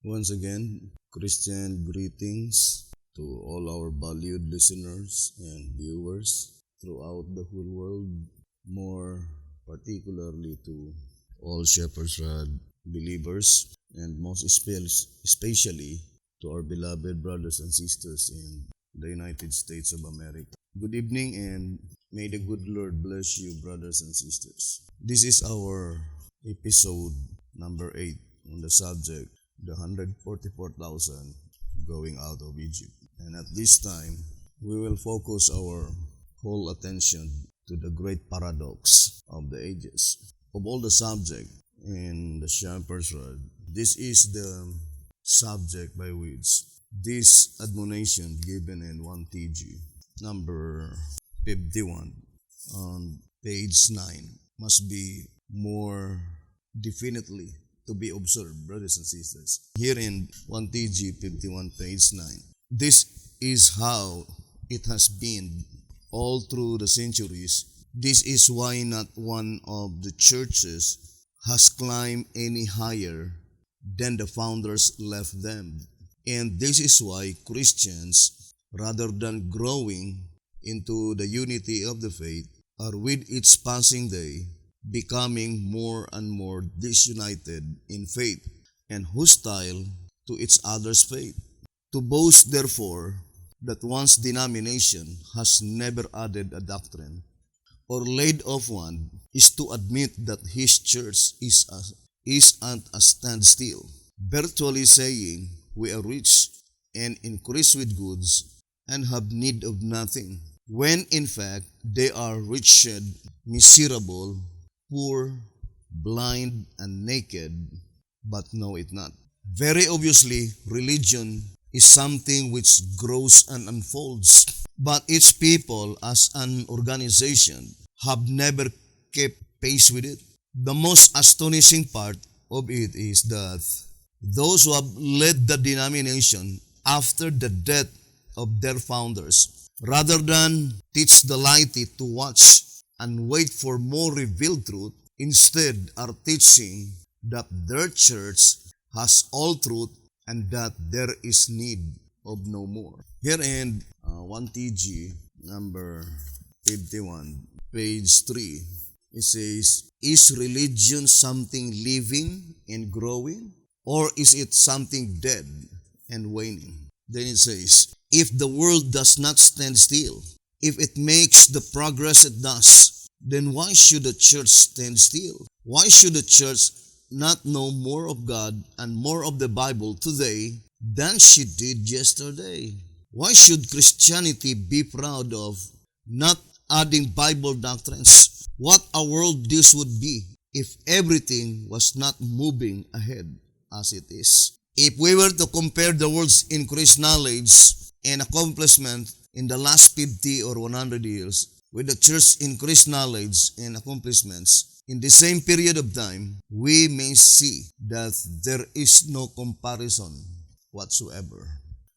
Once again, Christian greetings to all our valued listeners and viewers throughout the whole world, more particularly to all Shepherd's Rod believers, and most especially to our beloved brothers and sisters in the United States of America. Good evening, and may the good Lord bless you, brothers and sisters. This is our episode number 8 on the subject, the 144,000 going out of Egypt. And at this time, we will focus our whole attention to the great paradox of the ages. Of all the subject in the Shepherd's Rod, this is the subject by which this admonition given in 1TG number 51 on page 9 must be more definitely to be observed, brothers and sisters. Here in 1TG 51 page 9, this is how it has been all through the centuries. This is why not one of the churches has climbed any higher than the founders left them. And this is why Christians, rather than growing into the unity of the faith, are with its passing day becoming more and more disunited in faith and hostile to each other's faith. To boast, therefore, that one's denomination has never added a doctrine or laid off one is to admit that his church is at a standstill, virtually saying, we are rich and increase with goods and have need of nothing, when in fact they are wretched, miserable, poor, blind, and naked, but know it not. Very obviously, religion is something which grows and unfolds, but its people as an organization have never kept pace with it. The most astonishing part of it is that those who have led the denomination after the death of their founders, rather than teach the laity to watch and wait for more revealed truth, instead are teaching that their church has all truth and that there is need of no more. Here in 1TG number 51, page 3, it says, is religion something living and growing, or is it something dead and waning? Then it says, if the world does not stand still, if it makes the progress it does, then why should the church stand still? Why should the church not know more of God and more of the Bible today than she did yesterday? Why should Christianity be proud of not adding Bible doctrines? What a world this would be if everything was not moving ahead as it is. If we were to compare the world's increased knowledge and accomplishment in the last 50 or 100 years with the church's increased knowledge and accomplishments in the same period of time, we may see that there is no comparison whatsoever.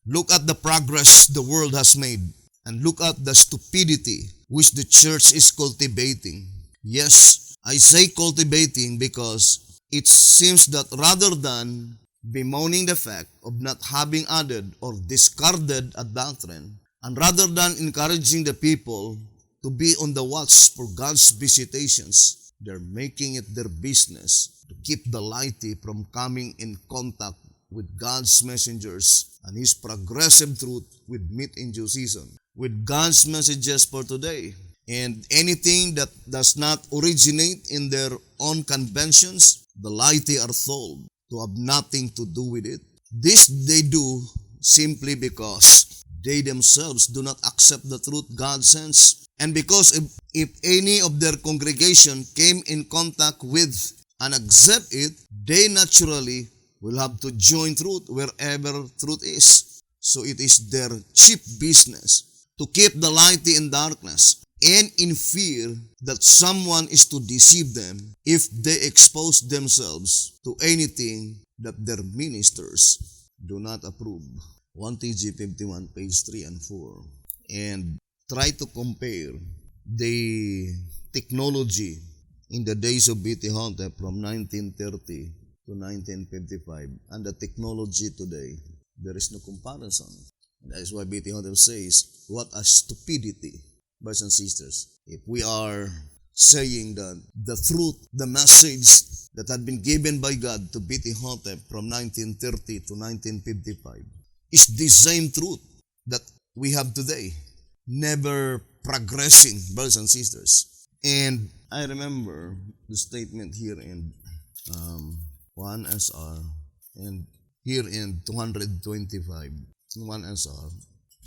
Look at the progress the world has made and look at the stupidity which the church is cultivating. Yes, I say cultivating because it seems that rather than bemoaning the fact of not having added or discarded a doctrine, and rather than encouraging the people to be on the watch for God's visitations, they're making it their business to keep the laity from coming in contact with God's messengers and His progressive truth with meat in due season, with God's messages for today. And anything that does not originate in their own conventions, the laity are told to have nothing to do with it. This they do simply because they themselves do not accept the truth God sends. And because if any of their congregation came in contact with and accept it, they naturally will have to join truth wherever truth is. So it is their chief business to keep the laity in darkness and in fear that someone is to deceive them if they expose themselves to anything that their ministers do not approve. 1TG 51, page 3 and 4. And try to compare the technology in the days of B.T. Hotep from 1930 to 1955 and the technology today, there is no comparison. And that is why B.T. Hotep says, what a stupidity, brothers and sisters, if we are saying that the truth, the message that had been given by God to B.T. Hotep from 1930 to 1955 is the same truth that we have today, never progressing, brothers and sisters. And I remember the statement here in 1SR and here in 225, 1SR.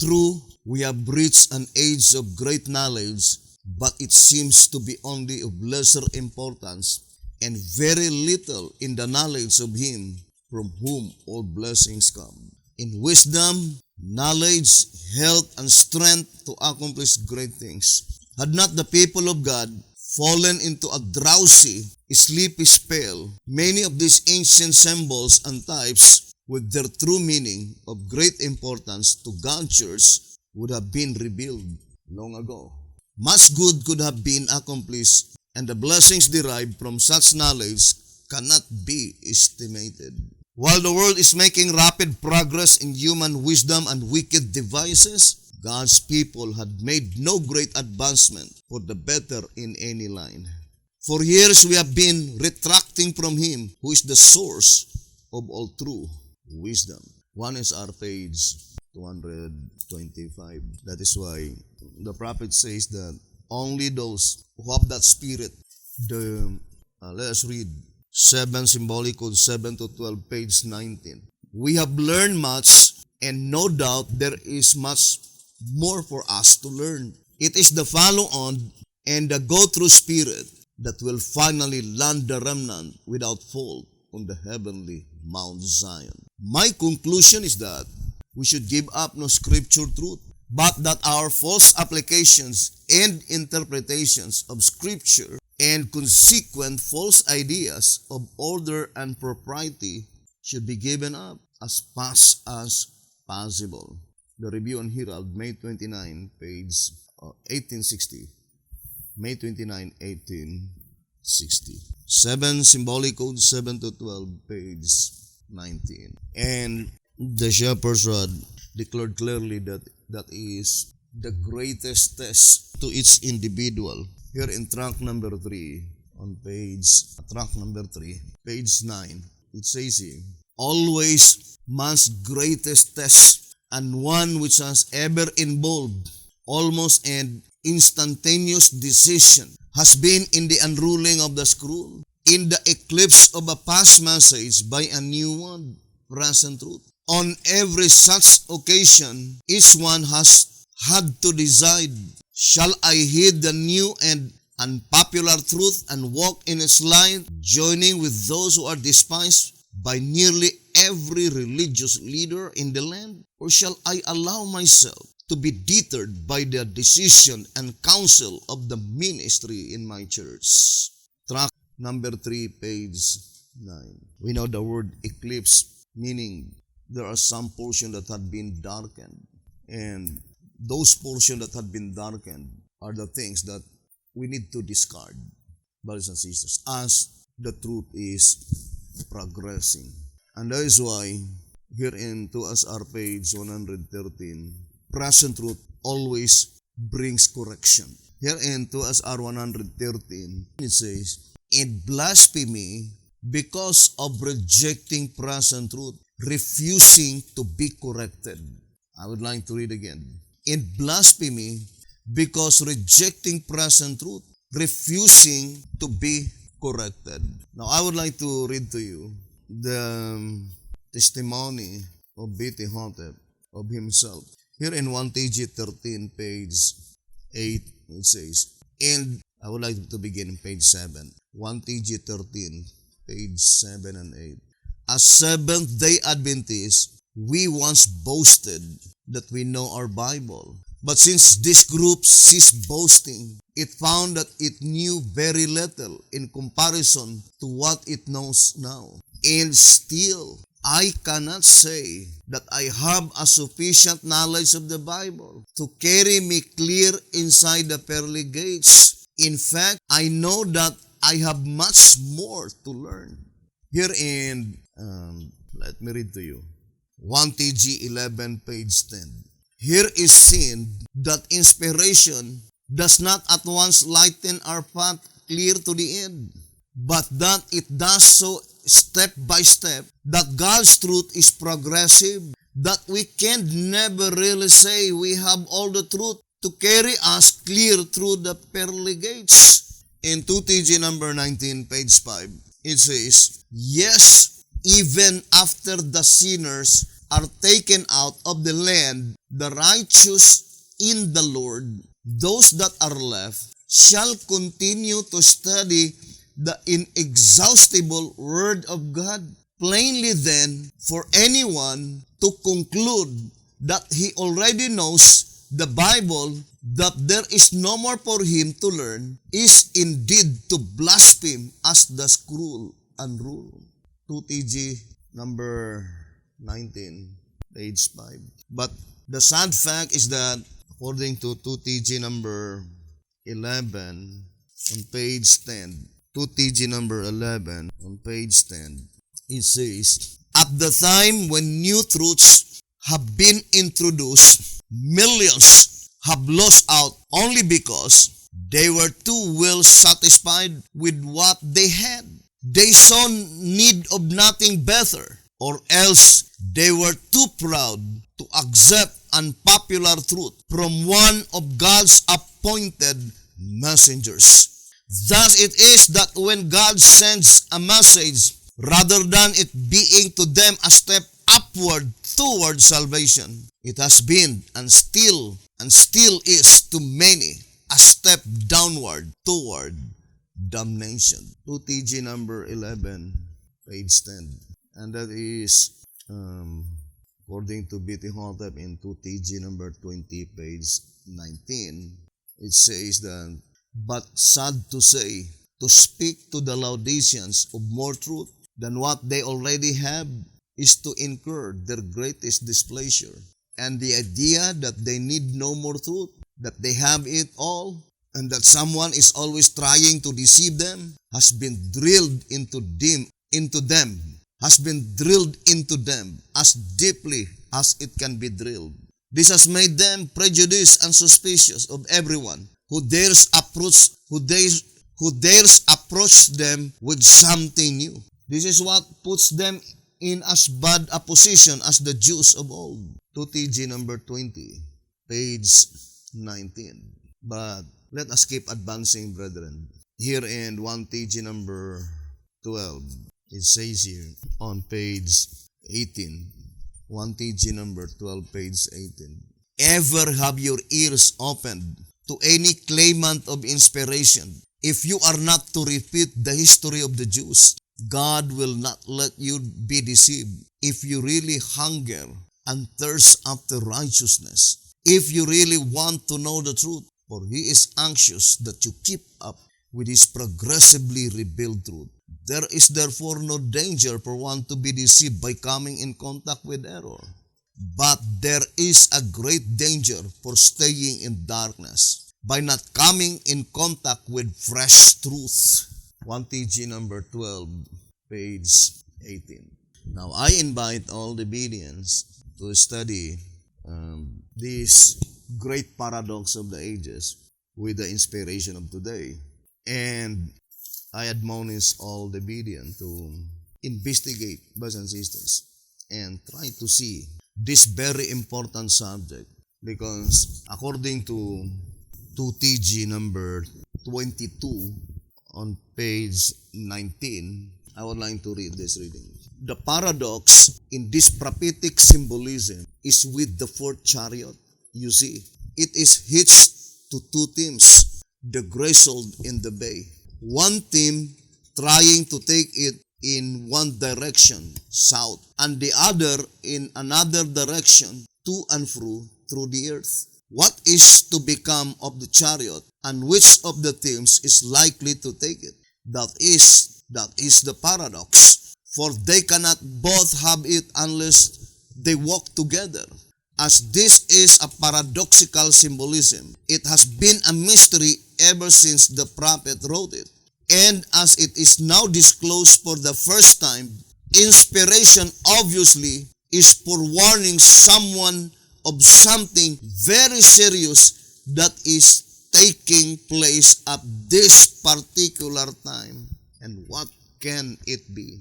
True, we have reached an age of great knowledge, but it seems to be only of lesser importance and very little in the knowledge of Him from whom all blessings come. In wisdom, knowledge, health, and strength to accomplish great things. Had not the people of God fallen into a drowsy, sleepy spell, many of these ancient symbols and types with their true meaning of great importance to God's church would have been revealed long ago. Much good could have been accomplished, and the blessings derived from such knowledge cannot be estimated. While the world is making rapid progress in human wisdom and wicked devices, God's people had made no great advancement for the better in any line. For years we have been retracting from Him who is the source of all true wisdom. 1SR page 225. That is why the prophet says that only those who have that spirit, let us read 7 symbolic code 7 to 12, page 19. We have learned much, and no doubt there is much more for us to learn. It is the follow on and the go through spirit that will finally land the remnant without fault on the heavenly Mount Zion. My conclusion is that we should give up no scripture truth, but that our false applications and interpretations of scripture and consequent false ideas of order and propriety should be given up as fast as possible. The Review and Herald, May 29, page 1860. May 29, 1860. 7 Symbolic Code 7 to 12, page 19. And the Shepherd's Rod declared clearly that that is the greatest test to each individual. Here in track number 3, on track number 3, page 9, it says here, always man's greatest test, and one which has ever involved almost an instantaneous decision, has been in the unrolling of the scroll, in the eclipse of a past message by a new one, present truth. On every such occasion, each one has had to decide, shall I heed the new and unpopular truth and walk in its light, joining with those who are despised by nearly every religious leader in the land? Or shall I allow myself to be deterred by the decision and counsel of the ministry in my church? Track number 3, page 9. We know the word eclipse, meaning there are some portions that had been darkened. And those portions that had been darkened are the things that we need to discard, brothers and sisters, as the truth is progressing. And that is why here in 2SR page 113, present truth always brings correction. Here in 2SR 113, it says, in blasphemy because of rejecting present truth, refusing to be corrected. I would like to read again. In blasphemy because rejecting present truth, refusing to be corrected. Now, I would like to read to you the testimony of B.T. Hotep, of himself. Here in 1TG 13, page 8, it says, and I would like to begin in page 7. 1TG 13, page 7 and 8. As Seventh-day Adventists, we once boasted that we know our Bible. But since this group ceased boasting, it found that it knew very little in comparison to what it knows now. And still, I cannot say that I have a sufficient knowledge of the Bible to carry me clear inside the pearly gates. In fact, I know that I have much more to learn. Here in, let me read to you. 1TG 11, page 10. Here is seen that inspiration does not at once lighten our path clear to the end, but that it does so step by step, that God's truth is progressive, that we can never really say we have all the truth to carry us clear through the pearly gates. In 2TG number 19, page 5, it says, yes, even after the sinners are taken out of the land, the righteous in the Lord, those that are left, shall continue to study the inexhaustible Word of God. Plainly then, for anyone to conclude that he already knows the Bible, that there is no more for him to learn, is indeed to blaspheme as does cruel and rule. 2TG number 19, page 5. But the sad fact is that according to 2TG number 11 on page 10, 2TG number 11 on page 10, it says, at the time when new truths have been introduced, millions have lost out only because they were too well satisfied with what they had. They saw need of nothing better, or else they were too proud to accept unpopular truth from one of God's appointed messengers. Thus it is that when God sends a message, rather than it being to them a step upward toward salvation, it has been and still is to many a step downward toward damnation. 2TG number 11, page 10. And that is according to B.T. Hotep in 2TG number 20, page 19. It says that, but sad to say, to speak to the Laodiceans of more truth than what they already have is to incur their greatest displeasure. And the idea that they need no more truth, that they have it all, and that someone is always trying to deceive them, has been drilled into them as deeply as it can be drilled. This has made them prejudiced and suspicious of everyone who dares approach them with something new. This is what puts them in as bad a position as the Jews of old. 2TG number 20, page 19. But let us keep advancing, brethren. Here in 1TG number 12, it says here on page 18, 1TG number 12, page 18. Ever have your ears opened to any claimant of inspiration? If you are not to repeat the history of the Jews, God will not let you be deceived. If you really hunger and thirst after righteousness, if you really want to know the truth, for He is anxious that you keep up with His progressively revealed truth. There is therefore no danger for one to be deceived by coming in contact with error. But there is a great danger for staying in darkness by not coming in contact with fresh truth. 1TG number 12, page 18. Now, I invite all the Bereans to study this great paradox of the ages with the inspiration of today. And I admonish all the Bereans to investigate, brothers and sisters, and try to see this very important subject, because according to 2TG number 22 on page 19, I would like to read this reading. The paradox in this prophetic symbolism is with the fourth chariot. You see, it is hitched to two teams, the gristled in the bay. One team trying to take it in one direction, south, and the other in another direction, to and fro through the earth. What is to become of the chariot, and which of the teams is likely to take it? That is the paradox, for they cannot both have it unless they walk together. As this is a paradoxical symbolism, it has been a mystery ever since the prophet wrote it. And as it is now disclosed for the first time, inspiration obviously is for warning someone of something very serious that is taking place at this particular time. And what can it be?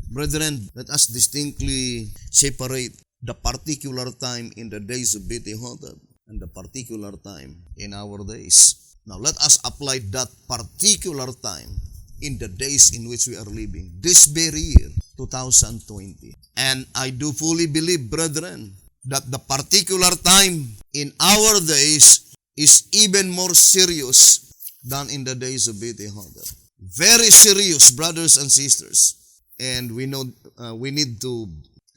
Brethren, let us distinctly separate the particular time in the days of Bethel and the particular time in our days. Now let us apply that particular time in the days in which we are living, this very year, 2020. And I do fully believe, brethren, that the particular time in our days is even more serious than in the days of Bethel. Very serious, brothers and sisters. And we know we need to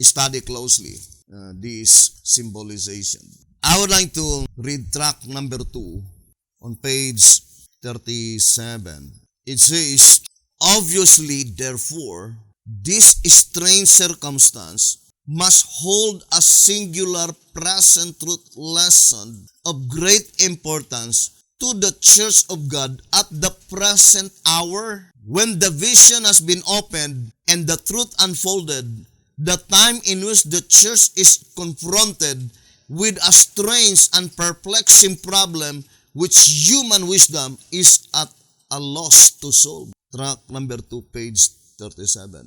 study closely this symbolization. I would like to read track number 2 on page 37. It says, obviously, therefore, this strange circumstance must hold a singular present truth lesson of great importance to the Church of God at the present hour. When the vision has been opened and the truth unfolded, the time in which the church is confronted with a strange and perplexing problem which human wisdom is at a loss to solve. Track number 2, page 37.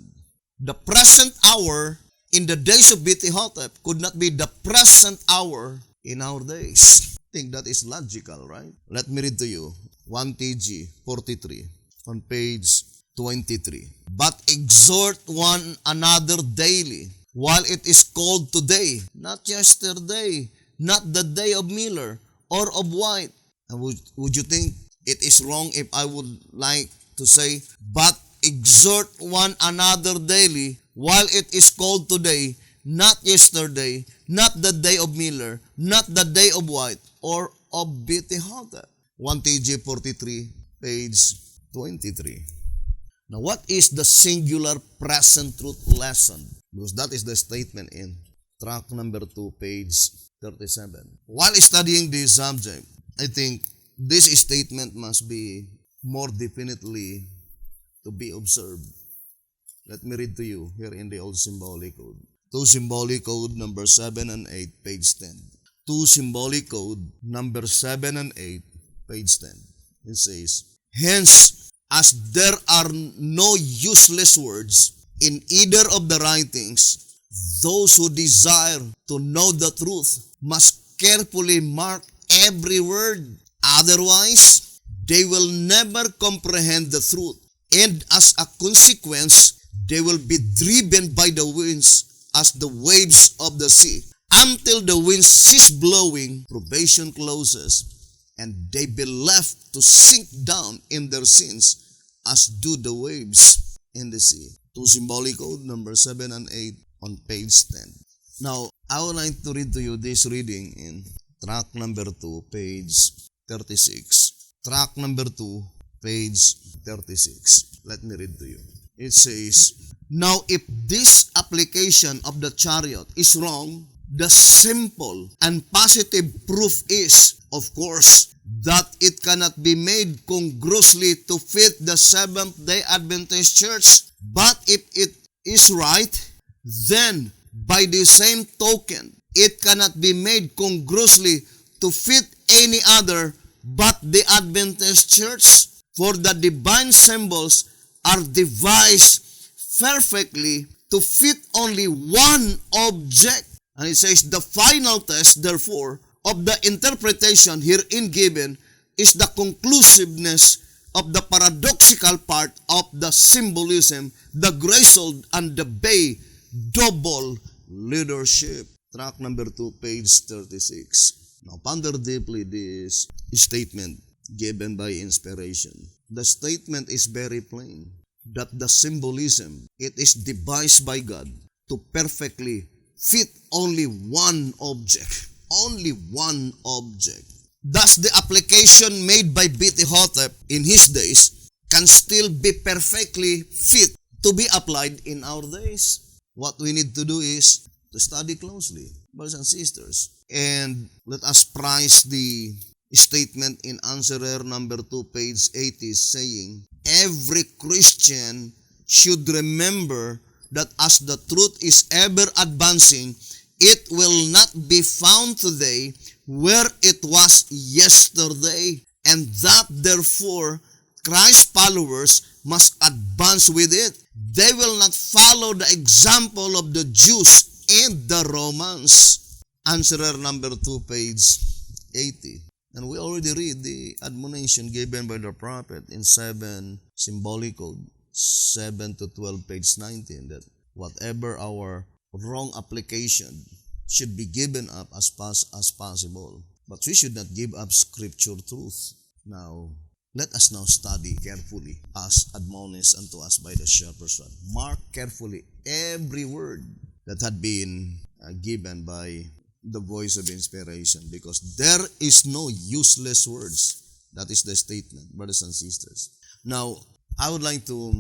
The present hour in the days of Bethel could not be the present hour in our days. I think that is logical, right? Let me read to you 1 TG 43 on page 23. But exhort one another daily, while it is called today, not yesterday, not the day of Miller or of White. Would you think it is wrong if I would like to say, but exhort one another daily, while it is called today, not yesterday, not the day of Miller, not the day of White, or of Bethel? 1 TG 43, page 23. Now, what is the singular present truth lesson? Because that is the statement in track number 2, page 37. While studying this subject, I think this statement must be more definitely to be observed. Let me read to you here in the Old Symbolic Code. 2 Symbolic Code number 7 and 8, page 10. 2 Symbolic Code number 7 and 8, page 10. It says, hence, as there are no useless words in either of the writings, those who desire to know the truth must carefully mark every word. Otherwise, they will never comprehend the truth. And as a consequence, they will be driven by the winds as the waves of the sea. Until the winds cease blowing, probation closes, and they be left to sink down in their sins as do the waves in the sea. 2 Symbolic Code number 7 and 8 on page 10. Now, I would like to read to you this reading in track number 2, page 36. Track number 2, page 36. Let me read to you. It says, now if this application of the chariot is wrong, the simple and positive proof is, of course, that it cannot be made congruously to fit the Seventh-day Adventist Church. But if it is right, then by the same token, it cannot be made congruously to fit any other but the Adventist Church. For the divine symbols are devised perfectly to fit only one object. And it says, the final test, therefore, of the interpretation herein given is the conclusiveness of the paradoxical part of the symbolism, the grizzled and the bay double leadership. Track number 2, page 36. Now, ponder deeply this statement given by inspiration. The statement is very plain that the symbolism, it is devised by God to perfectly fit only one object. Only one object. Thus, the application made by Bethel in his days can still be perfectly fit to be applied in our days. What we need to do is to study closely, brothers and sisters, and let us prize the statement in answerer number 2, page 80, saying, every Christian should remember that as the truth is ever advancing, it will not be found today where it was yesterday, and that therefore Christ's followers must advance with it. They will not follow the example of the Jews and the Romans. Answerer number 2, page 80. And we already read the admonition given by the prophet in 7 symbolic code, 7 to 12, page 19, that whatever our wrong application should be given up as fast as possible. But we should not give up scripture truth. Now, let us now study carefully as admonished unto us by the shepherd's rod. Mark carefully every word that had been given by the voice of inspiration, because there is no useless words. That is the statement, brothers and sisters. Now, I would like to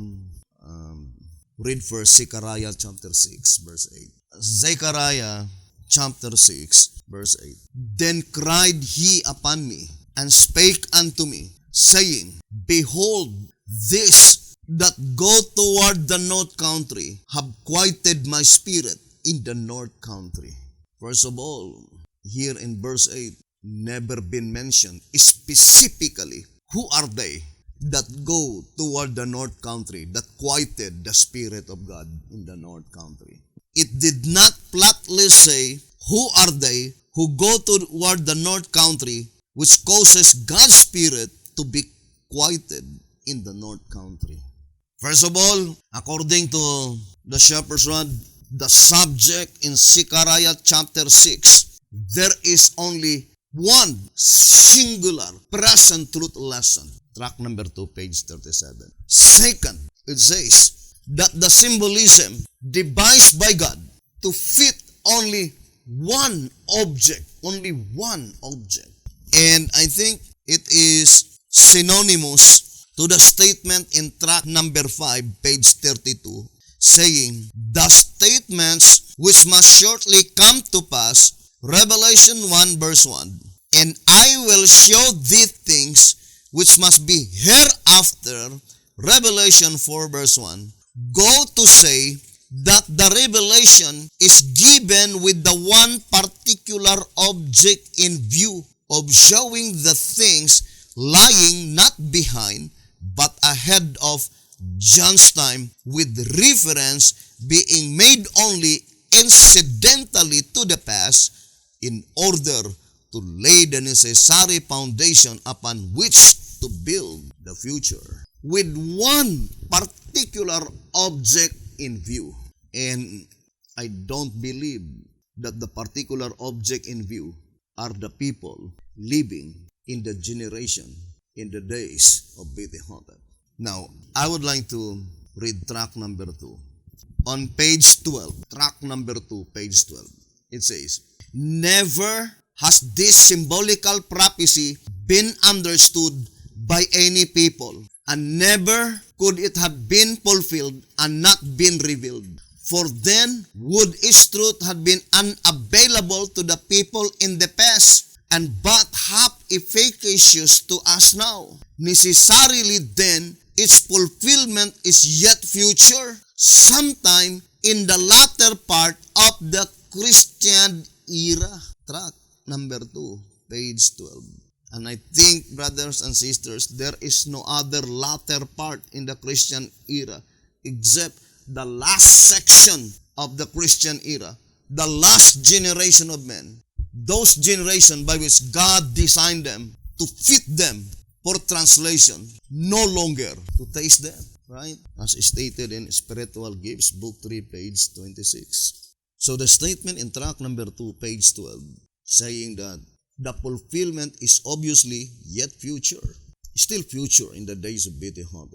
read first Zechariah chapter 6, verse 8. Zechariah chapter 6, verse 8. Then cried he upon me, and spake unto me, saying, behold, this that go toward the north country have quieted my spirit in the north country. First of all, here in verse 8, never been mentioned specifically who are they that go toward the north country, that quieted the Spirit of God in the north country. It did not flatly say who are they who go toward the north country, which causes God's Spirit to be quieted in the north country. First of all, according to the shepherd's rod, the subject in Zechariah chapter 6, there is only one singular present truth lesson. Track number 2, page 37. Second, it says that the symbolism devised by God to fit only one object. And I think it is synonymous to the statement in track number 5, page 32, saying, the statements which must shortly come to pass, Revelation 1 verse 1, and I will show thee things which must be hereafter, Revelation 4 verse 1, go to say that the revelation is given with the one particular object in view of showing the things lying not behind but ahead of John's time, with reference being made only incidentally to the past in order to lay the necessary foundation upon which to build the future, with one particular object in view. And I don't believe that the particular object in view are the people living in the generation, in the days of Bethlehem. Now, I would like to read track number 2. On page 12, track number 2, page 12, it says, never has this symbolical prophecy been understood by any people, and never could it have been fulfilled and not been revealed. For then would its truth have been unavailable to the people in the past, and but half efficacious to us now. Necessarily then, its fulfillment is yet future, sometime in the latter part of the Christian era. Track number 2, page 12. And I think, brothers and sisters, there is no other latter part in the Christian era except the last section of the Christian era, the last generation of men, those generations by which God designed them to fit them for translation, no longer to taste them, right? As stated in Spiritual Gifts, book 3, page 26. So the statement in track number 2, page 12, saying that the fulfillment is obviously yet future, still future in the days of Bethlehem,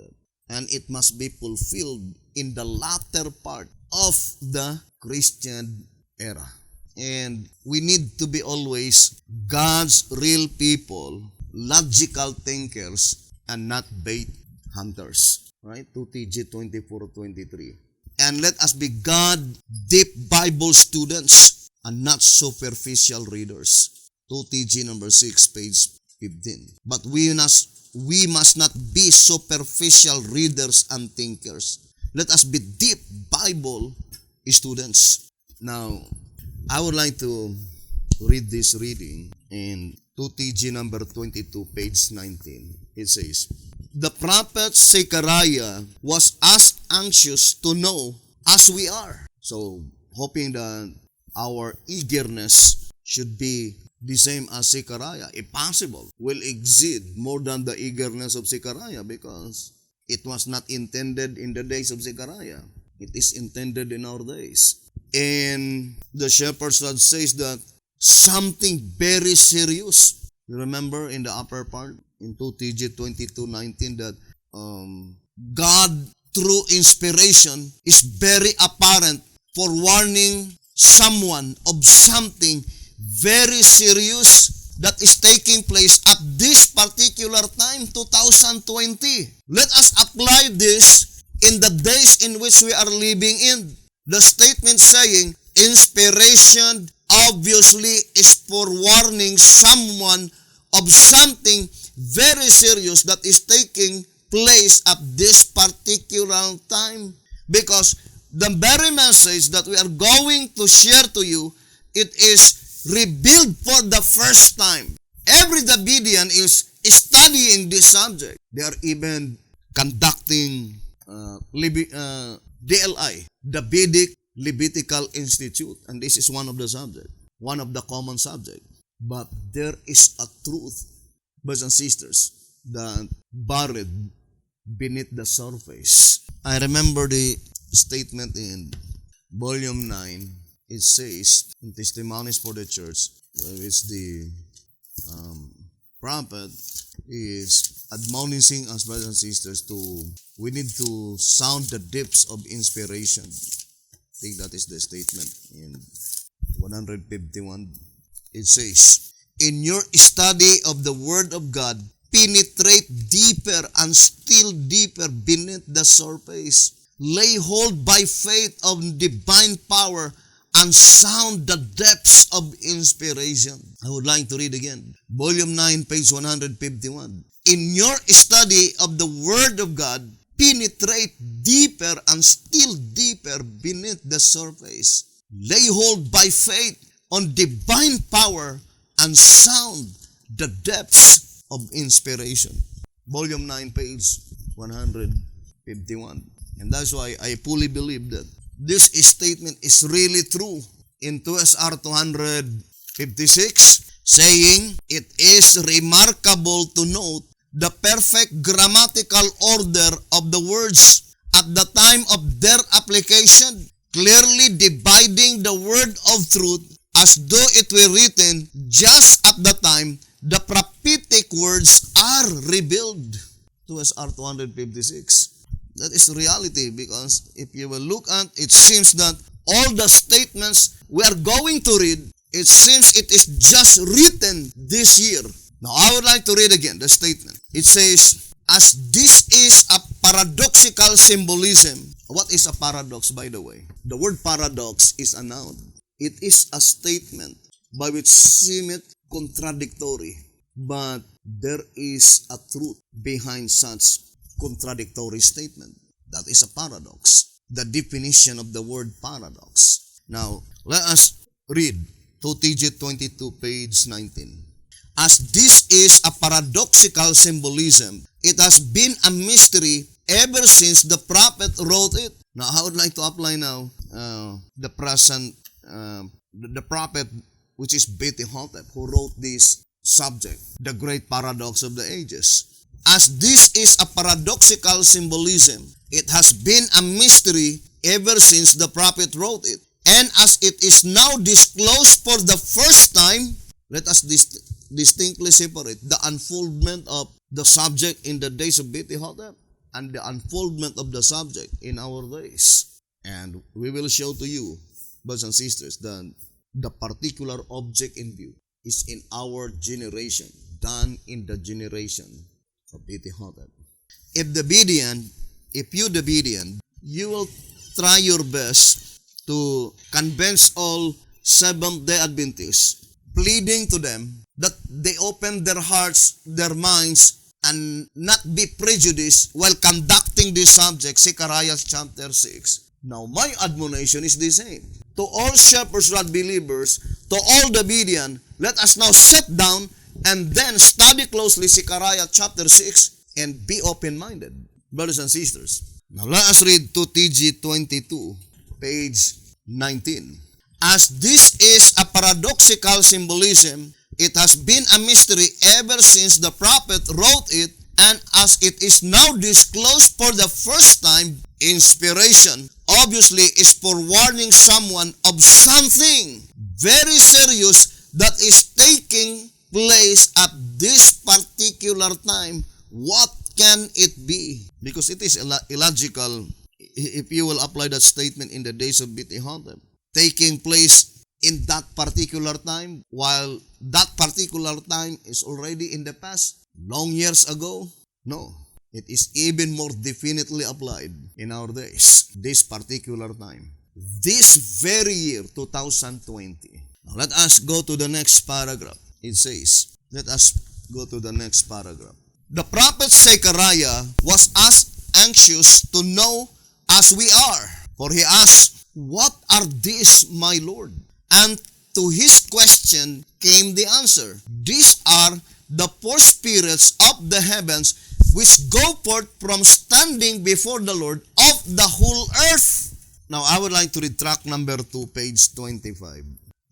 and it must be fulfilled in the latter part of the Christian era. And we need to be always God's real people, logical thinkers, and not bait hunters. Right? 2TG 24:23. And let us be God deep Bible students and not superficial readers. 2TG number 6, page 15. But we must not be superficial readers and thinkers. Let us be deep Bible students. Now, I would like to read this reading in 2TG number 22, page 19. It says, the prophet Zechariah was as anxious to know as we are. So, hoping that our eagerness should be the same as Zechariah, if possible, will exceed more than the eagerness of Zechariah, because it was not intended in the days of Zechariah. It is intended in our days. And the shepherd's lad says that something very serious. You remember in the upper part, in 2TG 22:19, that God, through inspiration, is very apparent for warning someone of something very serious that is taking place at this particular time, 2020. Let us apply this in the days in which we are living in. The statement saying, inspiration obviously is for warning someone of something very serious that is taking place at this particular time. Because the very message that we are going to share to you, it is revealed for the first time. Every Davidian is studying this subject. They are even conducting DLI, Davidic Levitical Institute, and this is one of the subject, one of the common subject. But there is a truth, brothers and sisters, that buried beneath the surface. I remember the statement in volume 9. It says in Testimonies for the Church, which the prophet is admonishing us, brothers and sisters, we need to sound the depths of inspiration. I think that is the statement in 151. It says, in your study of the Word of God, penetrate deeper and still deeper beneath the surface. Lay hold by faith of divine power and sound the depths of inspiration. I would like to read again. Volume 9, page 151. In your study of the Word of God, penetrate deeper and still deeper beneath the surface. Lay hold by faith on divine power and sound the depths of inspiration. Volume 9, page 151. And that's why I fully believe that this statement is really true in 2SR 256, saying, it is remarkable to note the perfect grammatical order of the words at the time of their application, clearly dividing the word of truth as though it were written just at the time the prophetic words are revealed. 2SR 256. That is reality, because if you will look at, it seems that all the statements we are going to read, it seems it is just written this year. Now, I would like to read again the statement. It says, as this is a paradoxical symbolism. What is a paradox, by the way? The word paradox is a noun. It is a statement by which seemeth contradictory, but there is a truth behind such contradictory statement. That is a paradox. The definition of the word paradox. Now, let us read 2TG 22, page 19. As this is a paradoxical symbolism, it has been a mystery ever since the prophet wrote it. Now, I would like to apply now the present, the prophet, which is Hotep, who wrote this subject, the great paradox of the ages. As this is a paradoxical symbolism, it has been a mystery ever since the prophet wrote it. And as it is now disclosed for the first time, let us distinctly separate the unfoldment of the subject in the days of Hotep and the unfoldment of the subject in our days. And we will show to you, brothers and sisters, that the particular object in view is in our generation, done in the generation of Hotep. If you Davidian, you will try your best to convince all Seventh-day Adventists, pleading to them that they open their hearts, their minds, and not be prejudiced while conducting this subject, Zechariah chapter 6. Now, my admonition is the same. To all shepherds and believers, to all the Berean, let us now sit down and then study closely Zechariah chapter 6 and be open-minded. Brothers and sisters, now let us read 2TG 22, page 19. As this is a paradoxical symbolism, it has been a mystery ever since the prophet wrote it, and as it is now disclosed for the first time, inspiration obviously is for warning someone of something very serious that is taking place at this particular time. What can it be? Because it is illogical if you will apply that statement in the days of Bethlehem. Taking place in that particular time, while that particular time is already in the past, long years ago? No. It is even more definitely applied in our days, this particular time. This very year, 2020. Now let us go to the next paragraph. It says, let us go to the next paragraph. The prophet Zechariah was as anxious to know as we are, for he asked, "What are these, my Lord?" And to his question came the answer. These are the four spirits of the heavens which go forth from standing before the Lord of the whole earth. Now, I would like to read track number 2, page 25.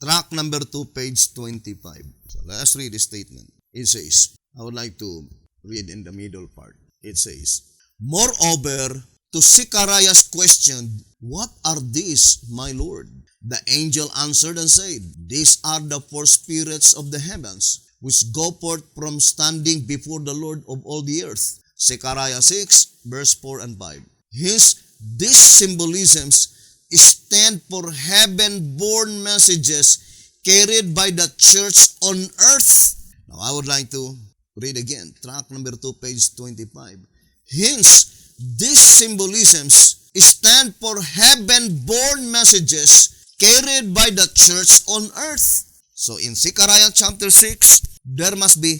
Track number 2, page 25. So, let us read the statement. It says, I would like to read in the middle part. It says, "Moreover, to Zechariah's question, what are these, my Lord? The angel answered and said, These are the four spirits of the heavens, which go forth from standing before the Lord of all the earth." Zechariah 6, verse 4 and 5. Hence, these symbolisms stand for heaven-born messages carried by the church on earth. Now, I would like to read again, track number 2, page 25. Hence, these symbolisms stand for heaven-born messages carried by the church on earth. So, in Zechariah chapter 6, there must be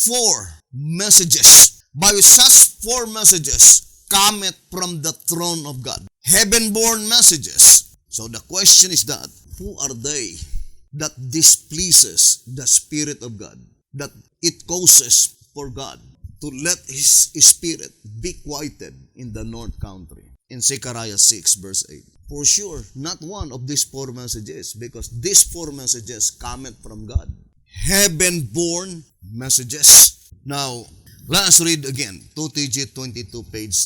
4 messages. By such 4 messages cometh from the throne of God. Heaven-born messages. So, the question is that, who are they that displeases the Spirit of God? That it causes for God to let His Spirit be quieted in the north country. In Zechariah 6 verse 8. For sure, not one of these 4 messages, because these 4 messages cometh from God. Heaven-born messages. Now, let us read again, 2TG 22, page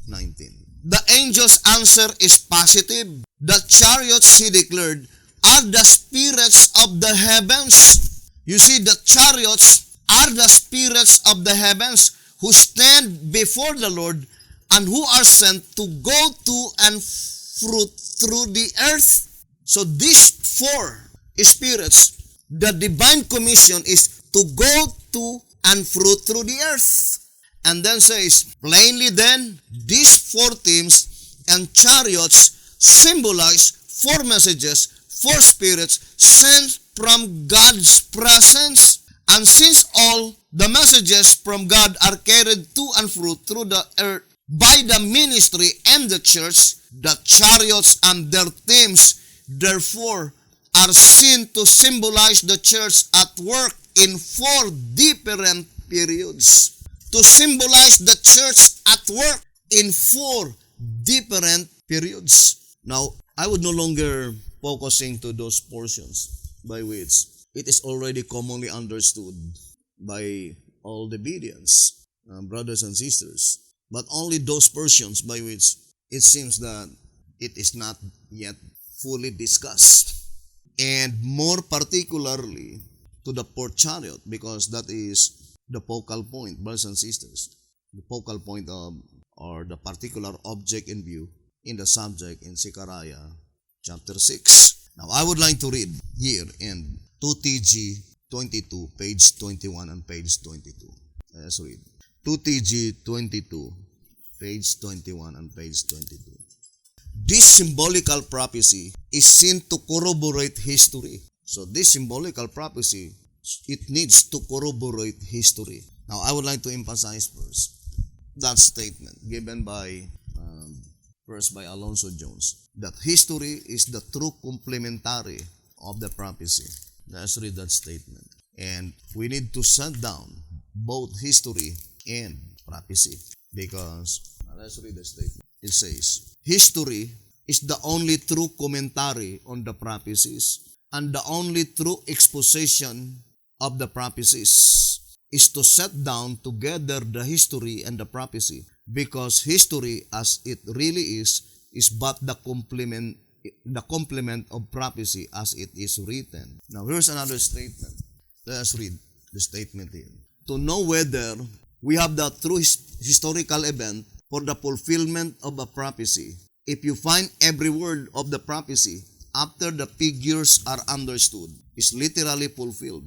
19. The angel's answer is positive. The chariots, he declared, are the spirits of the heavens. You see, the chariots are the spirits of the heavens who stand before the Lord and who are sent to go to and fruit through the earth. So these 4 spirits, the divine commission is to go to and fruit through the earth. And then says, plainly then, these 4 teams and chariots symbolize 4 messages, 4 spirits sent from God's presence. And since all the messages from God are carried to and fruit through the earth by the ministry and the church, the chariots and their teams, therefore, are seen to symbolize the church at work in 4 different periods. To symbolize the church at work in 4 different periods. Now, I would no longer focusing to those portions by which it is already commonly understood by all the Bereans, brothers and sisters, but only those portions by which it seems that it is not yet fully discussed, and more particularly to the 4th chariot, because that is the focal point, brothers and sisters, the focal point of, or the particular object in view in the subject in Zechariah chapter 6. Now, I would like to read here in 2TG 22, page 21 and page 22. Let's read. 2TG 22, page 21 and page 22. This symbolical prophecy is seen to corroborate history. So this symbolical prophecy it needs to corroborate history. Now, I would like to emphasize first that statement given by first by Alonzo Jones, that history is the true complementary of the prophecy. Let's read that statement. And we need to set down both history and prophecy because, let's read the statement. It says, history is the only true commentary on the prophecies, and the only true exposition of the prophecies is to set down together the history and the prophecy, because history as it really is but the complement of prophecy as it is written. Now here's another statement. Let us read the statement here. To know whether we have the true historical event for the fulfillment of a prophecy, if you find every word of the prophecy after the figures are understood is literally fulfilled,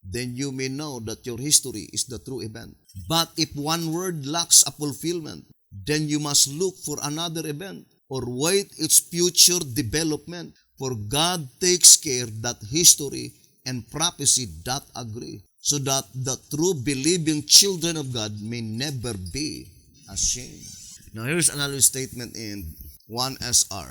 then you may know that your history is the true event. But if one word lacks a fulfillment, then you must look for another event or wait its future development, for God takes care that history and prophecy that agree, so that the true believing children of God may never be ashamed. Now here's another statement in 1SR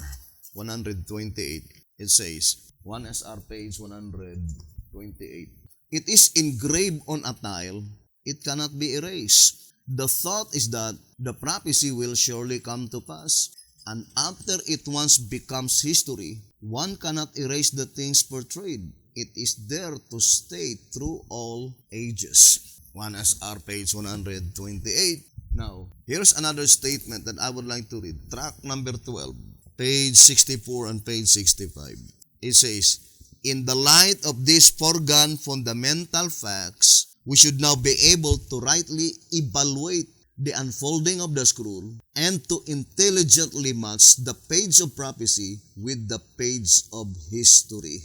128. It says, 1SR page 128. It is engraved on a tile, it cannot be erased. The thought is that the prophecy will surely come to pass, and after it once becomes history, one cannot erase the things portrayed. It is there to stay through all ages. 1SR page 128. Now, here's another statement that I would like to read. Track number 12, page 64 and page 65. It says, in the light of these foregone fundamental facts, we should now be able to rightly evaluate the unfolding of the scroll and to intelligently match the page of prophecy with the page of history.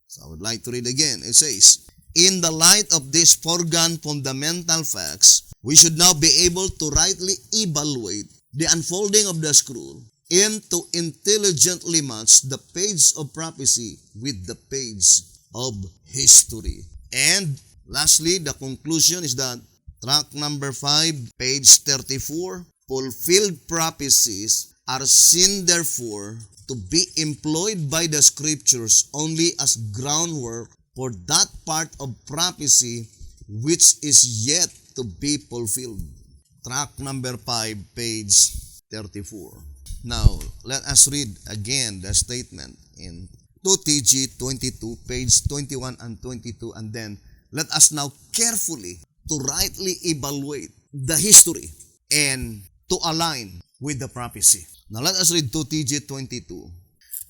So I would like to read again. It says, in the light of these foregone fundamental facts, we should now be able to rightly evaluate the unfolding of the scroll and to intelligently match the page of prophecy with the page of history. And lastly, the conclusion is that track number 5, page 34, fulfilled prophecies are seen therefore to be employed by the scriptures only as groundwork for that part of prophecy which is yet to be fulfilled. Track number 5, page 34. Now, let us read again the statement in 2TG 22, page 21 and 22, and then let us now carefully to rightly evaluate the history and to align with the prophecy. Now, let us read 2TG 22,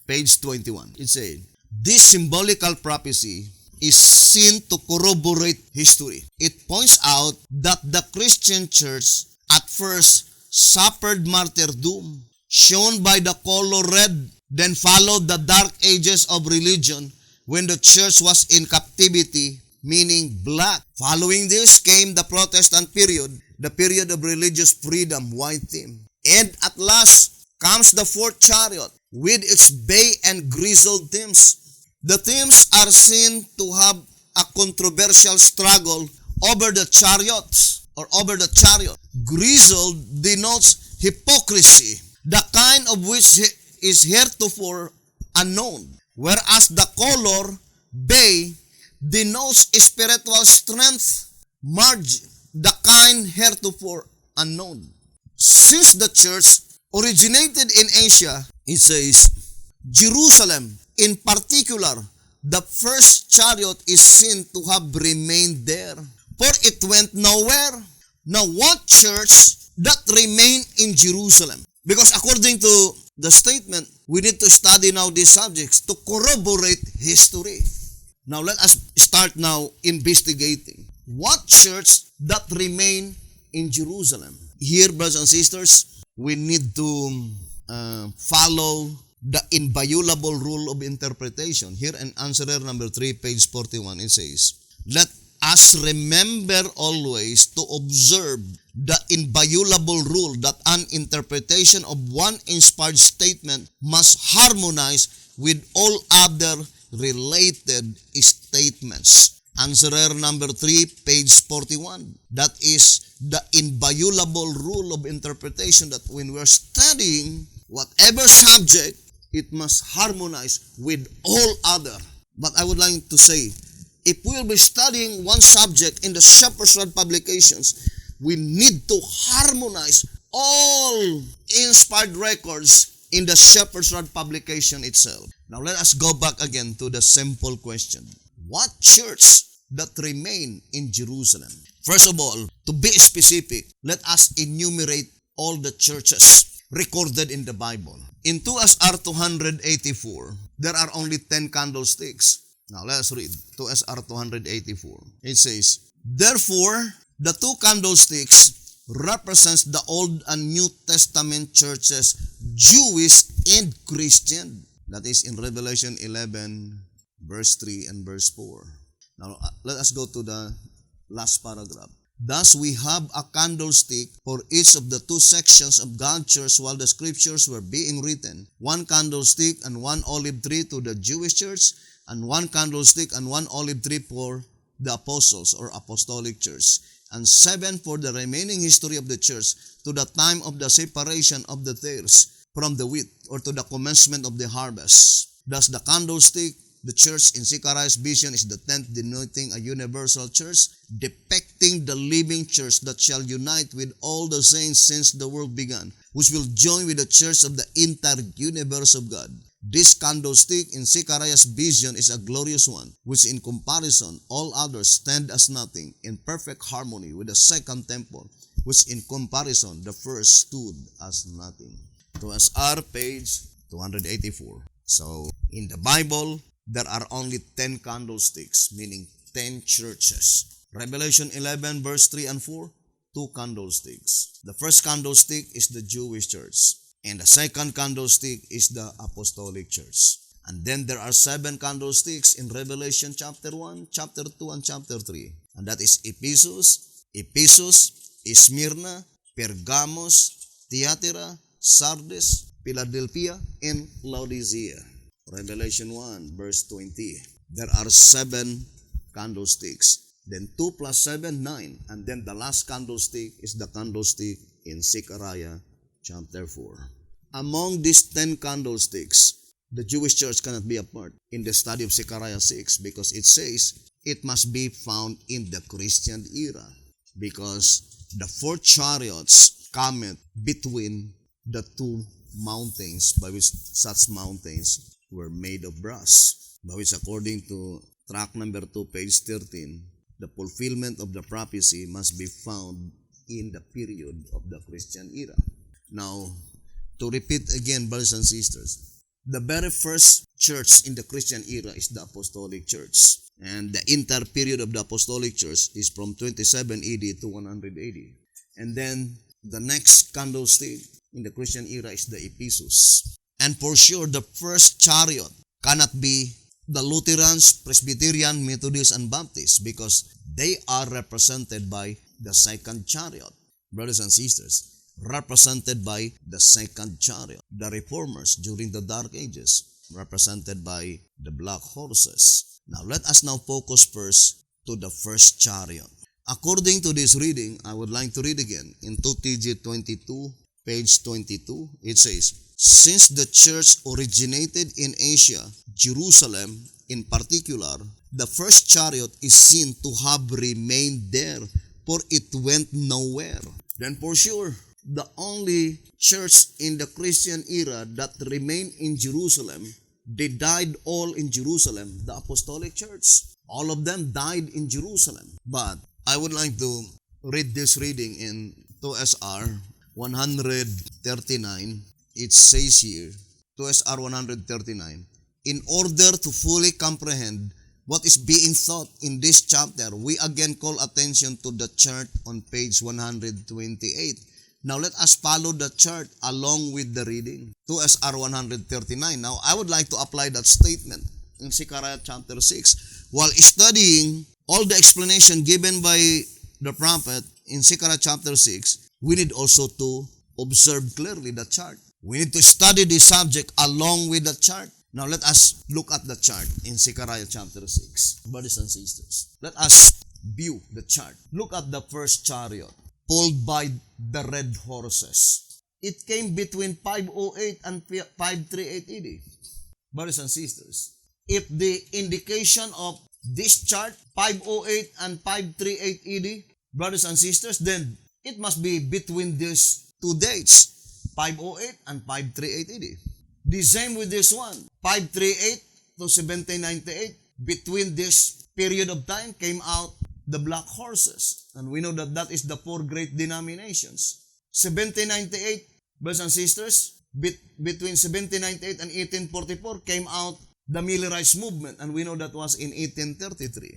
page 21. It says, this symbolical prophecy is seen to corroborate history. It points out that the Christian church at first suffered martyrdom, shown by the color red, then followed the dark ages of religion when the church was in captivity, meaning black. Following this came the Protestant period, the period of religious freedom, white theme. And at last comes the fourth chariot with its bay and grizzled themes. The themes are seen to have a controversial struggle over the chariots or over the chariot. Grizzled denotes hypocrisy, the kind of which is heretofore unknown, whereas the color bay denotes spiritual strength, margin, the kind heretofore unknown. Since the church originated in Asia, it says, Jerusalem in particular, the first chariot is seen to have remained there, for it went nowhere. Now, what church that remained in Jerusalem? Because according to the statement, we need to study now these subjects to corroborate history. Now, let us start now investigating. What church that remained in Jerusalem? Here, brothers and sisters, we need to follow the inviolable rule of interpretation. Here in answerer number 3, page 41, it says, let us remember always to observe the inviolable rule that an interpretation of one inspired statement must harmonize with all other related statements. Answerer number 3, page 41. That is the inviolable rule of interpretation that when we're studying whatever subject, it must harmonize with all other. But I would like to say, if we'll be studying one subject in the Shepherd's Rod publications, we need to harmonize all inspired records in the Shepherd's Rod publication itself. Now let us go back again to the simple question. What church that remain in Jerusalem? First of all, to be specific, let us enumerate all the churches recorded in the Bible. In 2SR 284, there are only 10 candlesticks. Now let us read 2SR 284. It says, therefore, the 2 candlesticks represents the Old and New Testament churches, Jewish and Christian. That is in Revelation 11, verse 3 and verse 4. Now, let us go to the last paragraph. Thus, we have a candlestick for each of the 2 sections of God's church while the scriptures were being written. 1 candlestick and 1 olive tree to the Jewish church, and 1 candlestick and 1 olive tree for the apostles or apostolic church, and 7 for the remaining history of the church to the time of the separation of the tares from the wheat, or to the commencement of the harvest. Thus the candlestick, the church in Zechariah's vision, is the tent denoting a universal church, depicting the living church that shall unite with all the saints since the world began, which will join with the church of the entire universe of God. This candlestick in Zechariah's vision is a glorious one, which in comparison all others stand as nothing, in perfect harmony with the second temple, which in comparison the first stood as nothing. To SR page 284. So, in the Bible, there are only 10 candlesticks, meaning 10 churches. Revelation 11 verse 3 and 4, 2 candlesticks. The first candlestick is the Jewish church, and the second candlestick is the apostolic church. And then there are 7 candlesticks in Revelation chapter 1, chapter 2, and chapter 3. And that is Ephesus, Smyrna, Pergamos, Thyatira, Sardis, Philadelphia, and Laodicea. Revelation 1 verse 20. There are 7 candlesticks. Then 2 plus 7, 9. And then the last candlestick is the candlestick in Zechariah chapter 4. Among these 10 candlesticks, the Jewish church cannot be a part in the study of Zechariah 6 because it says it must be found in the Christian era, because the 4 chariots cometh between the 2 mountains, by which such mountains were made of brass, by which according to track number 2, page 13, the fulfillment of the prophecy must be found in the period of the Christian era. Now, to repeat again, brothers and sisters, the very first church in the Christian era is the Apostolic Church. And the entire period of the Apostolic Church is from 27 AD to 100 AD. And then the next candlestick in the Christian era is the Ephesus. And for sure, the first chariot cannot be the Lutherans, Presbyterian, Methodist, and Baptists, because they are represented by the second chariot. Brothers and sisters, represented by the second chariot. The Reformers during the Dark Ages, represented by the black horses. Now, let us now focus first to the first chariot. According to this reading, I would like to read again in 2TG 22, page 22. It says, since the church originated in Asia, Jerusalem in particular, the first chariot is seen to have remained there, for it went nowhere. Then for sure, the only church in the Christian era that remained in Jerusalem, they died all in Jerusalem, the Apostolic Church. All of them died in Jerusalem. But I would like to read this reading in 2SR 139. It says here, 2SR 139, in order to fully comprehend what is being taught in this chapter, we again call attention to the chart on page 128. Now let us follow the chart along with the reading. 2SR 139. Now I would like to apply that statement in Zechariah chapter 6. While studying all the explanation given by the prophet in Zechariah chapter 6, we need also to observe clearly the chart. We need to study the subject along with the chart. Now let us look at the chart in Zechariah chapter 6. Brothers and sisters, let us view the chart. Look at the first chariot pulled by the red horses. It came between 508 and 538 AD. Brothers and sisters, if the indication of this chart, 508 and 538 AD, brothers and sisters, then it must be between these two dates, 508 and 538 AD. The same with this one, 538 to 1798. Between this period of time came out the black horses. And we know that that is the four great denominations. 1798, brothers and sisters, between 1798 and 1844 came out the militarized movement. And we know that was in 1833.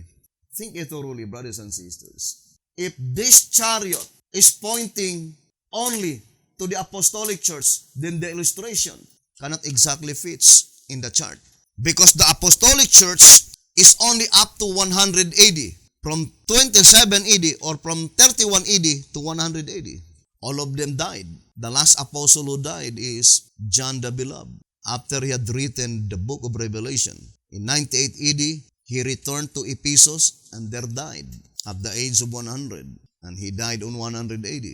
Think it thoroughly, brothers and sisters. If this chariot is pointing only to the apostolic church, then the illustration cannot exactly fits in the chart. Because the apostolic church is only up to 100 AD. From 27 AD or from 31 AD to 100 AD. All of them died. The last apostle who died is John the Beloved. After he had written the book of Revelation, in 98 AD, he returned to Ephesus and there died at the age of 100. And he died on 100 AD.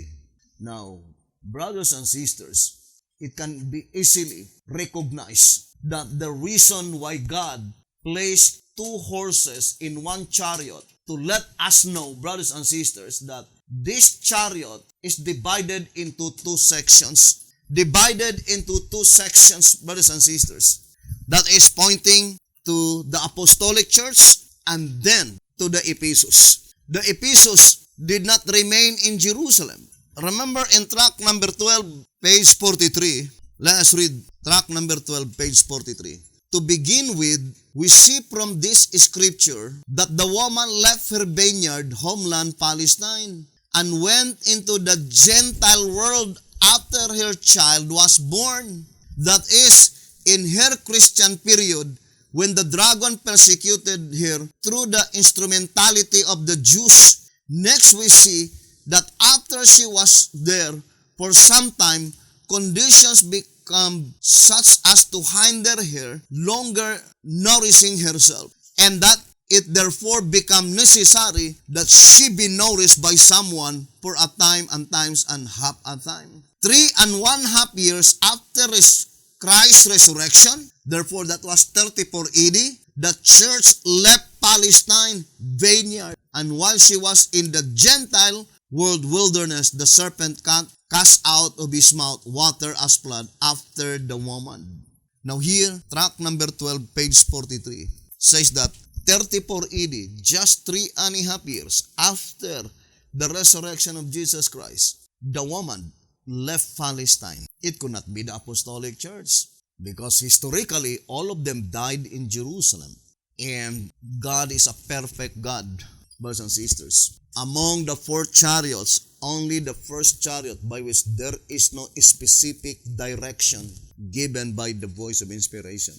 Now, brothers and sisters, it can be easily recognized that the reason why God placed two horses in one chariot to let us know, brothers and sisters, that this chariot is divided into two sections. Divided into two sections, brothers and sisters. That is pointing to the apostolic church and then to the Ephesus. The Ephesus did not remain in Jerusalem. Remember in tract number 12, page 43, let us read tract number 12, page 43. To begin with, we see from this scripture that the woman left her vineyard homeland Palestine and went into the Gentile world after her child was born. That is, in her Christian period, when the dragon persecuted her through the instrumentality of the Jews. Next we see that after she was there for some time, conditions become such as to hinder her longer nourishing herself, and that it therefore become necessary that she be nourished by someone for a time and times and half a time. 3.5 years after Christ's resurrection, therefore that was 34 AD, the church left Palestine vineyard, and while she was in the Gentile world wilderness, the serpent cast out of his mouth water as flood after the woman. Now here, tract number 12, page 43, says that 34 AD, just 3.5 years after the resurrection of Jesus Christ, the woman left Palestine. It could not be the apostolic church because historically, all of them died in Jerusalem. And God is a perfect God, brothers and sisters. Among the four chariots, only the first chariot by which there is no specific direction given by the voice of inspiration.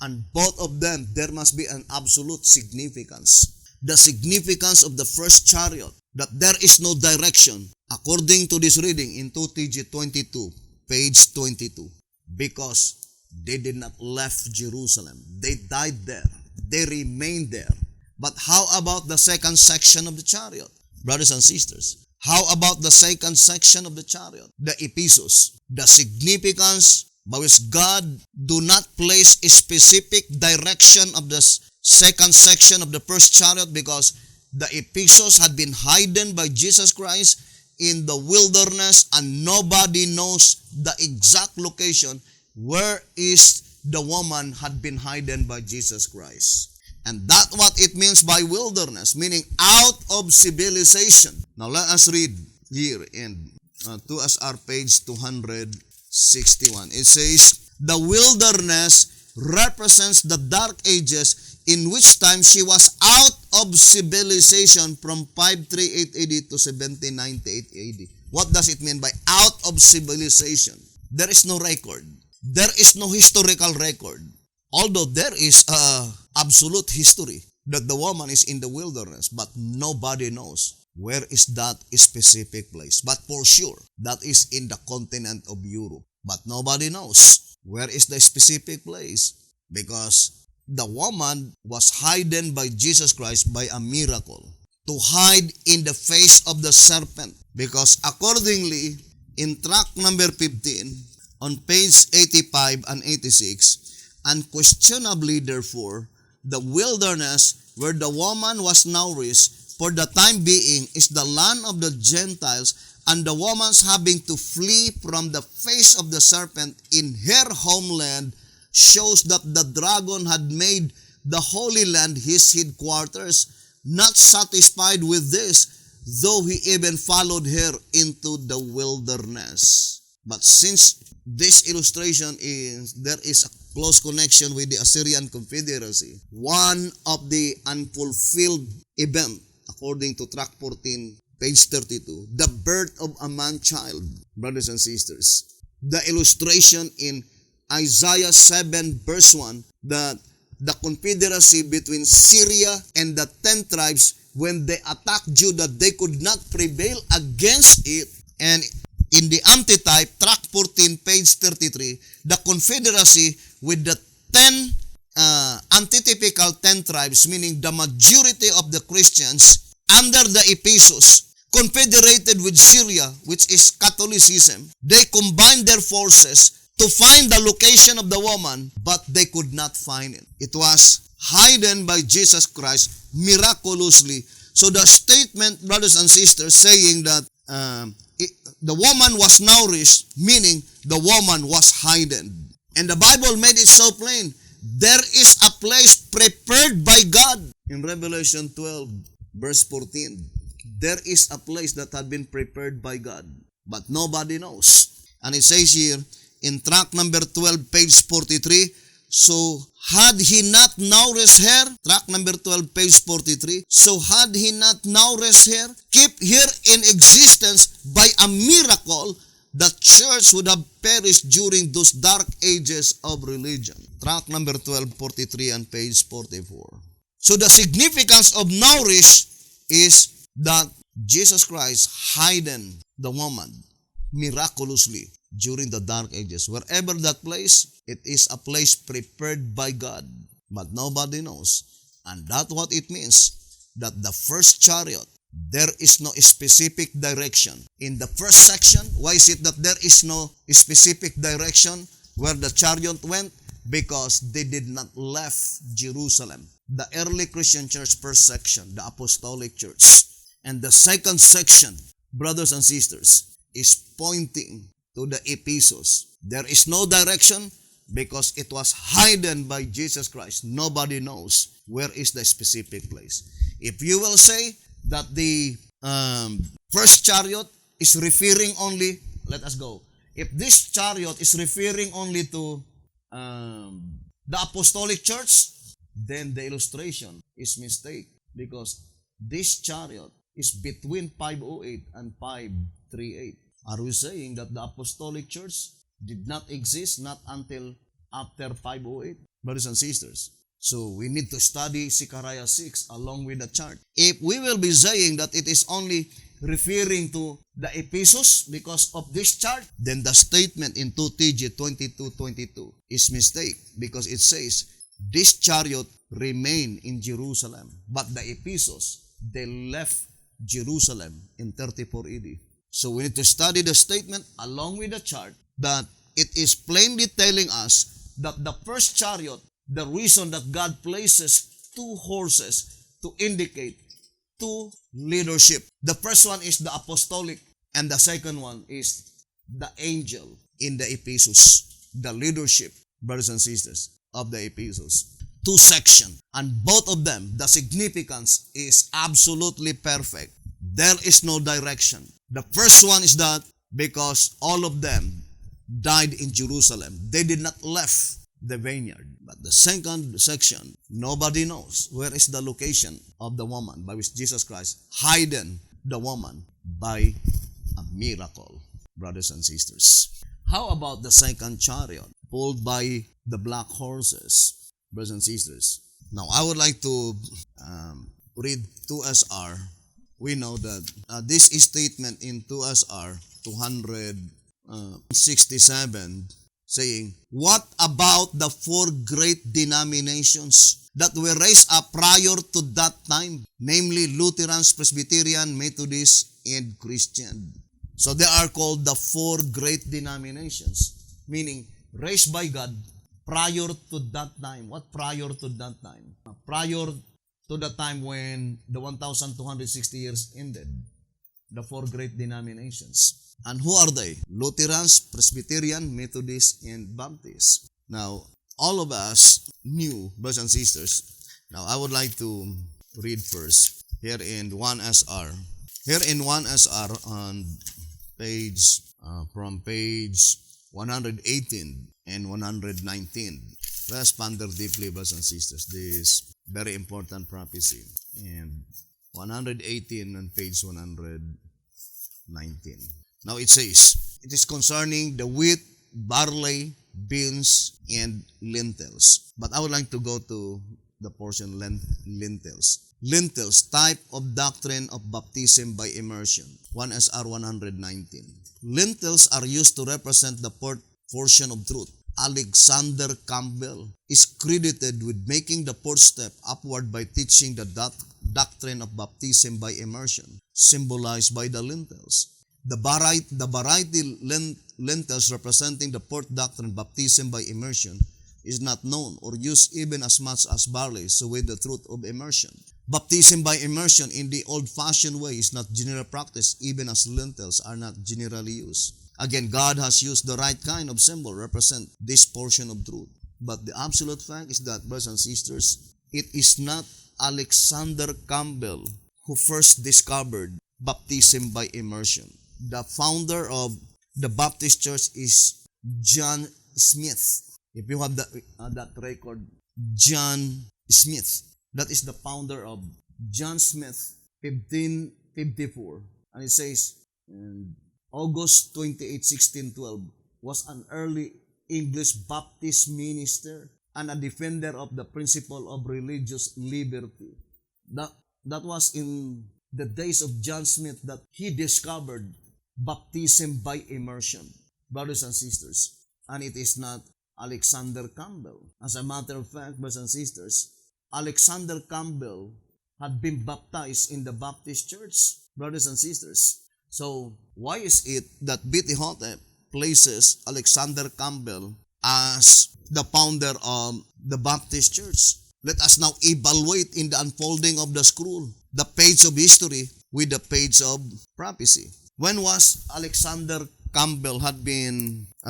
And both of them, there must be an absolute significance. The significance of the first chariot, that there is no direction, according to this reading in 2TG 22, page 22. Because they did not left Jerusalem. They died there. They remained there. But how about the second section of the chariot? Brothers and sisters, how about the second section of the chariot? The Ephesus. The significance by which God do not place a specific direction of the second section of the first chariot, because the Ephesus had been hidden by Jesus Christ in the wilderness and nobody knows the exact location where is the woman had been hidden by Jesus Christ. And that's what it means by wilderness, meaning out of civilization. Now let us read here in 2SR page 261. It says, the wilderness represents the dark ages in which time she was out of civilization from 538 AD to 1798 AD. What does it mean by out of civilization? There is no record. There is no historical record. Although there is absolute history that the woman is in the wilderness, but nobody knows where is that specific place. But for sure, that is in the continent of Europe. But nobody knows where is the specific place. Because the woman was hidden by Jesus Christ by a miracle to hide in the face of the serpent. Because accordingly, in track number 15, on page 85 and 86, unquestionably therefore, the wilderness where the woman was nourished for the time being is the land of the Gentiles, and the woman's having to flee from the face of the serpent in her homeland shows that the dragon had made the Holy Land his headquarters. Not satisfied with this, though he even followed her into the wilderness. But since this illustration there is a close connection with the Assyrian Confederacy, one of the unfulfilled event, according to track 14, page 32, the birth of a man-child, brothers and sisters. The illustration in Isaiah 7 verse 1, that the confederacy between Syria and the 10 tribes, when they attacked Judah, they could not prevail against it. And in the antitype, track 14, page 33, the confederacy with the 10 antitypical 10 tribes, meaning the majority of the Christians under the Ephesus, confederated with Syria, which is Catholicism. They combined their forces to find the location of the woman, but they could not find it. It was hidden by Jesus Christ miraculously. So the statement, brothers and sisters, saying that the woman was nourished, meaning the woman was hidden. And the Bible made it so plain. There is a place prepared by God. In Revelation 12, verse 14, there is a place that had been prepared by God, but nobody knows. And it says here, in track number 12, page 43, so had he not nourished her, track number 12, page 43, so had he not nourished her, keep her in existence by a miracle, the church would have perished during those dark ages of religion. Track number 12, 43, and page 44. So the significance of nourish is that Jesus Christ hidden the woman miraculously during the dark ages. Wherever that place, it is a place prepared by God, but nobody knows. And that's what it means, that the first chariot, there is no specific direction. In the first section, why is it that there is no specific direction where the chariot went? Because they did not left Jerusalem. The early Christian church, first section, the apostolic church. And the second section, brothers and sisters, is pointing to the Ephesus. There is no direction because it was hidden by Jesus Christ. Nobody knows where is the specific place. If you will say that the first chariot is referring only, let us go. If this chariot is referring only to the apostolic church, then the illustration is mistake, because this chariot is between 508 and 538. Are we saying that the apostolic church did not exist not until after 508? Brothers and sisters, so we need to study Zechariah 6 along with the chart. If we will be saying that it is only referring to the Ephesus because of this chart, then the statement in 2TG 22:22 is mistake, because it says this chariot remained in Jerusalem, but the Ephesus, they left Jerusalem in 34 AD. So we need to study the statement along with the chart, that it is plainly telling us that the first chariot, the reason that God places two horses to indicate two leadership. The first one is the apostolic, and the second one is the angel in the Ephesus, the leadership, brothers and sisters, of the Ephesus. Two sections, and both of them, the significance is absolutely perfect. There is no direction. The first one is that because all of them died in Jerusalem, they did not left the vineyard. But the second section, nobody knows where is the location of the woman by which Jesus Christ hidden the woman by a miracle, brothers and sisters. How about the second chariot pulled by the black horses, brothers and sisters? Now, I would like to read 2SR. We know that this is statement in 2SR 267 saying, what about the four great denominations that were raised up prior to that time, namely Lutherans, Presbyterian, Methodist, and Christian? So they are called the four great denominations, meaning raised by God prior to that time. What prior to that time? Prior to the time when the 1,260 years ended, the four great denominations. And who are they? Lutherans, Presbyterian, Methodist, and Baptist. Now, all of us knew, brothers and sisters. Now, I would like to read first here in 1SR. Here in 1SR on page, from page 118 and 119. Let's ponder deeply, brothers and sisters, this very important prophecy. And 118 on page 119. Now it says, it is concerning the wheat, barley, beans, and lentils. But I would like to go to the portion lentils. Lentils, type of doctrine of baptism by immersion. 1SR 119. Lentils are used to represent the fourth portion of truth. Alexander Campbell is credited with making the fourth step upward by teaching the doctrine of baptism by immersion, symbolized by the lentils. The variety lentils representing the fourth doctrine, baptism by immersion, is not known or used even as much as barley, so with the truth of immersion. Baptism by immersion in the old-fashioned way is not general practice, even as lentils are not generally used. Again, God has used the right kind of symbol to represent this portion of truth. But the absolute fact is that, brothers and sisters, it is not Alexander Campbell who first discovered baptism by immersion. The founder of the Baptist Church is John Smith. If you have that record, John Smith. That is the founder of John Smith, 1554. And it says, August 28, 1612, was an early English Baptist minister and a defender of the principle of religious liberty. That was in the days of John Smith that he discovered baptism by immersion, brothers and sisters. And it is not Alexander Campbell. As a matter of fact, brothers and sisters, Alexander Campbell had been baptized in the Baptist Church, brothers and sisters. So, why is it that B.T. Hotep places Alexander Campbell as the founder of the Baptist Church? Let us now evaluate in the unfolding of the scroll, the page of history with the page of prophecy. When was Alexander Campbell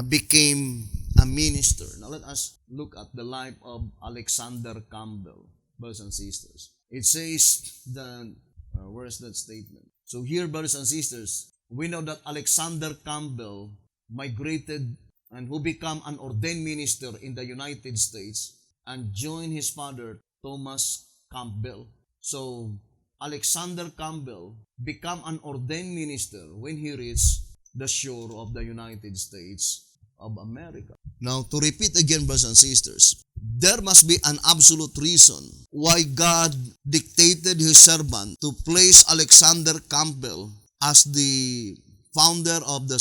became a minister? Now let us look at the life of Alexander Campbell, brothers and sisters. It says that, where is that statement? So here, brothers and sisters, we know that Alexander Campbell migrated and who became an ordained minister in the United States and joined his father, Thomas Campbell. So, Alexander Campbell became an ordained minister when he reached the shore of the United States of America. Now, to repeat again, brothers and sisters, there must be an absolute reason why God dictated His servant to place Alexander Campbell as the founder of the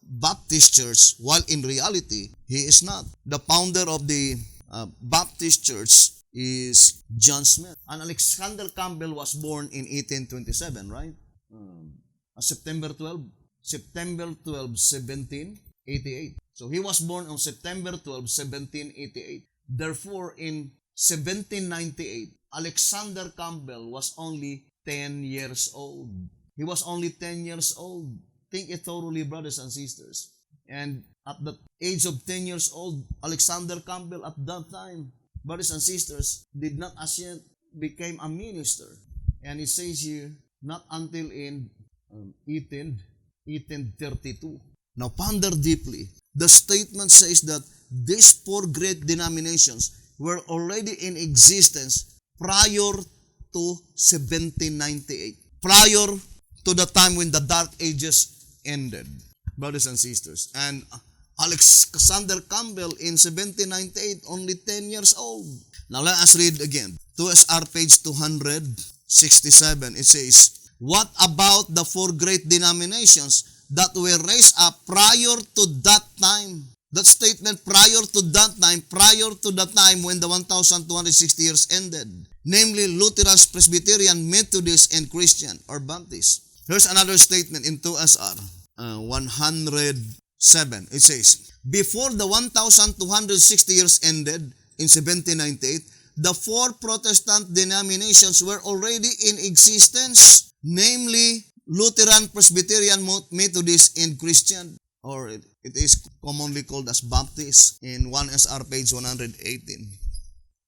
Baptist Church, while in reality, he is not. The founder of the Baptist Church is John Smith. And Alexander Campbell was born in 1827, right? September 12, 1788. So he was born on September 12, 1788. Therefore, in 1798, Alexander Campbell was only 10 years old. He was only 10 years old. Think it thoroughly, brothers and sisters. And at the age of 10 years old, Alexander Campbell at that time, brothers and sisters, did not as yet became a minister. And it says here, not until in 1832. Now ponder deeply. The statement says that these four great denominations were already in existence prior to 1798. Prior to the time when the Dark Ages ended, brothers and sisters. And Alexander Campbell in 1798, only 10 years old. Now let us read again. 2SR page 267, it says, what about the four great denominations that were raised up prior to that time. That statement prior to the time when the 1,260 years ended. Namely, Lutherans, Presbyterian, Methodist, and Christian or Baptist. Here's another statement in 2SR 107. It says, before the 1,260 years ended in 1798, the four Protestant denominations were already in existence, namely Lutheran, Presbyterian, Methodist, and Christian, or it is commonly called as Baptist in 1SR page 118.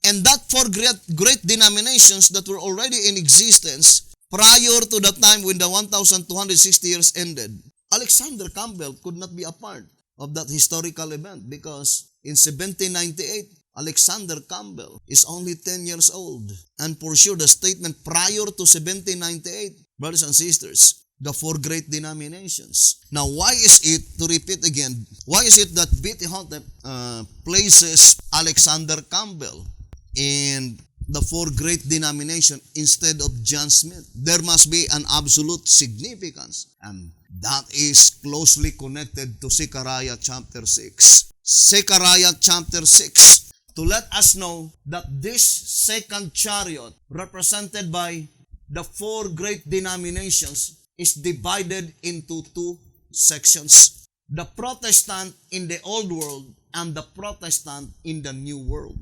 And that four great denominations that were already in existence prior to the time when the 1,260 years ended, Alexander Campbell could not be a part of that historical event because in 1798, Alexander Campbell is only 10 years old. And for sure, the statement prior to 1798, brothers and sisters, the four great denominations. Now, why is it, to repeat again, why is it that B.T. Hotep places Alexander Campbell in the four great denomination instead of John Smith? There must be an absolute significance, and that is closely connected to Zechariah chapter 6. Zechariah chapter 6, to let us know that this second chariot, represented by the four great denominations, is divided into two sections. The Protestant in the Old World and the Protestant in the New World.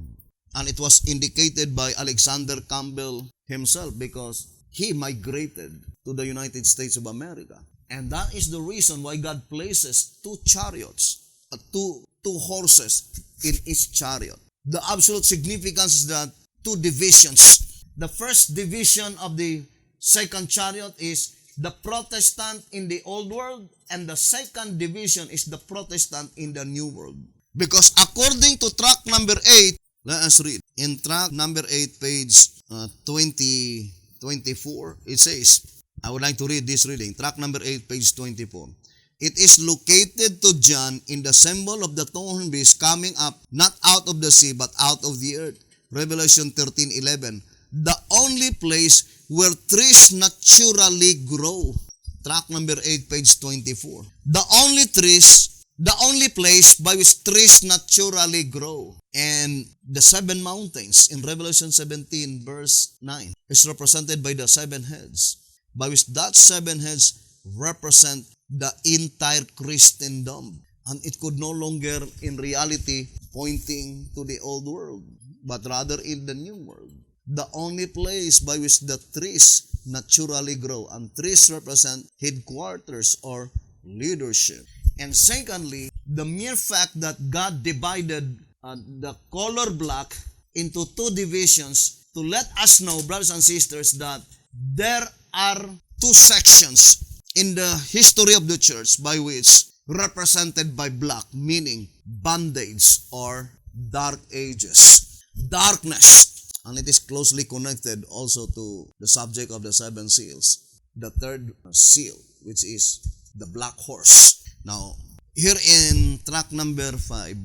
And it was indicated by Alexander Campbell himself because he migrated to the United States of America. And that is the reason why God places two chariots, two horses in each chariot. The absolute significance is that two divisions. The first division of the second chariot is the Protestant in the Old World, and the second division is the Protestant in the New World. Because according to tract number 8, let us read. In tract number 8, page 24, it says, I would like to read this reading. Tract number 8, page 24. It is located to John in the symbol of the two horned beast coming up, not out of the sea, but out of the earth. Revelation 13:11. The only place where trees naturally grow. Tract number 8, page 24. The only place by which trees naturally grow. And the seven mountains in Revelation 17, verse 9 is represented by the seven heads, by which that seven heads represent the entire Christendom. And it could no longer in reality pointing to the old world, but rather in the new world. The only place by which the trees naturally grow, and trees represent headquarters or leadership. And secondly, the mere fact that God divided the color black into two divisions to let us know, brothers and sisters, that there are two sections in the history of the church by which represented by black, meaning bondage or dark ages, darkness. And it is closely connected also to the subject of the seven seals. The third seal, which is the black horse. Now, here in tract number 5,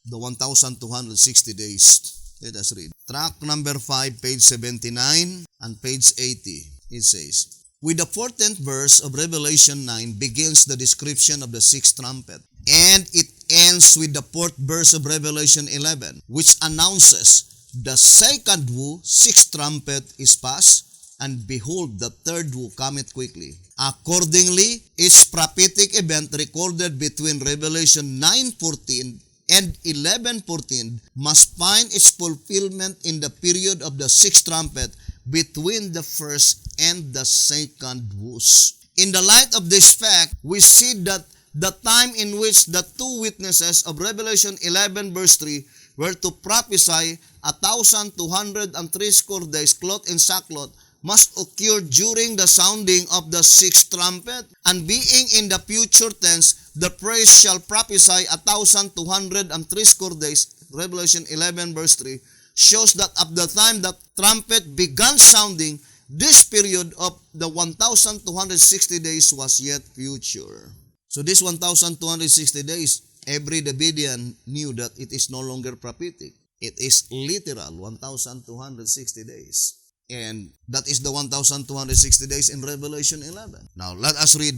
the 1,260 days, let us read. Tract number 5, page 79 and page 80, it says, with the 14th verse of Revelation 9 begins the description of the sixth trumpet, and it ends with the 4th verse of Revelation 11, which announces the second woe, sixth trumpet, is past, and behold, the third woe cometh quickly. Accordingly, each prophetic event recorded between Revelation 9:14 and 11:14 must find its fulfillment in the period of the sixth trumpet between the first and the second woes. In the light of this fact, we see that the time in which the two witnesses of Revelation 11 verse 3 were to prophesy 1,260 days clothed in sackcloth must occur during the sounding of the sixth trumpet. And being in the future tense, the priest shall prophesy 1,260 days, Revelation 11 verse 3, shows that at the time that trumpet began sounding, this period of the 1,260 days was yet future. So this 1,260 days, every Davidian knew that it is no longer prophetic. It is literal 1,260 days. And that is the 1,260 days in Revelation 11. Now, let us read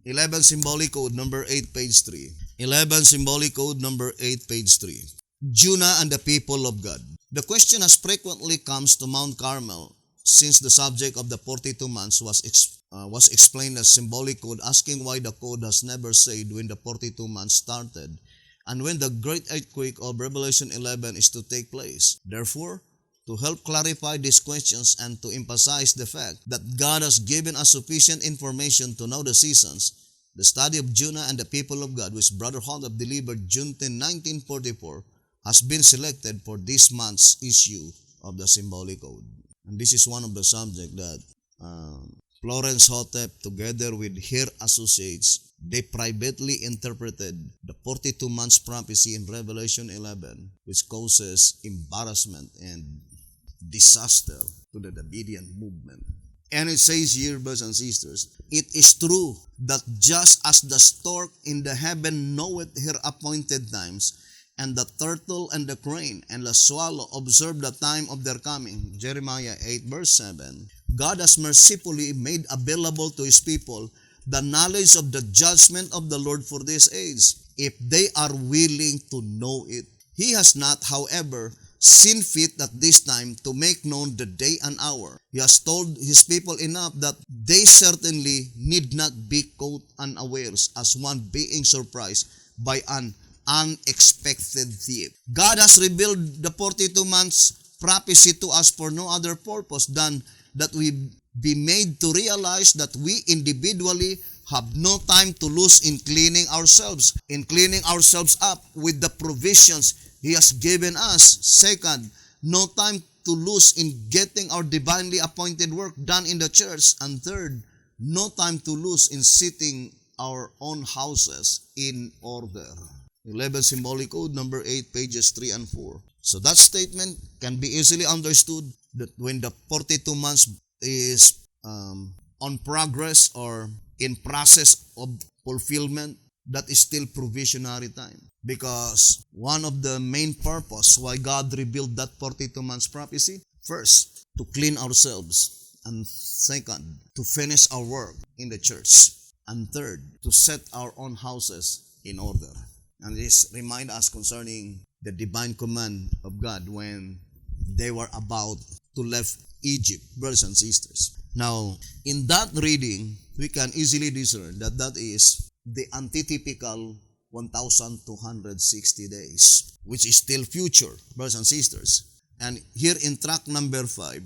11 Symbolic Code number 8, page 3. 11 Symbolic Code number 8, page 3. Judah and the people of God. The question as frequently comes to Mount Carmel since the subject of the 42 months was explained as symbolic code, asking why the code has never said when the 42 months started and when the great earthquake of Revelation 11 is to take place. Therefore, to help clarify these questions and to emphasize the fact that God has given us sufficient information to know the seasons, the study of Judah and the people of God, which Brother Hall have delivered June 10, 1944, has been selected for this month's issue of the Symbolic Code. And this is one of the subjects that Florence Hotep, together with her associates, they privately interpreted the 42 months prophecy in Revelation 11, which causes embarrassment and disaster to the Davidian movement. And it says here, brothers and sisters, it is true that just as the stork in the heaven knoweth her appointed times, and the turtle and the crane and the swallow observe the time of their coming, Jeremiah 8 verse 7, God has mercifully made available to His people the knowledge of the judgment of the Lord for this age, if they are willing to know it. He has not, however, seen fit at this time to make known the day and hour. He has told His people enough that they certainly need not be caught unawares as one being surprised by an unexpected thief. God has revealed the 42 months prophecy to us for no other purpose than that we be made to realize that we individually have no time to lose in cleaning ourselves up with the provisions He has given us. Second, no time to lose in getting our divinely appointed work done in the church. And third, no time to lose in setting our own houses in order. 11 Symbolic Code number 8, pages 3 and 4. So that statement can be easily understood that when the 42 months is on progress or in process of fulfillment, that is still provisionary time. Because one of the main purpose why God revealed that 42 months prophecy, first, to clean ourselves, and second, to finish our work in the church, and third, to set our own houses in order. And this reminds us concerning the divine command of God when they were about to leave Egypt, brothers and sisters. Now, in that reading, we can easily discern that that is the antitypical 1,260 days, which is still future, brothers and sisters. And here in track number 5,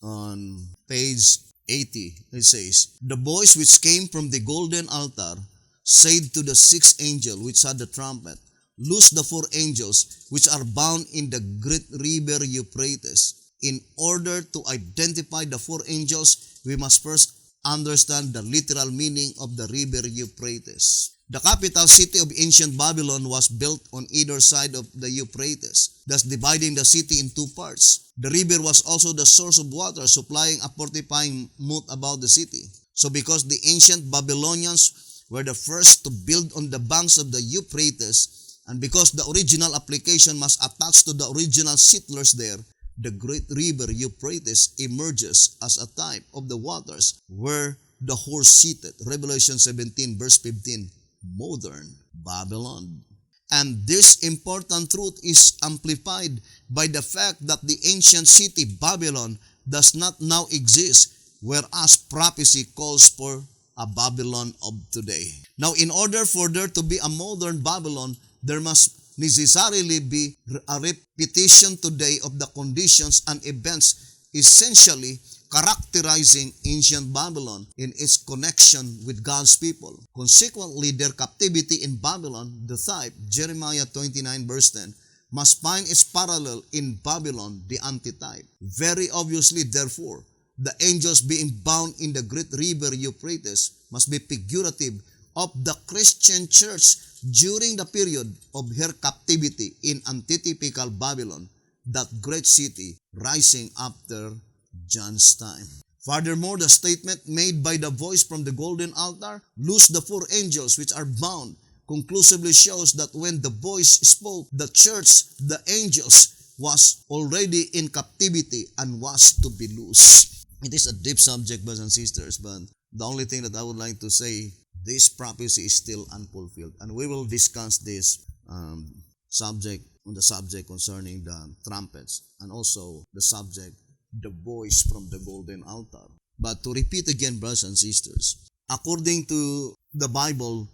on page 80, it says, the voice which came from the golden altar said to the sixth angel which had the trumpet, loose the 4 angels which are bound in the great river Euphrates. In order to identify the 4 angels, we must first understand the literal meaning of the river Euphrates. The capital city of ancient Babylon was built on either side of the Euphrates, thus dividing the city in 2 parts. The river was also the source of water, supplying a fortifying moat about the city. So because the ancient Babylonians were the first to build on the banks of the Euphrates, and because the original application must attach to the original settlers there, the great river Euphrates emerges as a type of the waters where the horse seated. Revelation 17 verse 15, modern Babylon. And this important truth is amplified by the fact that the ancient city Babylon does not now exist, whereas prophecy calls for a Babylon of today. Now, in order for there to be a modern Babylon, there must necessarily be a repetition today of the conditions and events essentially characterizing ancient Babylon in its connection with God's people. Consequently, their captivity in Babylon, the type, Jeremiah 29 verse 10, must find its parallel in Babylon, the antitype. Very obviously, therefore, the angels being bound in the great river Euphrates must be figurative of the Christian church during the period of her captivity in antitypical Babylon, that great city rising after John's time. Furthermore, the statement made by the voice from the golden altar, loose the 4 angels which are bound, conclusively shows that when the voice spoke, the church, the angels, was already in captivity and was to be loose. It is a deep subject, brothers and sisters, but the only thing that I would like to say, this prophecy is still unfulfilled. And we will discuss this subject on the subject concerning the trumpets, and also the subject, the voice from the golden altar. But to repeat again, brothers and sisters, according to the Bible,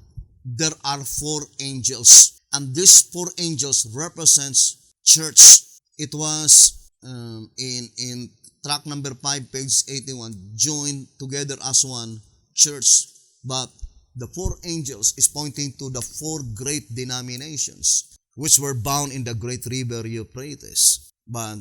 there are four angels, and these four angels represents church. It was in track number 5, page 81, joined together as one church. But the four angels is pointing to the four great denominations which were bound in the great river Euphrates. But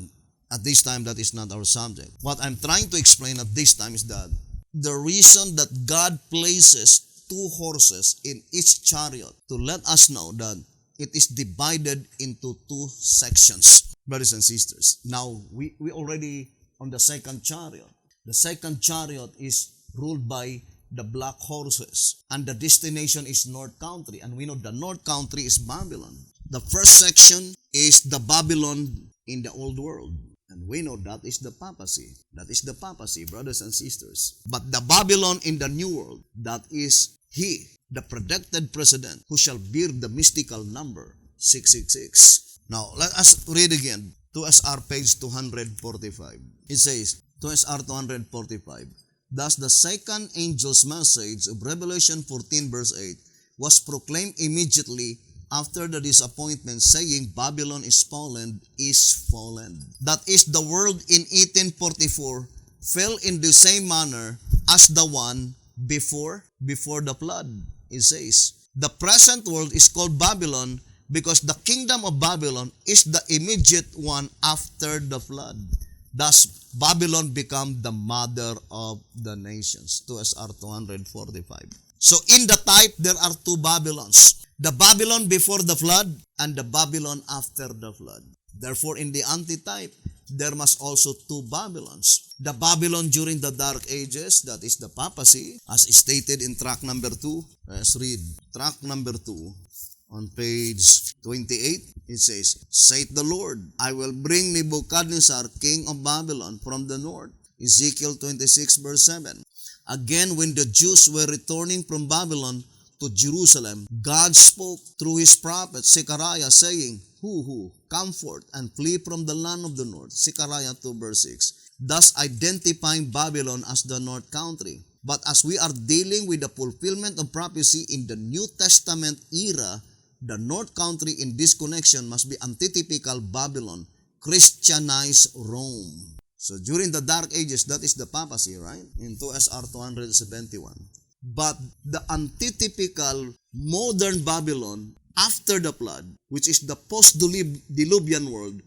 at this time, that is not our subject. What I'm trying to explain at this time is that the reason that God places two horses in each chariot to let us know that it is divided into two sections, brothers and sisters. Now, we already on the second chariot. The second chariot is ruled by the black horses, and the destination is North Country, and we know the North Country is Babylon. The first section is the Babylon in the old world, and we know that is the papacy. That is the papacy, brothers and sisters. But the Babylon in the new world, that is he, the predicted president, who shall bear the mystical number 666. Now, let us read again. 2SR page 245. It says, 2SR 245. Thus the second angel's message of Revelation 14 verse 8 was proclaimed immediately after the disappointment, saying, Babylon is fallen, is fallen. That is, the world in 1844 fell in the same manner as the one before the flood. It says, the present world is called Babylon because the kingdom of Babylon is the immediate one after the flood. Thus, Babylon became the mother of the nations. 2SR 245. So in the type, there are two Babylons. The Babylon before the flood and the Babylon after the flood. Therefore, in the antitype, there must also two Babylons. The Babylon during the Dark Ages, that is the papacy, as stated in track number 2. Let's read track number 2 on page 28. It says, saith the Lord, I will bring Nebuchadnezzar, king of Babylon, from the north. Ezekiel 26 verse 7. Again, when the Jews were returning from Babylon to Jerusalem, God spoke through his prophet Zechariah, saying, come forth and flee from the land of the north. Zechariah 2 verse 6. Thus identifying Babylon as the north country. But as we are dealing with the fulfillment of prophecy in the New Testament era, the north country in this connection must be antitypical Babylon, Christianized Rome. So during the Dark Ages, that is the papacy, right? In 2SR 271. But the antitypical modern Babylon after the flood, which is the post-diluvian world,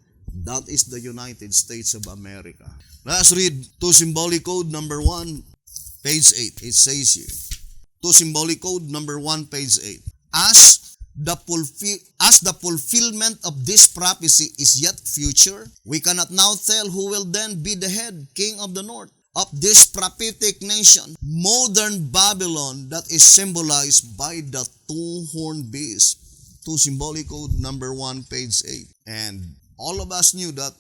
that is the United States of America. Let us read to symbolic code number 1, page 8. It says here, to symbolic code number 1, page 8. As the fulfillment of this prophecy is yet future, we cannot now tell who will then be the head king of the north of this prophetic nation, modern Babylon, that is symbolized by the two-horned beast. To symbolic code number 1, page 8. And all of us knew that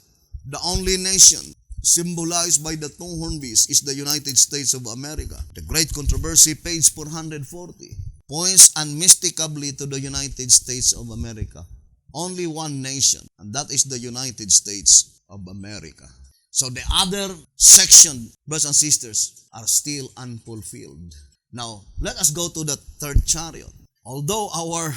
the only nation symbolized by the two-horned beast is the United States of America. The Great Controversy, page 440, points unmistakably to the United States of America. Only one nation, and that is the United States of America. So the other section, brothers and sisters, are still unfulfilled. Now, let us go to the third chariot. Although our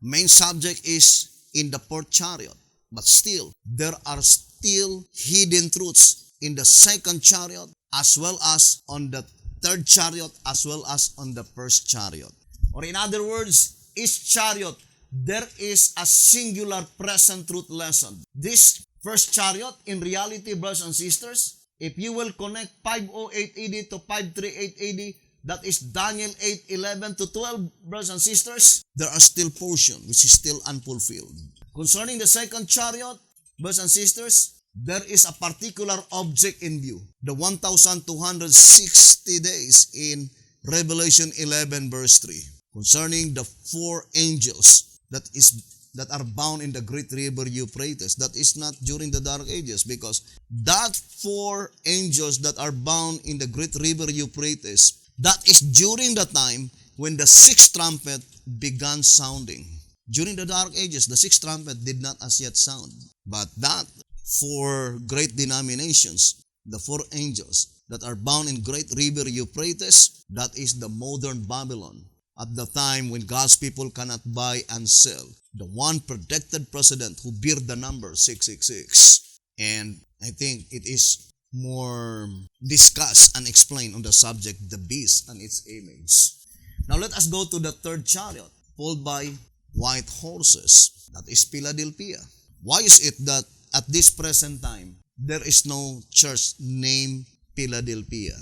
main subject is in the fourth chariot, but still, there are still hidden truths in the second chariot, as well as on the third chariot, as well as on the first chariot. Or in other words, each chariot, there is a singular present truth lesson. This first chariot, in reality, brothers and sisters, if you will connect 508 AD to 538 AD, that is Daniel 8:11 to 12, brothers and sisters, there are still portions which is still unfulfilled. Concerning the second chariot, brothers and sisters, there is a particular object in view. The 1,260 days in Revelation 11 verse 3. Concerning the four angels that is that are bound in the great river Euphrates. That is not during the Dark Ages, because that 4 angels that are bound in the great river Euphrates, that is during the time when the sixth trumpet began sounding. During the Dark Ages, the sixth trumpet did not as yet sound. But that 4 great denominations, the 4 angels that are bound in great river Euphrates, that is the modern Babylon. At the time when God's people cannot buy and sell, the one predicted president who bear the number 666. And I think it is more discussed and explained on the subject, the beast and its image. Now let us go to the third chariot, pulled by white horses. That is Philadelphia. Why is it that at this present time, there is no church named Philadelphia?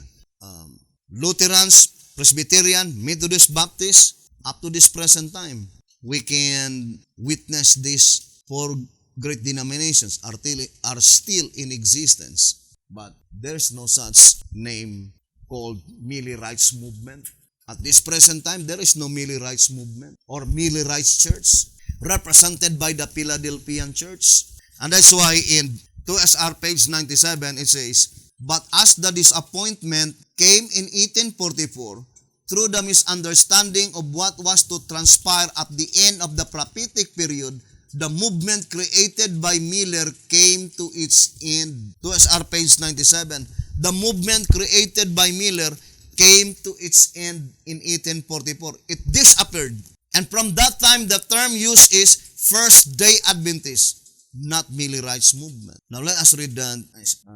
Lutherans, Presbyterian, Methodist, Baptist, up to this present time, we can witness these 4 great denominations are still in existence. But there's no such name called Millie Rights Movement. At this present time, there is no Millie Rights Movement or Millie Rights Church represented by the Philadelphian Church. And that's why in 2SR page 97, it says, "But as the disappointment came in 1844, through the misunderstanding of what was to transpire at the end of the prophetic period, the movement created by Miller came to its end." 2SR page 97, the movement created by Miller came to its end in 1844. It disappeared. And from that time, the term used is First-day Adventist, not Millie Rights Movement. Now let us read the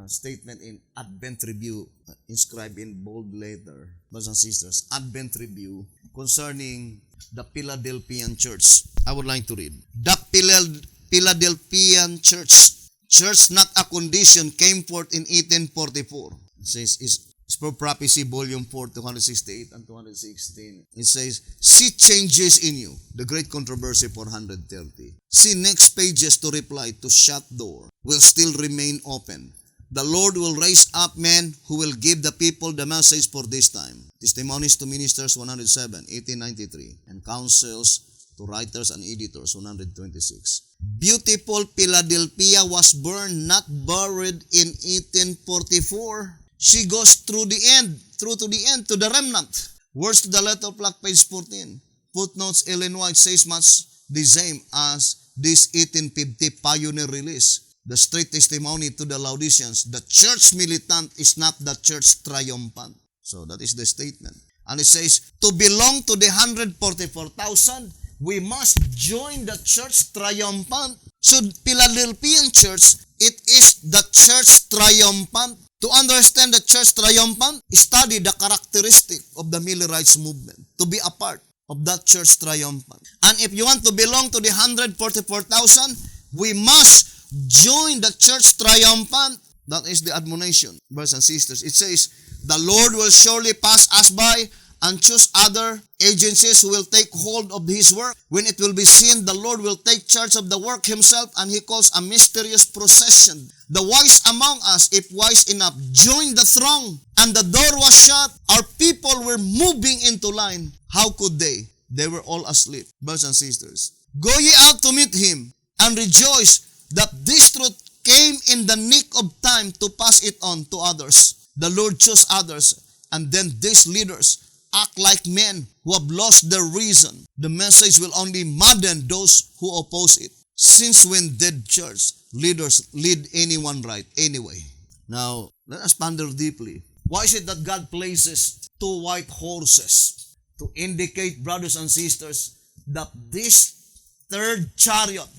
statement in Advent Review, inscribed in bold letter, brothers and sisters, Advent Review, concerning the Philadelphian Church. I would like to read. "The Philadelphian church not a condition, came forth in 1844. It says, is for Prophecy, Volume 4, 268 and 216. It says, "See changes in you." The Great Controversy, 430. "See next pages to reply to shut door will still remain open. The Lord will raise up men who will give the people the message for this time." Testimonies to Ministers, 107, 1893. And Counsels to Writers and Editors, 126. "Beautiful Philadelphia was burned, not buried in 1844. She goes through to the end, to the remnant." Words to the letter of Black, page 14. Footnotes, Ellen White says much the same as this 1850 pioneer release. The straight testimony to the Laodiceans, the church militant is not the church triumphant. So that is the statement. And it says, to belong to the 144,000, we must join the church triumphant. So Philadelphian church, it is the church triumphant. To understand the church triumphant, study the characteristic of the Millie Rights Movement, to be a part of that church triumphant. And if you want to belong to the 144,000, we must join the church triumphant. That is the admonition, brothers and sisters. It says, "The Lord will surely pass us by and choose other agencies who will take hold of His work. When it will be seen, the Lord will take charge of the work Himself, and He calls a mysterious procession. The wise among us, if wise enough, joined the throng, and the door was shut. Our people were moving into line. How could they? They were all asleep." Brothers and sisters, "Go ye out to meet Him, and rejoice that this truth came in the nick of time to pass it on to others." The Lord chose others, and then these leaders act like men who have lost their reason. The message will only madden those who oppose it. Since when did church leaders lead anyone right anyway? Now, let us ponder deeply. Why is it that God places 2 white horses to indicate, brothers and sisters, that this third chariot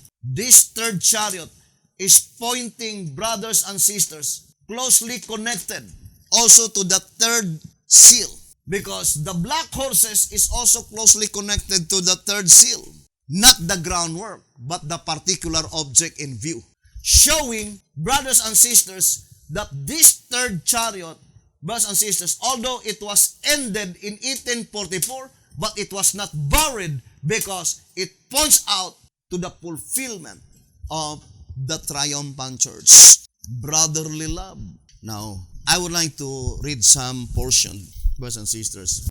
is pointing, brothers and sisters, closely connected also to the third seal? Because the black horses is also closely connected to the third seal. Not the groundwork, but the particular object in view. Showing, brothers and sisters, that this third chariot, brothers and sisters, although it was ended in 1844, but it was not buried because it points out to the fulfillment of the triumphant church. Brotherly love. Now, I would like to read some portion, brothers and sisters,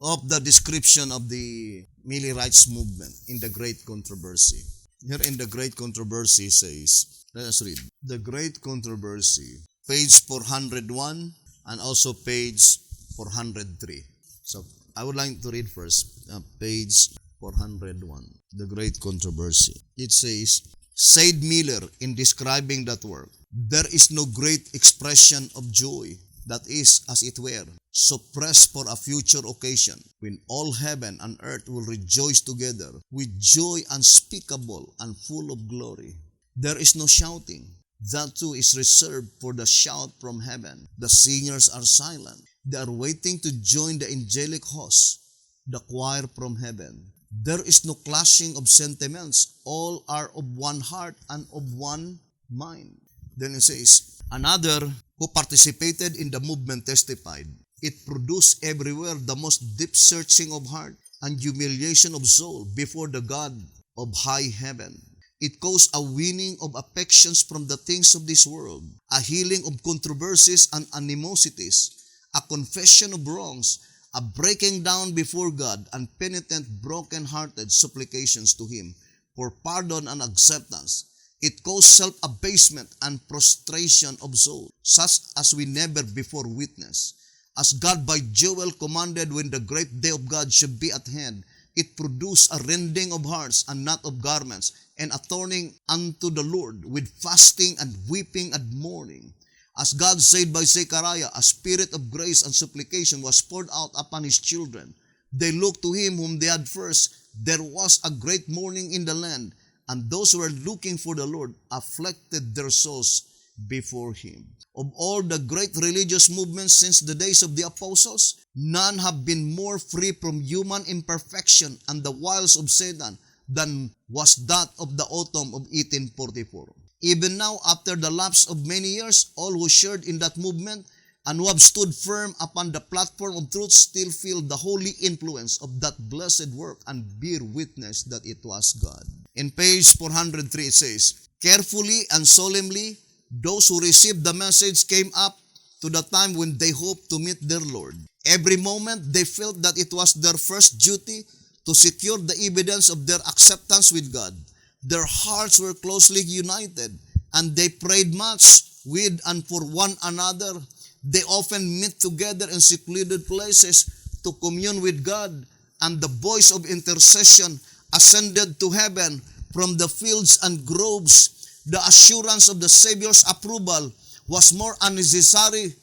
of the description of the Millie Rights movement in the Great Controversy. Here in the Great Controversy says, let us read. The Great Controversy, page 401 and also page 403. So I would like to read first page 401, the Great Controversy. It says, said Miller in describing that work, there is no great expression of joy that is, as it were, suppressed for a future occasion, when all heaven and earth will rejoice together with joy unspeakable and full of glory. There is no shouting. That too is reserved for the shout from heaven. The singers are silent. They are waiting to join the angelic host, the choir from heaven. There is no clashing of sentiments. All are of one heart and of one mind. Then it says, another who participated in the movement testified, it produced everywhere the most deep searching of heart and humiliation of soul before the God of high heaven. It caused a winning of affections from the things of this world, a healing of controversies and animosities, a confession of wrongs, a breaking down before God and penitent broken-hearted supplications to Him for pardon and acceptance. It caused self-abasement and prostration of soul, such as we never before witnessed. As God by Joel commanded when the great day of God should be at hand, it produced a rending of hearts and not of garments, and a turning unto the Lord with fasting and weeping and mourning. As God said by Zechariah, a spirit of grace and supplication was poured out upon His children. They looked to Him whom they had first. There was a great mourning in the land, and those who were looking for the Lord afflicted their souls before Him. Of all the great religious movements since the days of the apostles, none have been more free from human imperfection and the wiles of Satan than was that of the autumn of 1844. Even now, after the lapse of many years, all who shared in that movement and who have stood firm upon the platform of truth still feel the holy influence of that blessed work and bear witness that it was God. In page 403 it says, carefully and solemnly, those who received the message came up to the time when they hoped to meet their Lord. Every moment they felt that it was their first duty to secure the evidence of their acceptance with God. Their hearts were closely united, and they prayed much with and for one another. They often met together in secluded places to commune with God, and the voice of intercession ascended to heaven from the fields and groves. The assurance of the Savior's approval was more necessary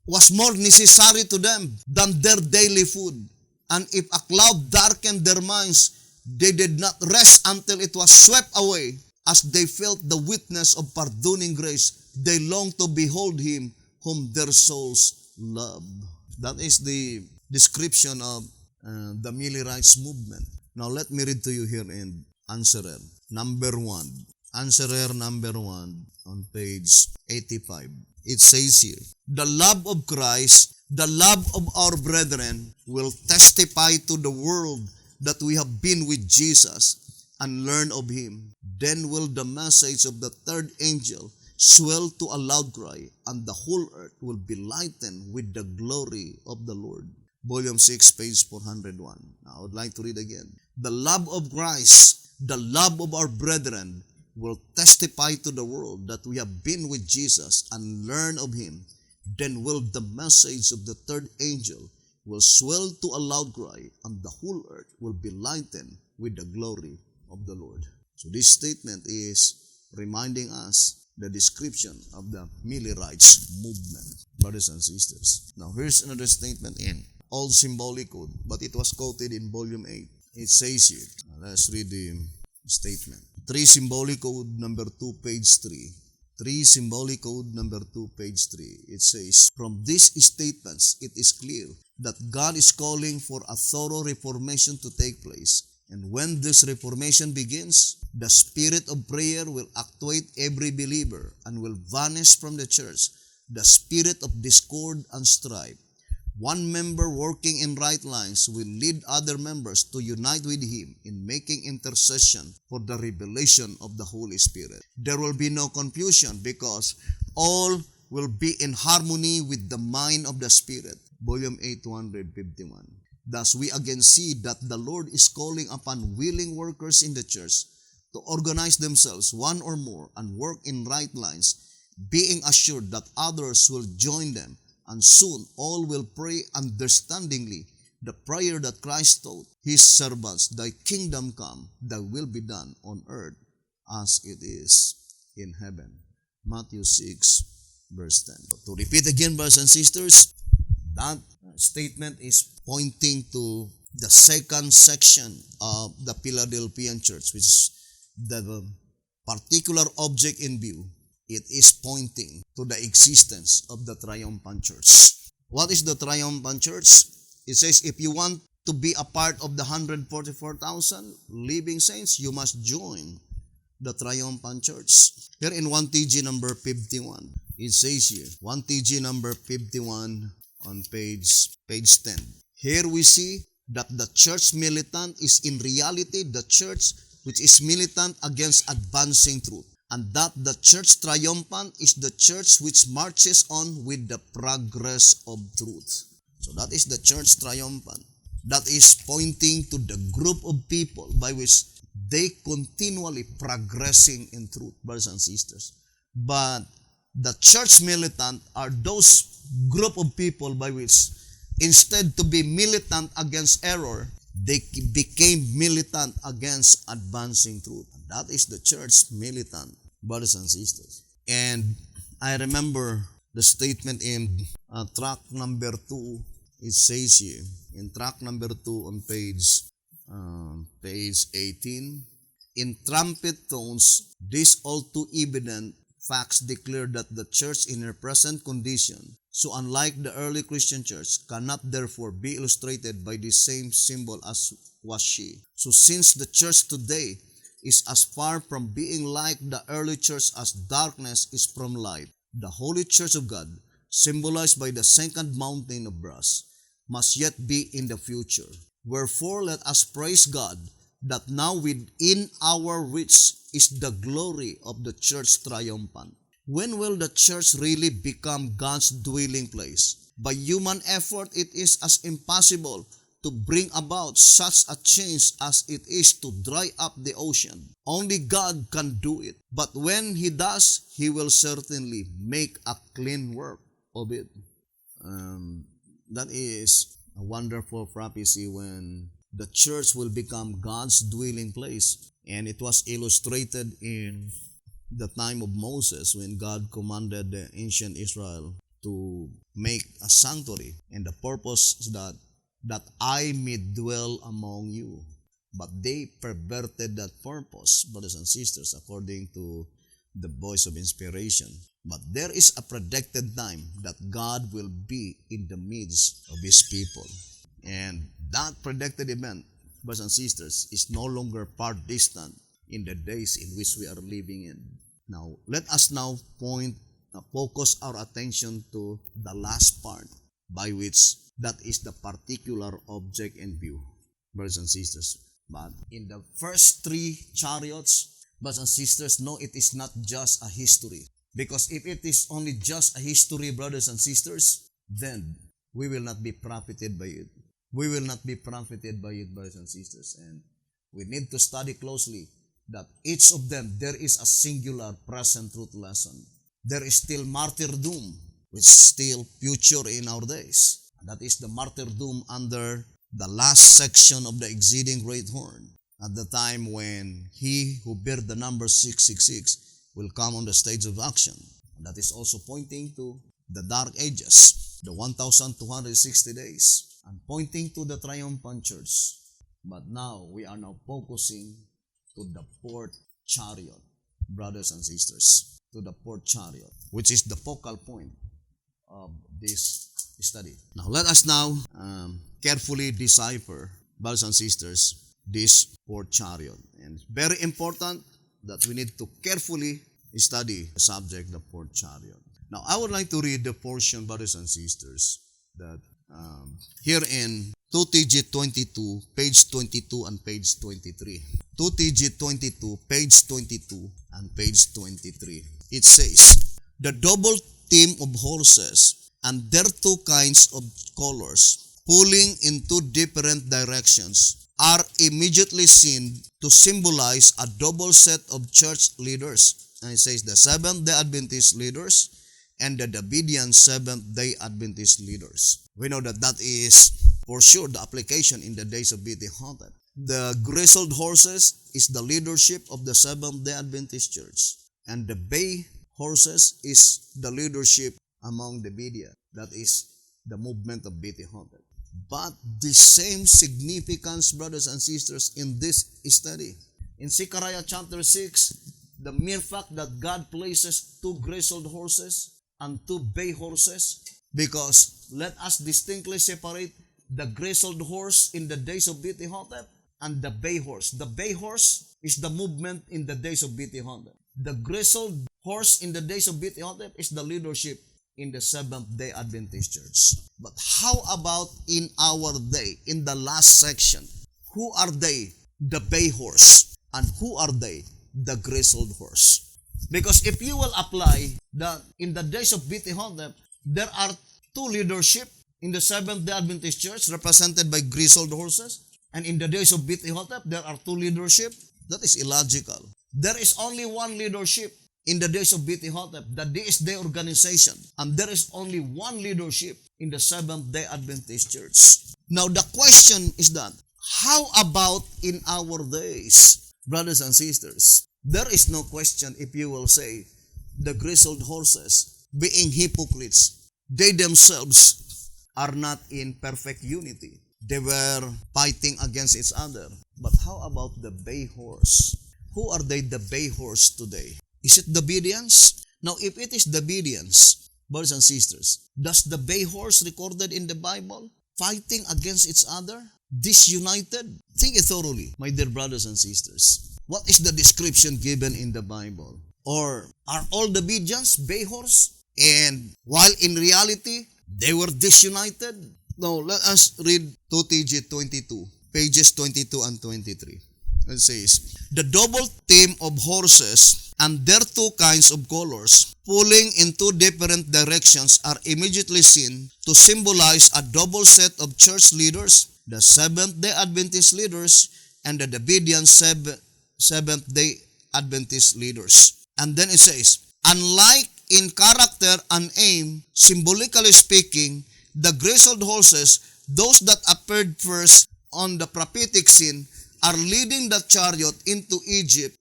to them than their daily food. And if a cloud darkened their minds, they did not rest until it was swept away. As they felt the witness of pardoning grace, they longed to behold Him whom their souls love. That is the description of the Millerites movement. Now let me read to you here in Answerer number 1. Answerer number 1 on page 85. It says here, the love of Christ, the love of our brethren will testify to the world that we have been with Jesus and learn of Him. Then will the message of the third angel swell to a loud cry, and the whole earth will be lightened with the glory of the Lord. Volume 6, page 401. Now, I would like to read again. The love of Christ, the love of our brethren, will testify to the world that we have been with Jesus and learn of Him. Then will the message of the third angel will swell to a loud cry, and the whole earth will be lightened with the glory of the Lord. So this statement is reminding us the description of the Millerites movement, brothers and sisters. Now here's another statement in Old Symbolic Code, but it was quoted in volume 8. It says here, let's read the statement. 3 Symbolic Code number 2, page 3. 3 Symbolic Code number 2, page 3. It says, from these statements, it is clear that God is calling for a thorough reformation to take place. And when this reformation begins, the spirit of prayer will actuate every believer and will vanish from the church the spirit of discord and strife. One member working in right lines will lead other members to unite with him in making intercession for the revelation of the Holy Spirit. There will be no confusion because all will be in harmony with the mind of the Spirit. Volume 8, 251. Thus, we again see that the Lord is calling upon willing workers in the church to organize themselves, one or more, and work in right lines, being assured that others will join them, and soon all will pray understandingly the prayer that Christ taught His servants, Thy kingdom come, Thy will be done on earth as it is in heaven. Matthew 6, verse 10. To repeat again, brothers and sisters, that statement is pointing to the second section of the Philadelphian church, which is the particular object in view. It is pointing to the existence of the triumphant church. What is the triumphant church? It says, if you want to be a part of the 144,000 living saints, you must join the triumphant church. Here in 1 TG number 51, it says here, 1 TG number 51 on page 10. Here we see that the church militant is in reality the church which is militant against advancing truth, and that the church triumphant is the church which marches on with the progress of truth. So that is the church triumphant. That is pointing to the group of people by which they continually progressing in truth, brothers and sisters. But the church militant are those group of people by which instead to be militant against error, they became militant against advancing truth. That is the church militant, brothers and sisters. And I remember the statement in track number 2. It says here, in track number 2 on page 18, in trumpet tones, these all too evident facts declare that the church in her present condition, so unlike the early Christian church, cannot therefore be illustrated by the same symbol as was she. So since the church today is as far from being like the early church as darkness is from light, the holy church of God, symbolized by the second mountain of brass, must yet be in the future. Wherefore let us praise God that now within our reach is the glory of the church triumphant. When will the church really become God's dwelling place? By human effort, it is as impossible to bring about such a change as it is to dry up the ocean. Only God can do it. But when He does, He will certainly make a clean work of it. That is a wonderful prophecy when the church will become God's dwelling place. And it was illustrated in the time of Moses when God commanded the ancient Israel to make a sanctuary. And the purpose is that I may dwell among you. But they perverted that purpose, brothers and sisters, according to the voice of inspiration. But there is a predicted time that God will be in the midst of His people. And that predicted event, brothers and sisters, is no longer far distant in the days in which we are living in. Now, let us now focus our attention to the last part, by which that is the particular object in view, brothers and sisters. But in the first 3 chariots, brothers and sisters, no, it is not just a history. Because if it is only just a history, brothers and sisters, then we will not be profited by it. We will not be profited by it, brothers and sisters. And we need to study closely that each of them, there is a singular present truth lesson. There is still martyrdom, which is still future in our days. That is the martyrdom under the last section of the exceeding great horn, at the time when He who bear the number 666 will come on the stage of action. That is also pointing to the dark ages, the 1,260 days, and pointing to the triumphant church. But now, we are now focusing to the 4th chariot, brothers and sisters, to the 4th chariot, which is the focal point of this study. Now, let us now carefully decipher, brothers and sisters, this 4th chariot. And it's very important that we need to carefully study the subject, the 4th chariot. Now, I would like to read the portion, brothers and sisters, that here in 2TG 22, page 22 and page 23. 2TG 22, page 22 and page 23. It says, the double team of horses and their 2 kinds of colors pulling in two different directions, are immediately seen to symbolize a double set of church leaders. And it says the Seventh-day Adventist leaders and the Davidian Seventh-day Adventist leaders. We know that that is for sure the application in the days of BT Hotep. The grizzled horses is the leadership of the Seventh-day Adventist Church, and the bay horses is the leadership among the media. That is the movement of BT Hotep. But the same significance, brothers and sisters, in this study. In Zechariah chapter 6, the mere fact that God places two grizzled horses and two bay horses, because let us distinctly separate the grizzled horse in the days of BT Hotep and the bay horse. The bay horse is the movement in the days of BT Hotep. The grizzled horse in the days of BT Hotep is the leadership in the Seventh-day Adventist Church. But how about in our day, in the last section? Who are they? The bay horse. And who are they? The grizzled horse. Because if you will apply that in the days of BT Hotep, there are two leadership in the Seventh-day Adventist Church represented by grizzled horses. And in the days of BT Hotep, there are two leadership. That is illogical. There is only one leadership in the days of BT Hotep, the DSD organization. And there is only one leadership in the Seventh-day Adventist Church. Now the question is that, how about in our days? Brothers and sisters, there is no question if you will say the grizzled horses being hypocrites, they themselves are not in perfect unity. They were fighting against each other. But how about the bay horse? Who are they, the bay horse today? Is it the Davidians? Now, if it is the Davidians, brothers and sisters, does the bay horse recorded in the Bible fighting against each other, disunited? Think it thoroughly, my dear brothers and sisters. What is the description given in the Bible? Or are all the Davidians bay horse? And while in reality, they were disunited? Now, let us read 2TG 22, pages 22 and 23. It says, the double team of horses and their two kinds of colors, pulling in two different directions, are immediately seen to symbolize a double set of church leaders, the Seventh-day Adventist leaders and the Davidian Seventh-day Adventist leaders. And then it says, unlike in character and aim, symbolically speaking, the grizzled horses, those that appeared first on the prophetic scene, are leading the chariot into Egypt,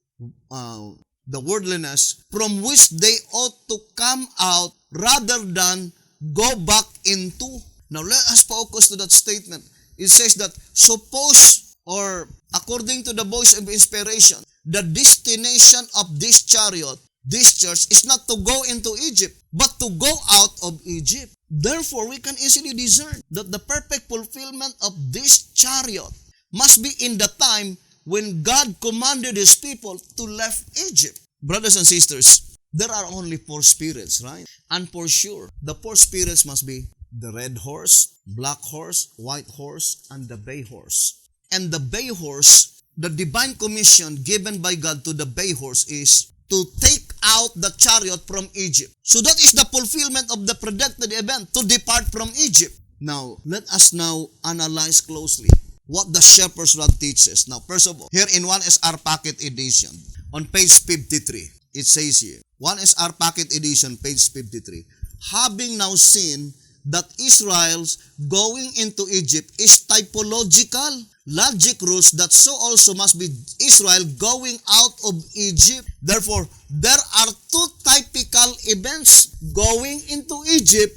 the worldliness, from which they ought to come out rather than go back into. Now let us focus to that statement. It says that suppose, or according to the voice of inspiration, the destination of this chariot, this church, is not to go into Egypt, but to go out of Egypt. Therefore, we can easily discern that the perfect fulfillment of this chariot must be in the time when God commanded His people to left Egypt. Brothers and sisters, there are only four spirits, right? And for sure, the four spirits must be the red horse, black horse, white horse, and the bay horse. And the bay horse, the divine commission given by God to the bay horse is to take out the chariot from Egypt. So that is the fulfillment of the predicted event, to depart from Egypt. Now, let us now analyze closely what the shepherd's rod teaches. Now, first of all, here in 1SR Packet Edition, on page 53, it says here, 1SR Packet Edition, page 53, having now seen that Israel's going into Egypt is typological, logic rules that so also must be Israel going out of Egypt. Therefore, there are two typical events, going into Egypt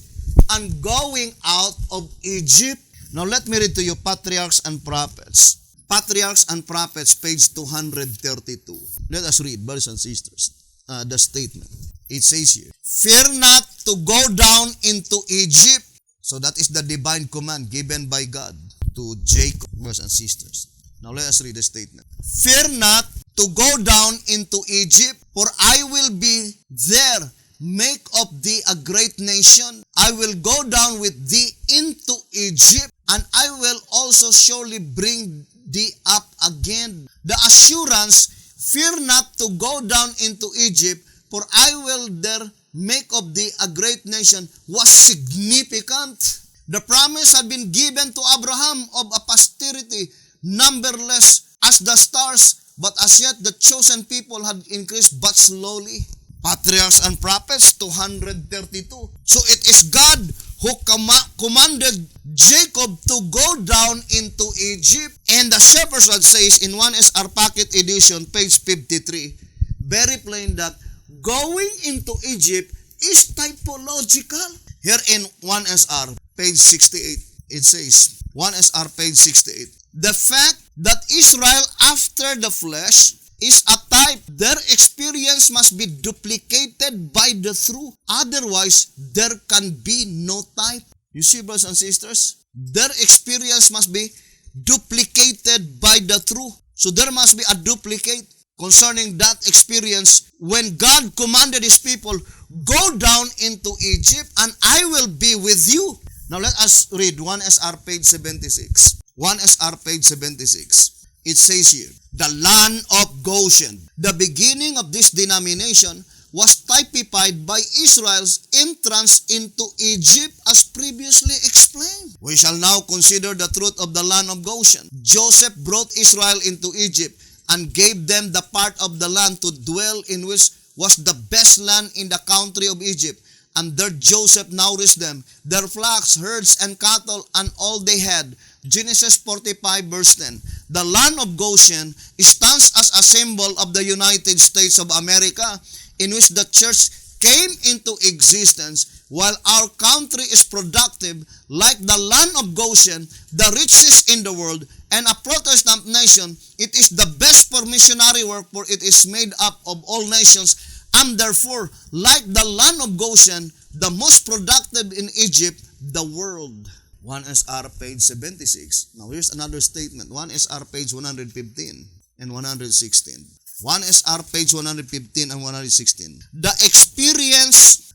and going out of Egypt. Now, let me read to you Patriarchs and Prophets. Patriarchs and Prophets, page 232. Let us read, brothers and sisters, the statement. It says here, fear not to go down into Egypt. So that is the divine command given by God to Jacob, brothers and sisters. Now let us read the statement. Fear not to go down into Egypt, for I will be there, make of thee a great nation. I will go down with thee into Egypt, and I will also surely bring thee up again. The assurance, fear not to go down into Egypt, for I will there make of thee a great nation, was significant. The promise had been given to Abraham of a posterity numberless as the stars, but as yet the chosen people had increased but slowly. Patriarchs and prophets, 232. So it is God who commanded Jacob to go down into Egypt. And the Shepherd's Rod says in 1SR Pocket Edition, page 53, very plain that going into Egypt is typological. Here in 1SR, page 68, it says, 1SR, page 68, the fact that Israel after the flesh is a type, their experience must be duplicated by the true. Otherwise, there can be no type. You see, brothers and sisters, their experience must be duplicated by the true. So there must be a duplicate concerning that experience when God commanded His people, go down into Egypt and I will be with you. Now let us read 1SR page 76. 1SR page 76. It says here, the land of Goshen. The beginning of this denomination was typified by Israel's entrance into Egypt as previously explained. We shall now consider the truth of the land of Goshen. Joseph brought Israel into Egypt and gave them the part of the land to dwell in, which was the best land in the country of Egypt. And there Joseph nourished them, their flocks, herds, and cattle, and all they had. Genesis 45 verse 10. The land of Goshen stands as a symbol of the United States of America, in which the church came into existence. While our country is productive, like the land of Goshen, the richest in the world, and a Protestant nation, it is the best for missionary work, for it is made up of all nations, and therefore, like the land of Goshen, the most productive in Egypt, the world. 1SR page 76. Now here's another statement. 1SR page 115 and 116. 1SR page 115 and 116. The experience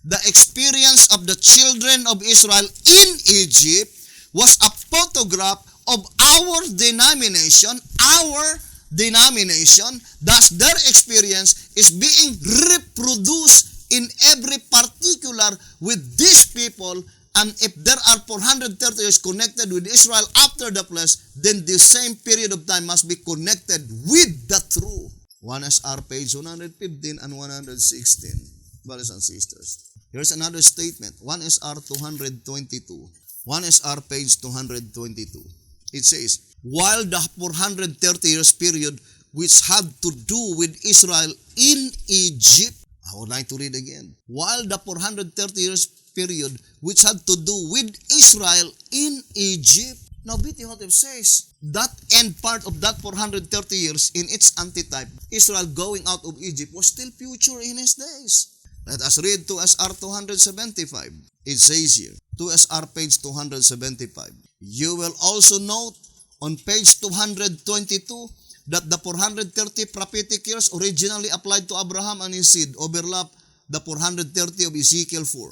of the children of Israel in Egypt was a photograph of our denomination. Thus their experience is being reproduced in every particular with these people. And if there are 430 years connected with Israel after the flesh, then the same period of time must be connected with the true. 1SR page 115 and 116. Brothers and sisters. Here's another statement. 1SR 222. 1SR page 222. It says, while the 430 years period which had to do with Israel in Egypt, I would like to read again. While the 430 years period which had to do with Israel in Egypt. Now, BT says that end part of that 430 years in its antitype, Israel going out of Egypt, was still future in his days. Let us read 2SR 275. It says here, 2SR page 275. You will also note on page 222 that the 430 prophetic years originally applied to Abraham and his seed overlap the 430 of Ezekiel 4.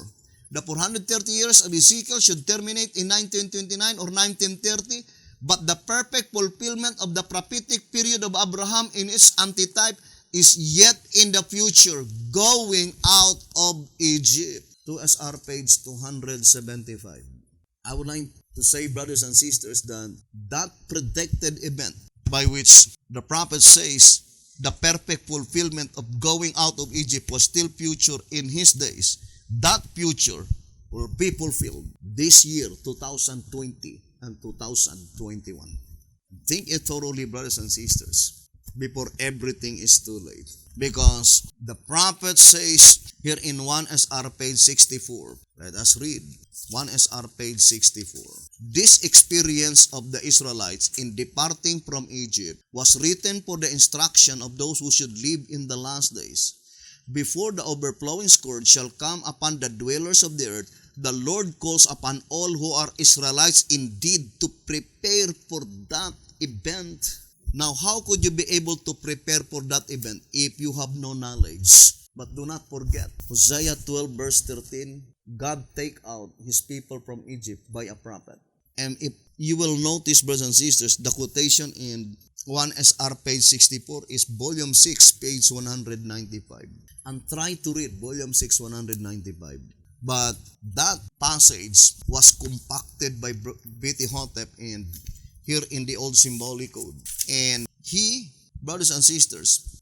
The 430 years of Ezekiel should terminate in 1929 or 1930, but the perfect fulfillment of the prophetic period of Abraham in its antitype is yet in the future, going out of Egypt. 2SR page 275. I would like to say, brothers and sisters, that predicted event by which the prophet says the perfect fulfillment of going out of Egypt was still future in his days. That future will be fulfilled this year, 2020 and 2021. Think it thoroughly, brothers and sisters, before everything is too late. Because the prophet says here in 1SR page 64, let us read 1SR page 64. This experience of the Israelites in departing from Egypt was written for the instruction of those who should live in the last days. Before the overflowing scourge shall come upon the dwellers of the earth, the Lord calls upon all who are Israelites indeed to prepare for that event. Now, how could you be able to prepare for that event if you have no knowledge? But do not forget, Hosea 12 verse 13, God take out His people from Egypt by a prophet. And if you will notice, brothers and sisters, the quotation in 1SR page 64 is volume 6, page 195. And try to read volume 6, 195. But that passage was compacted by B.T. Hotep and here in the old symbolic code. And he, brothers and sisters,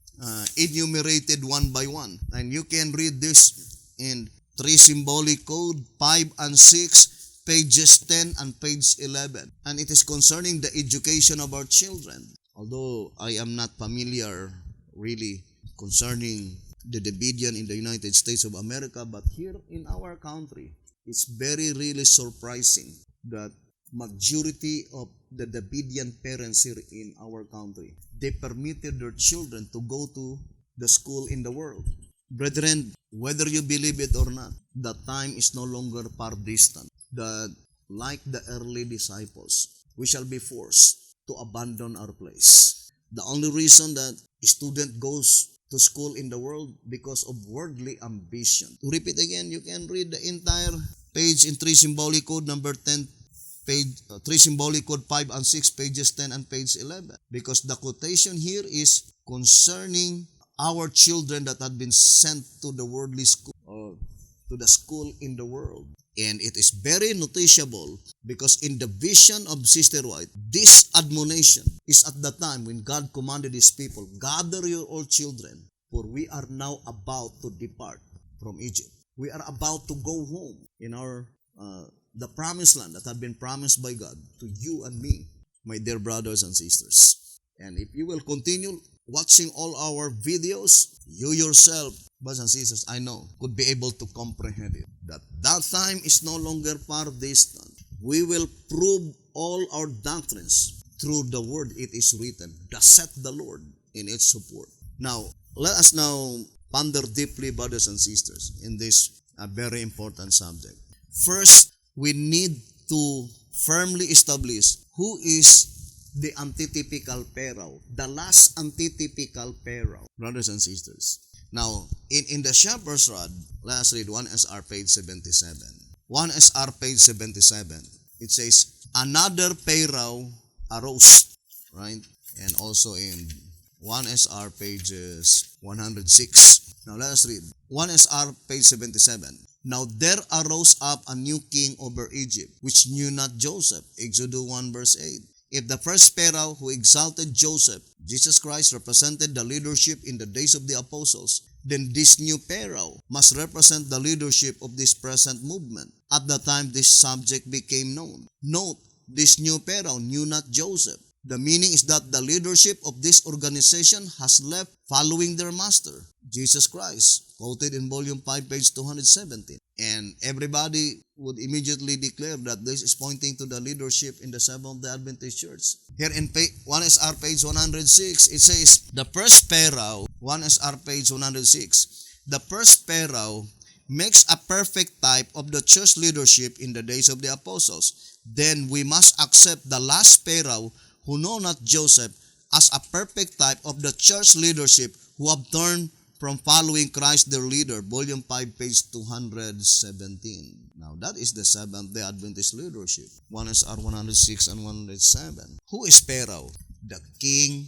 enumerated one by one. And you can read this in 3 symbolic code, 5 and 6, pages 10 and page 11. And it is concerning the education of our children. Although I am not familiar really concerning the Davidian in the United States of America, but here in our country, it's very really surprising that majority of the Davidian parents here in our country, they permitted their children to go to the school in the world. Brethren, whether you believe it or not, the time is no longer far distant that, like the early disciples, we shall be forced to abandon our place. The only reason that a student goes to school in the world because of worldly ambition. To repeat again, you can read the entire page in 3 symbolic code number 10, page 3 symbolic code 5 and 6, pages 10 and page 11. Because the quotation here is concerning our children that had been sent to the worldly school or to the school in the world. And it is very noticeable because in the vision of Sister White, this admonition is at the time when God commanded His people, gather your all children, for we are now about to depart from Egypt. We are about to go home in our the promised land that had been promised by God to you and me, my dear brothers and sisters. And if you will continue watching all our videos, you yourself, brothers and sisters, I know, could be able to comprehend it. That time is no longer far distant. We will prove all our doctrines through the word it is written. Thus saith the Lord in its support. Now, let us now ponder deeply, brothers and sisters, in this very important subject. First, we need to firmly establish who is the antitypical pharaoh, the last antitypical pharaoh, brothers and sisters. Now, in the shepherd's rod, let us read 1 SR page 77. 1 SR page 77, it says, another pharaoh arose, right? And also in 1 SR pages 106. Now let us read 1 SR page 77. Now there arose up a new king over Egypt, which knew not Joseph. Exodus 1 verse 8. If the first Pharaoh who exalted Joseph, Jesus Christ, represented the leadership in the days of the apostles, then this new Pharaoh must represent the leadership of this present movement at the time this subject became known. Note, this new Pharaoh knew not Joseph. The meaning is that the leadership of this organization has left following their master, Jesus Christ, quoted in volume 5, page 217. And everybody would immediately declare that this is pointing to the leadership in the Seventh-day Adventist Church. Here in 1 SR page 106, it says, the first Pharaoh, 1 SR page 106, the first Pharaoh makes a perfect type of the church leadership in the days of the apostles. Then we must accept the last Pharaoh who know not Joseph as a perfect type of the church leadership who have turned from following Christ their leader. Volume 5, page 217. Now that is the Seventh-day Adventist leadership. 1 SR 106 and 107. Who is Pharaoh? The king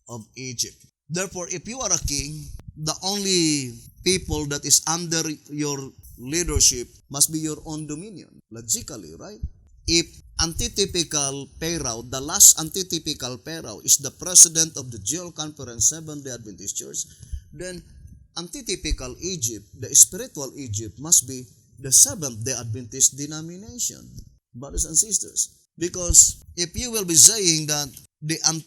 of Egypt. Therefore, if you are a king, the only people that is under your leadership must be your own dominion. Logically, right? If antitypical Pharaoh, the last antitypical Pharaoh is the president of the General Conference Seventh-day Adventist Church, then antitypical Egypt, the spiritual Egypt, must be the Seventh-day Adventist denomination, brothers and sisters. Because if you will be saying that,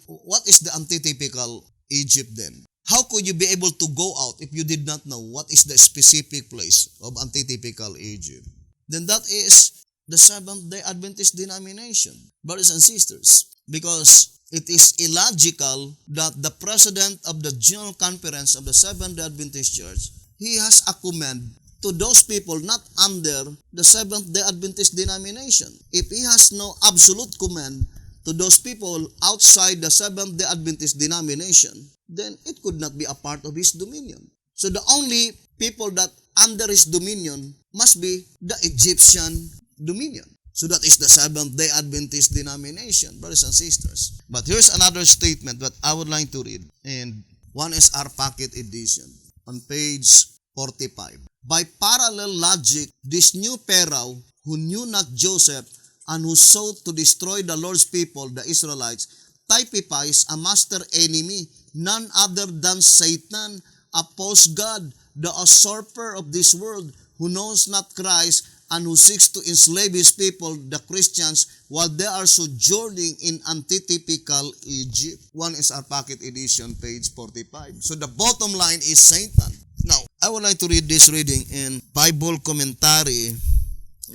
what is the antitypical Egypt then? How could you be able to go out if you did not know what is the specific place of antitypical Egypt? Then that is the Seventh-day Adventist denomination, brothers and sisters, because it is illogical that the president of the General Conference of the Seventh-day Adventist Church, he has a command to those people not under the Seventh-day Adventist denomination. If he has no absolute command to those people outside the Seventh-day Adventist denomination, then it could not be a part of his dominion. So the only people that under his dominion must be the Egyptian dominion. So that is the Seventh-day Adventist denomination, brothers and sisters. But here's another statement that I would like to read in 1 SR Pocket Edition on page 45. By parallel logic, this new Pharaoh, who knew not Joseph and who sought to destroy the Lord's people, the Israelites, typifies a master enemy, none other than Satan, a false god, the usurper of this world, who knows not Christ and who seeks to enslave his people, the Christians, while they are sojourning in antitypical Egypt. One is our pocket edition, page 45. So the bottom line is Satan. Now, I would like to read this reading in Bible commentary.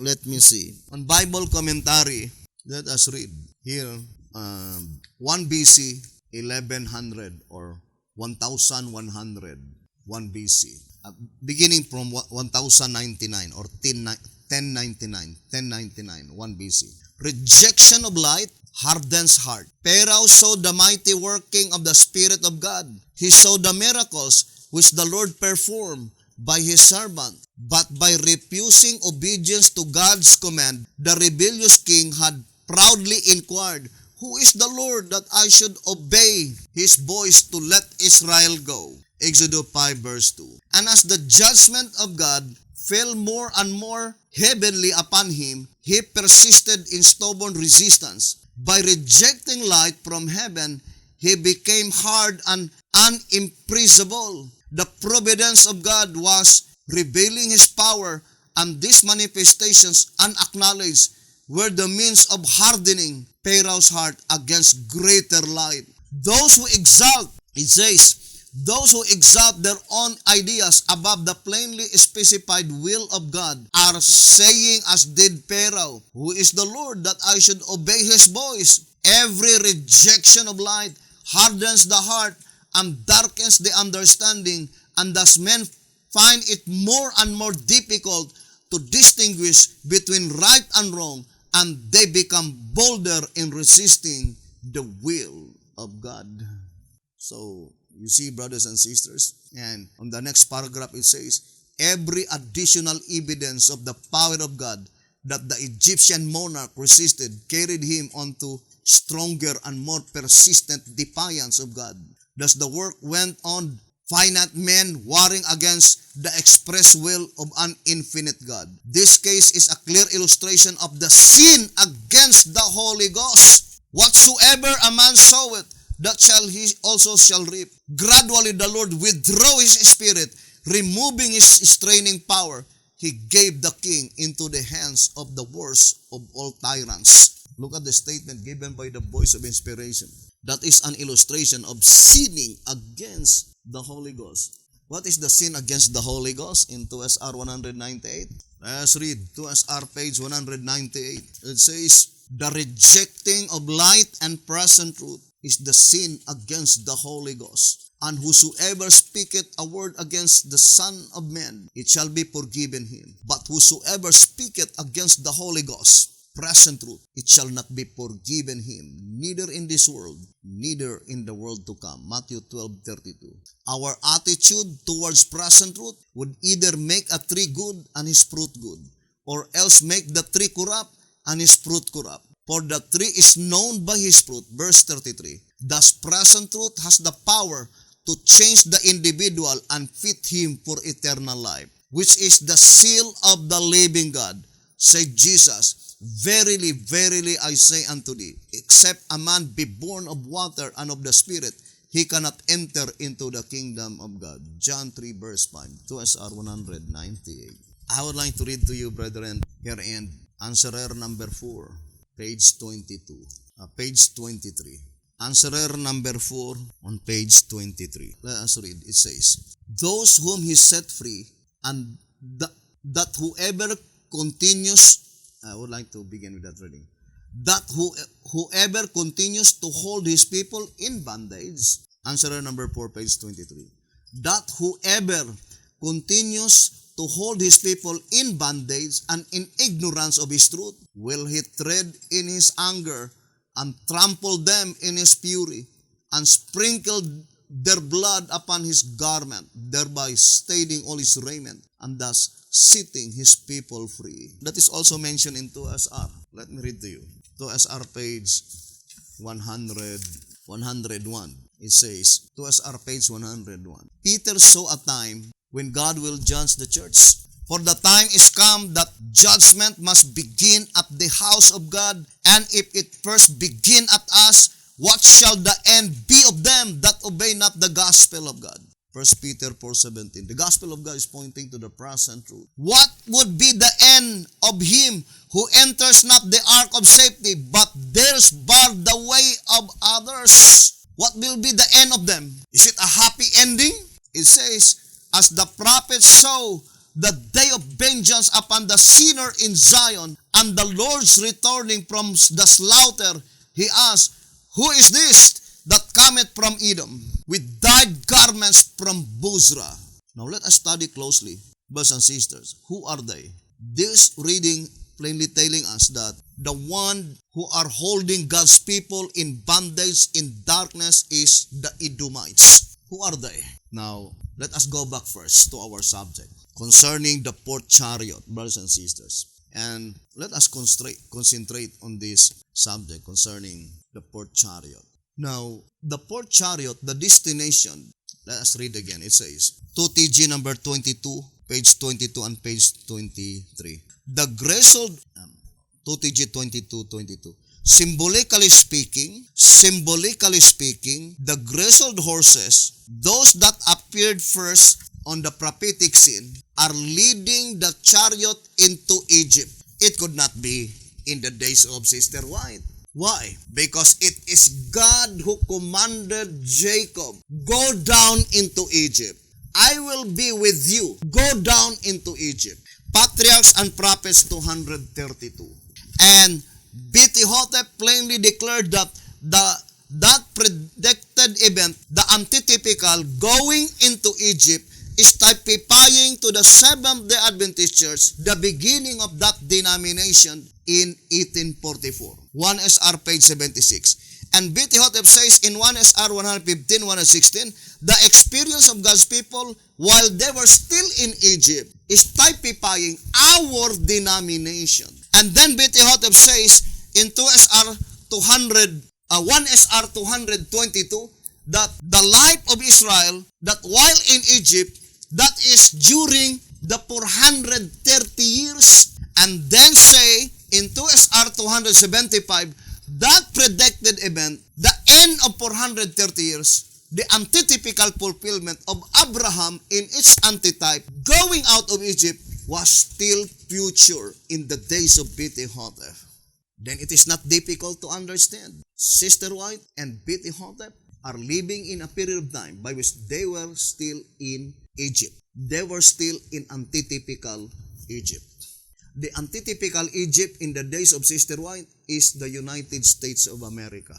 Let me see. On Bible commentary, let us read here, 1 BC, 1100 or 1100, 1 BC. Beginning from 1099 or 1099, 1 BC. Rejection of light hardens heart. Pharaoh saw the mighty working of the Spirit of God. He saw the miracles which the Lord performed by his servant. But by refusing obedience to God's command, the rebellious king had proudly inquired, "Who is the Lord that I should obey his voice to let Israel go?" Exodus 5 verse 2. And as the judgment of God fell more and more heavily upon him, he persisted in stubborn resistance. By rejecting light from heaven, he became hard and unimpressible. The providence of God was revealing his power, and these manifestations, unacknowledged, were the means of hardening Pharaoh's heart against greater light. Those who exalt, it says, those who exalt their own ideas above the plainly specified will of God are saying, as did Pharaoh, "Who is the Lord that I should obey his voice?" Every rejection of light hardens the heart and darkens the understanding, and thus men find it more and more difficult to distinguish between right and wrong, and they become bolder in resisting the will of God. So, you see, brothers and sisters, and on the next paragraph it says, every additional evidence of the power of God that the Egyptian monarch resisted carried him on to stronger and more persistent defiance of God. Thus the work went on, finite men warring against the express will of an infinite God. This case is a clear illustration of the sin against the Holy Ghost. Whatsoever a man soweth, that shall he also shall reap. Gradually the Lord withdrew his spirit, removing his straining power. He gave the king into the hands of the worst of all tyrants. Look at the statement given by the voice of inspiration. That is an illustration of sinning against the Holy Ghost. What is the sin against the Holy Ghost in 2SR 198? Let's read 2SR page 198. It says, the rejecting of light and present truth is the sin against the Holy Ghost. And whosoever speaketh a word against the Son of Man, it shall be forgiven him. But whosoever speaketh against the Holy Ghost, present truth, it shall not be forgiven him, neither in this world, neither in the world to come. Matthew 12:32. Our attitude towards present truth would either make a tree good and his fruit good, or else make the tree corrupt and his fruit corrupt. For the tree is known by his fruit. Verse 33. Thus present truth has the power to change the individual and fit him for eternal life, which is the seal of the living God. Said Jesus, verily, verily, I say unto thee, except a man be born of water and of the Spirit, he cannot enter into the kingdom of God. John 3 verse 5, 2SR 198. I would like to read to you, brethren, here in answerer number 4, page 22, page 23. Answerer number 4 on page 23. Let us read. It says, those whom he set free, and that whoever continues, I would like to begin with that reading. That whoever continues to hold his people in bondage. Answerer number 4, page 23. That whoever continues to hold his people in bondage and in ignorance of his truth, will he tread in his anger and trample them in his fury, and sprinkle their blood upon his garment, thereby staining all his raiment, and thus setting his people free. That is also mentioned in 2SR. Let me read to you. 2SR page 101. It says, 2SR page 101. Peter saw a time when God will judge the church. For the time is come that judgment must begin at the house of God, and if it first begin at us, what shall the end be of them that obey not the gospel of God? 1 Peter 4:17. The gospel of God is pointing to the present truth. What would be the end of him who enters not the ark of safety, but dares bar the way of others? What will be the end of them? Is it a happy ending? It says, as the prophets saw the day of vengeance upon the sinner in Zion, and the Lord's returning from the slaughter, he asked, who is this that cometh from Edom, with dyed garments from Bozrah? Now let us study closely, brothers and sisters. Who are they? This reading plainly telling us that the one who are holding God's people in bondage in darkness is the Edomites. Who are they? Now, let us go back first to our subject concerning the fourth chariot, brothers and sisters. And let us concentrate on this subject concerning the fourth chariot. Now, the fourth chariot, the destination, let us read again. It says, 2TG number 22, page 22 and page 23. The grizzled, 2TG 22. Symbolically speaking, the grizzled horses, those that appeared first on the prophetic scene, are leading the chariot into Egypt. It could not be in the days of Sister White. Why? Because it is God who commanded Jacob, go down into Egypt. I will be with you. Go down into Egypt. Patriarchs and Prophets 232. And Bethihotep plainly declared that that predicted event, the antitypical going into Egypt, is typifying to the Seventh-day Adventist Church the beginning of that denomination in 1844. 1 SR page 76. And Bethihotep says in 1 SR 115, 116, the experience of God's people while they were still in Egypt is typifying our denomination. And then Bethihotep says in 1 SR 222 that the life of Israel, that while in Egypt, that is during the 430 years, and then say in 2 SR 275, that predicted event, the end of 430 years, the antitypical fulfillment of Abraham in its antitype, going out of Egypt, was still future in the days of Bethihotep. Then it is not difficult to understand. Sister White and Bethihotep are living in a period of time by which they were still in Egypt. They were still in antitypical Egypt. The antitypical Egypt in the days of Sister White is the United States of America.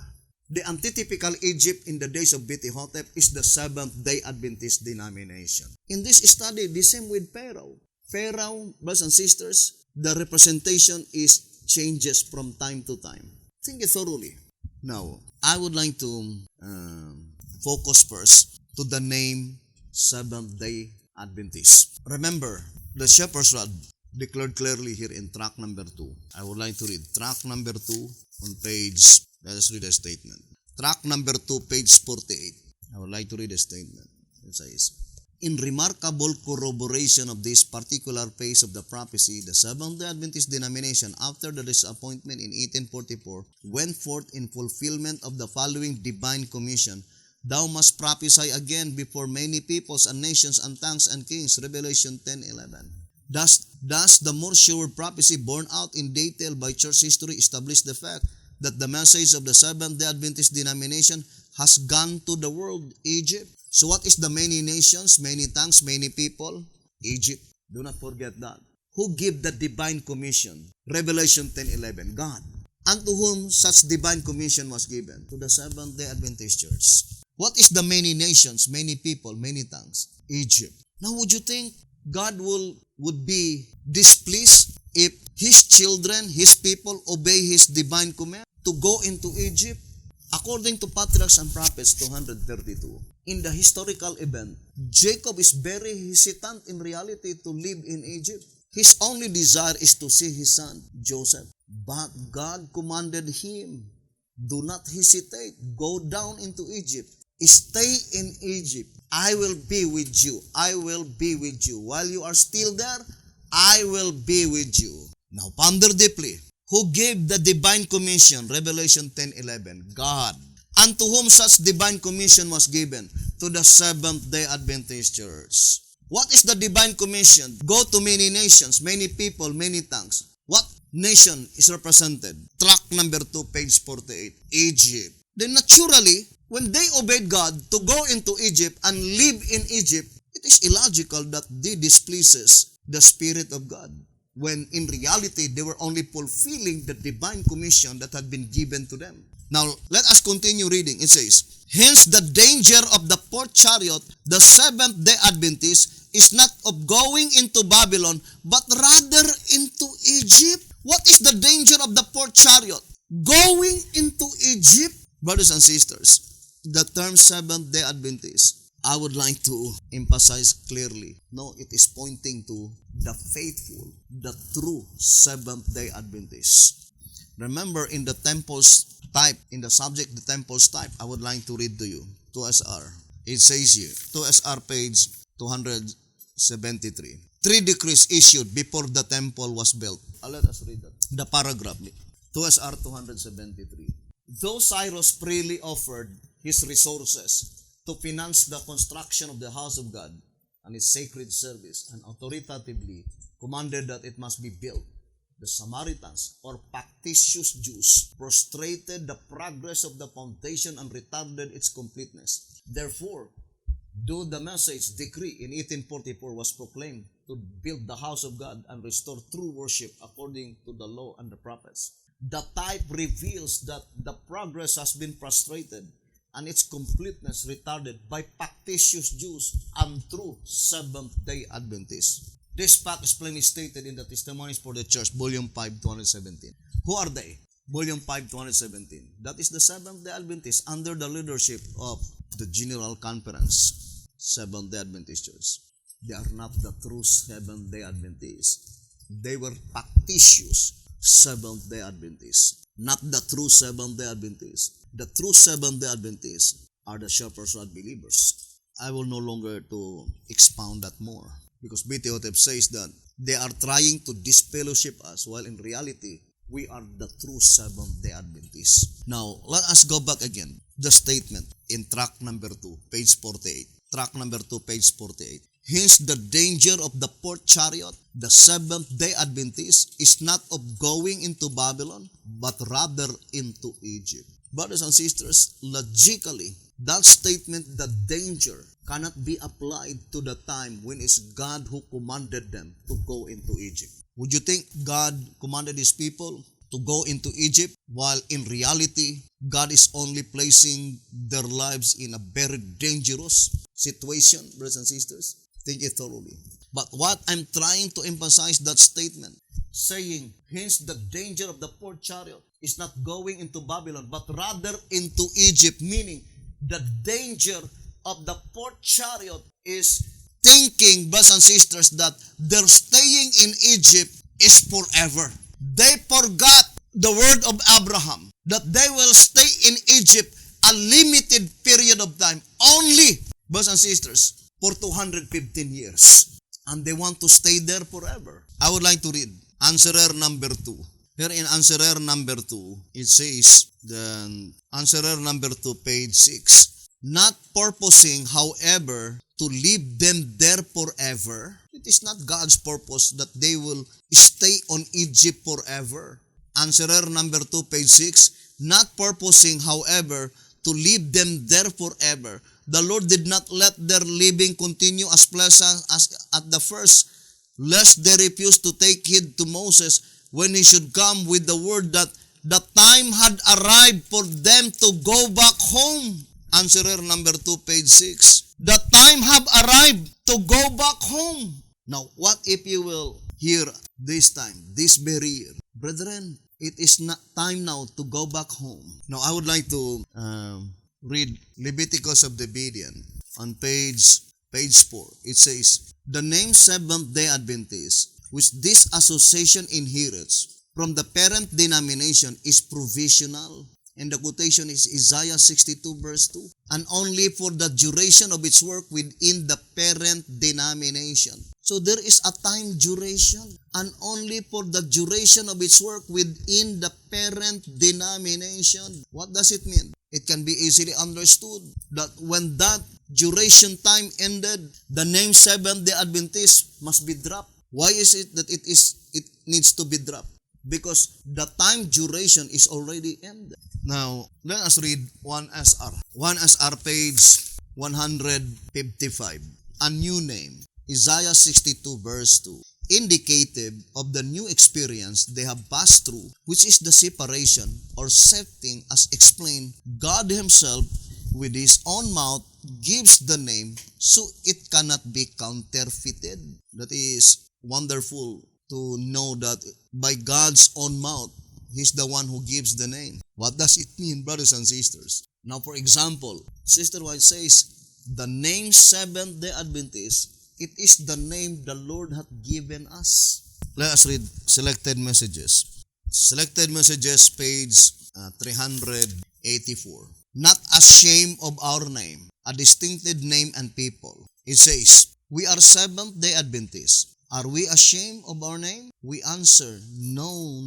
The antitypical Egypt in the days of Bethihotep is the Seventh-day Adventist denomination. In this study, the same with Pharaoh. Pharaoh, brothers and sisters, the representation is changes from time to time. Think it thoroughly. Now, I would like to focus first to the name Seventh-day Adventist. Remember, the shepherd's rod declared clearly here in track number 2. I would like to read track number 2 on page, let us read a statement. Track number 2, page 48. I would like to read a statement. It says, in remarkable corroboration of this particular phase of the prophecy, the Seventh-day Adventist denomination, after the disappointment in 1844, went forth in fulfillment of the following divine commission: thou must prophesy again before many peoples and nations and tongues and kings. Revelation 10:11. Thus, the more sure prophecy borne out in detail by church history established the fact that the message of the Seventh-day Adventist denomination has gone to the world, Egypt. So what is the many nations, many tongues, many people? Egypt. Do not forget that. Who gave the divine commission? Revelation 10:11. God. Unto whom such divine commission was given? To the Seventh-day Adventist Church. What is the many nations, many people, many tongues? Egypt. Now would you think God would be displeased if His children, His people, obey His divine command to go into Egypt? According to Patriarchs and Prophets 232, in the historical event, Jacob is very hesitant in reality to live in Egypt. His only desire is to see his son, Joseph. But God commanded him, do not hesitate, go down into Egypt. Stay in Egypt. I will be with you. I will be with you. While you are still there, I will be with you. Now ponder deeply. Who gave the divine commission? Revelation 10:11. God. Unto whom such divine commission was given? To the Seventh-day Adventist Church. What is the divine commission? Go to many nations, many people, many tongues. What nation is represented? Track number 2, page 48. Egypt. Then naturally, when they obeyed God to go into Egypt and live in Egypt, it is illogical that they displeases the Spirit of God, when in reality, they were only fulfilling the divine commission that had been given to them. Now, let us continue reading. It says, hence the danger of the fourth chariot, the Seventh-day Adventist, is not of going into Babylon, but rather into Egypt. What is the danger of the fourth chariot? Going into Egypt? Brothers and sisters, the term Seventh-day Adventist, I would like to emphasize clearly. No, it is pointing to the faithful, the true Seventh-day Adventist. Remember, in the temple's type, in the subject, the temple's type, I would like to read to you, 2SR. It says here, 2SR page 273. 3 decrees issued before the temple was built. Let us read that. The paragraph, 2SR 273. Though Cyrus freely offered his resources to finance the construction of the house of God and its sacred service, and authoritatively commanded that it must be built, the Samaritans, or factitious Jews, frustrated the progress of the foundation and retarded its completeness. Therefore, though the message decree in 1844 was proclaimed to build the house of God and restore true worship according to the law and the prophets, the type reveals that the progress has been frustrated and its completeness retarded by factitious Jews and true Seventh-day Adventists. This fact is plainly stated in the Testimonies for the Church, Volume 5, 217. Who are they? Volume 5, 217. That is the Seventh-day Adventists under the leadership of the General Conference, Seventh-day Adventist Church. They are not the true Seventh-day Adventists. They were factitious Seventh-day Adventists, not the true Seventh-day Adventists. The true Seventh-day Adventists are the shepherds and believers. I will no longer to expound that more, because B.T. Hotep says that they are trying to disfellowship us, while in reality, we are the true Seventh-day Adventists. Now, let us go back again. The statement in track number 2, page 48. Track number 2, page 48. Hence, the danger of the fourth chariot, the Seventh-day Adventist, is not of going into Babylon, but rather into Egypt. Brothers and sisters, logically, that statement, the danger, cannot be applied to the time when it's God who commanded them to go into Egypt. Would you think God commanded His people to go into Egypt, while in reality, God is only placing their lives in a very dangerous situation, brothers and sisters? Think it thoroughly. But what I'm trying to emphasize that statement, saying, hence the danger of the fourth chariot is not going into Babylon, but rather into Egypt, meaning the danger of the fourth chariot is thinking, brothers and sisters, that their staying in Egypt is forever. They forgot the word of Abraham, that they will stay in Egypt a limited period of time, only, brothers and sisters, for 215 years. And they want to stay there forever. I would like to read answerer number 2. Here in answerer number 2, it says, the answerer number 2, page 6. Not purposing, however, to leave them there forever. It is not God's purpose that they will stay on Egypt forever. Answerer number 2, page 6. Not purposing, however, to leave them there forever. The Lord did not let their living continue as pleasant as at the first, lest they refuse to take heed to Moses when he should come with the word that the time had arrived for them to go back home. Answerer number 2, page 6. The time have arrived to go back home. Now, what if you will hear this time, this very year? Brethren, it is not time now to go back home. Now, I would like to read Leviticus of the Gibeon on page 4. It says, the name Seventh-day Adventist, which this association inherits from the parent denomination, is provisional. And the quotation is Isaiah 62 verse 2. And only for the duration of its work within the parent denomination. So there is a time duration, and only for the duration of its work within the parent denomination. What does it mean? It can be easily understood that when that duration time ended, the name Seventh-day Adventist must be dropped. Why is it that it needs to be dropped? Because the time duration is already ended. Now, let us read 1SR. 1SR page 155. A new name. Isaiah 62 verse 2. Indicative of the new experience they have passed through, which is the separation or setting as explained. God Himself with His own mouth gives the name so it cannot be counterfeited. That is wonderful to know that by God's own mouth, He's the one who gives the name. What does it mean, brothers and sisters? Now, for example, Sister White says, the name Seventh-day Adventist, it is the name the Lord hath given us. Let us read selected messages. Selected messages, page 384. Not ashamed of our name, a distinctive name and people. It says, we are Seventh-day Adventists. Are we ashamed of our name? We answer, no,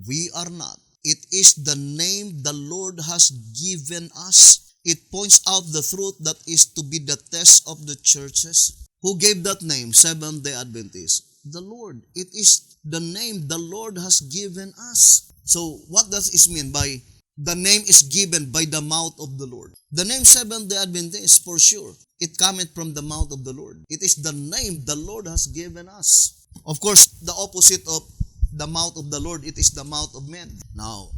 we are not. It is the name the Lord has given us. It points out the truth that is to be the test of the churches. Who gave that name, Seventh-day Adventist? The Lord. It is the name the Lord has given us. So, what does it mean by the name is given by the mouth of the Lord? The name Seventh-day Adventist, for sure, it cometh from the mouth of the Lord. It is the name the Lord has given us. Of course, the opposite of the mouth of the Lord, it is the mouth of men. Now,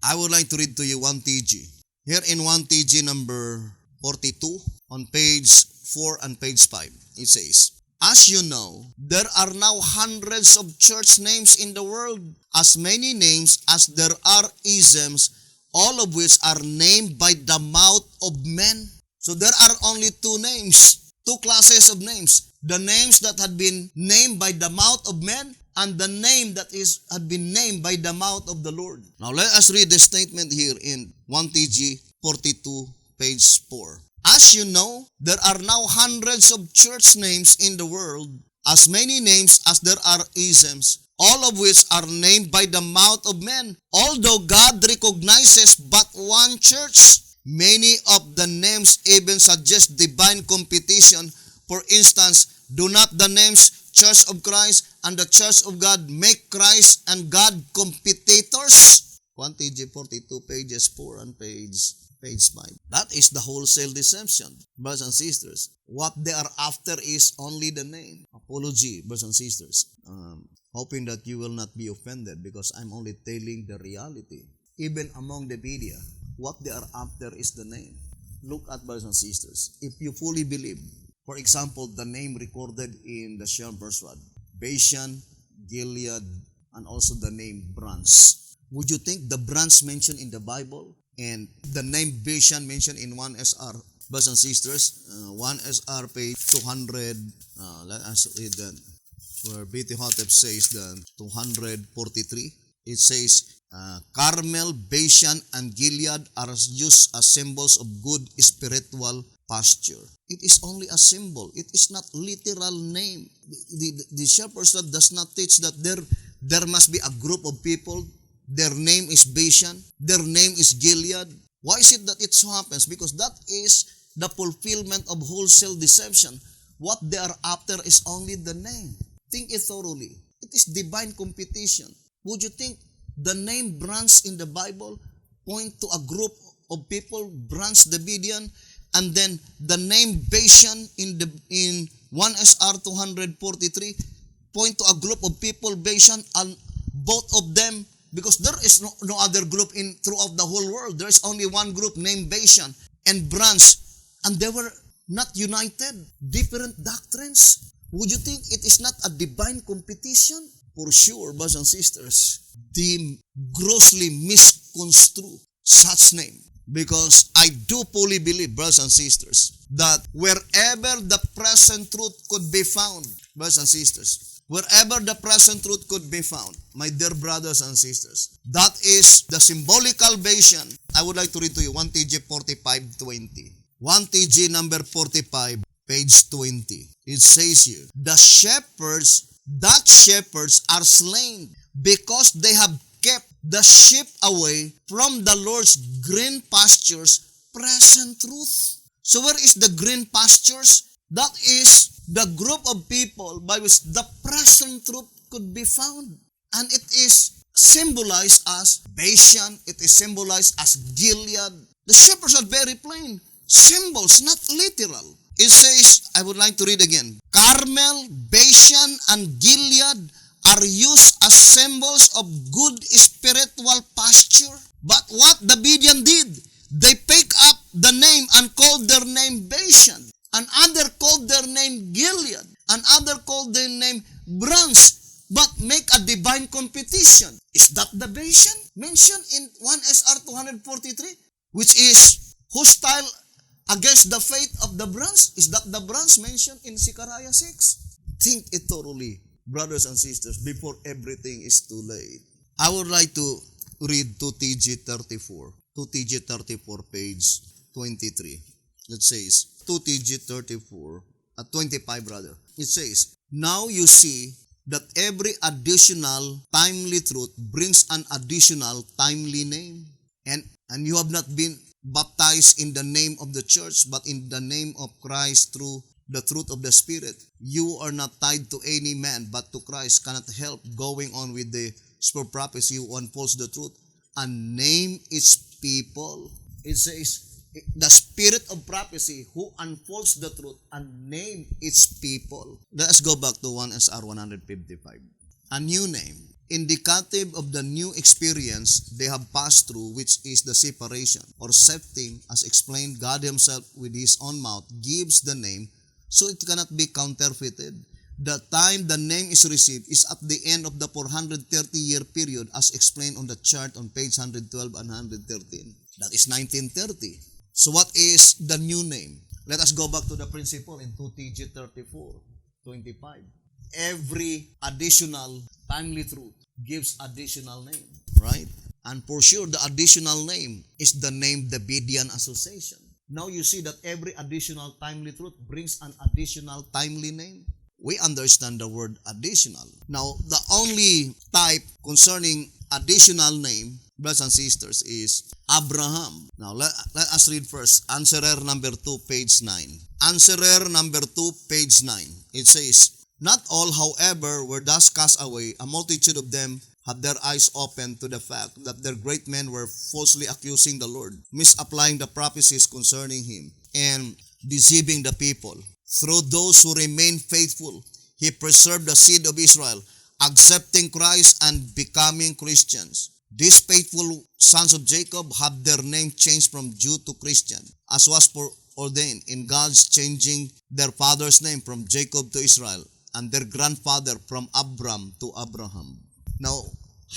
I would like to read to you 1TG. Here in 1TG number 42, on page 4 and page 5, it says, as you know, there are now hundreds of church names in the world, as many names as there are isms, all of which are named by the mouth of men. So there are only two names, two classes of names. The names that had been named by the mouth of men, and the name that had been named by the mouth of the Lord. Now let us read the statement here in 1TG 42, page 4. As you know, there are now hundreds of church names in the world, as many names as there are isms, all of which are named by the mouth of men. Although God recognizes but one church, many of the names even suggest divine competition. For instance, do not the names Church of Christ and the Church of God make Christ and God competitors? 1TG 42, pages 4 and page 5. That is the wholesale deception, brothers and sisters. What they are after is only the name. Apology, brothers and sisters. Hoping that you will not be offended because I'm only telling the reality. Even among the media, what they are after is the name. Look at, brothers and sisters. If you fully believe, for example, the name recorded in the Shepherd's Rod, Bashan, Gilead, and also the name branch. Would you think the branch mentioned in the Bible and the name Bashan mentioned in 1SR, brothers and sisters, 1SR page 200, let us read that, where B.T. Hotep says that 243, it says, Carmel, Bashan, and Gilead are used as symbols of good spiritual pasture. It is only a symbol. It is not literal name. The Shepherd's Rod does not teach that there must be a group of people. Their name is Bashan. Their name is Gilead. Why is it that it so happens? Because that is the fulfillment of wholesale deception. What they are after is only the name. Think it thoroughly. It is divine competition. Would you think the name branch in the Bible point to a group of people, branch Davidian, and then the name Bashan in 1SR 243 point to a group of people, Bashan, and both of them, because there is no other group throughout the whole world. There is only one group named Bashan and branch, and they were not united. Different doctrines. Would you think it is not a divine competition? For sure, brothers and sisters, they grossly misconstrue such name. Because I do fully believe, brothers and sisters, that wherever the present truth could be found, brothers and sisters, wherever the present truth could be found, my dear brothers and sisters, that is the symbolical Bashan I would like to read to you 1 TG 45:20. 1 TG number 45, page 20. It says here, that shepherds are slain because they have kept the sheep away from the Lord's green pastures, present truth. So where is the green pastures? That is the group of people by which the present truth could be found. And it is symbolized as Bashan, it is symbolized as Gilead. The shepherds are very plain. Symbols, not literal. It says, I would like to read again, Carmel, Bashan, and Gilead are used as symbols of good spiritual pasture. But what the Midian did, they pick up the name and called their name Bashan. And other called their name Gilead. And other called their name Branch. But make a divine competition. Is that the Bashan mentioned in 1 SR 243? Which is hostile against the faith of the branch? Is that the branch mentioned in Zechariah 6? Think it thoroughly, brothers and sisters, before everything is too late. I would like to read 2 TG 34. 2 TG 34, page 23. It says, 2 TG 34, 25 rather. It says, now you see that every additional timely truth brings an additional timely name. And you have not been baptized in the name of the church, but in the name of Christ through the truth of the Spirit. You are not tied to any man, but to Christ. Cannot help going on with the spirit prophecy who unfolds the truth and name its people. It says, the spirit of prophecy who unfolds the truth and name its people. Let us go back to 1 SR 155. A new name, indicative of the new experience they have passed through, which is the separation or sifting, as explained. God Himself with His own mouth gives the name, so it cannot be counterfeited. The time the name is received is at the end of the 430-year period, as explained on the chart on page 112 and 113. That is 1930. So what is the new name? Let us go back to the principle in 2 TG 34, 25. Every additional timely truth gives additional name, right? And for sure, the additional name is the name Davidian Association. Now you see that every additional timely truth brings an additional timely name. We understand the word additional. Now, the only type concerning additional name, brothers and sisters, is Abraham. Now, let us read first. Answerer number 2, page 9. Answerer number 2, page 9. It says, not all, however, were thus cast away. A multitude of them had their eyes opened to the fact that their great men were falsely accusing the Lord, misapplying the prophecies concerning Him, and deceiving the people. Through those who remained faithful, He preserved the seed of Israel, accepting Christ and becoming Christians. These faithful sons of Jacob had their name changed from Jew to Christian, as was foreordained in God's changing their father's name from Jacob to Israel, and their grandfather from Abram to Abraham. Now,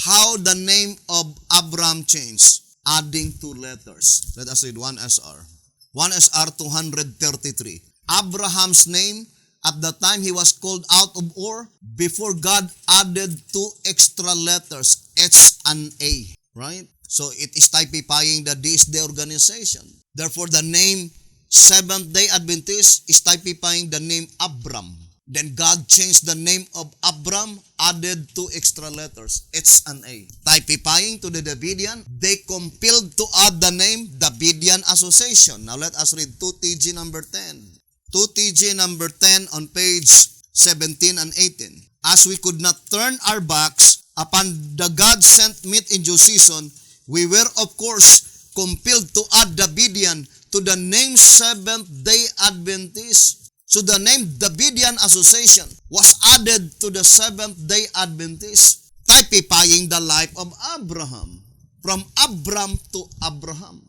how the name of Abram changed? Adding 2 letters. Let us read 1 SR. 1 SR 233. Abraham's name at the time he was called out of Ur, before God added 2 extra letters, H and A, right? So it is typifying the day organization. Therefore, the name Seventh-day Adventist is typifying the name Abram. Then God changed the name of Abram, added 2 extra letters, H and A. Typifying to the Davidian, they compelled to add the name Davidian Association. Now let us read 2 TG number 10. 2 TG number 10 on page 17 and 18. As we could not turn our backs upon the God-sent meat in due season, we were of course compelled to add Davidian to the name Seventh-day Adventist. So the name Davidian Association was added to the Seventh-day Adventist, typifying the life of Abraham, from Abram to Abraham.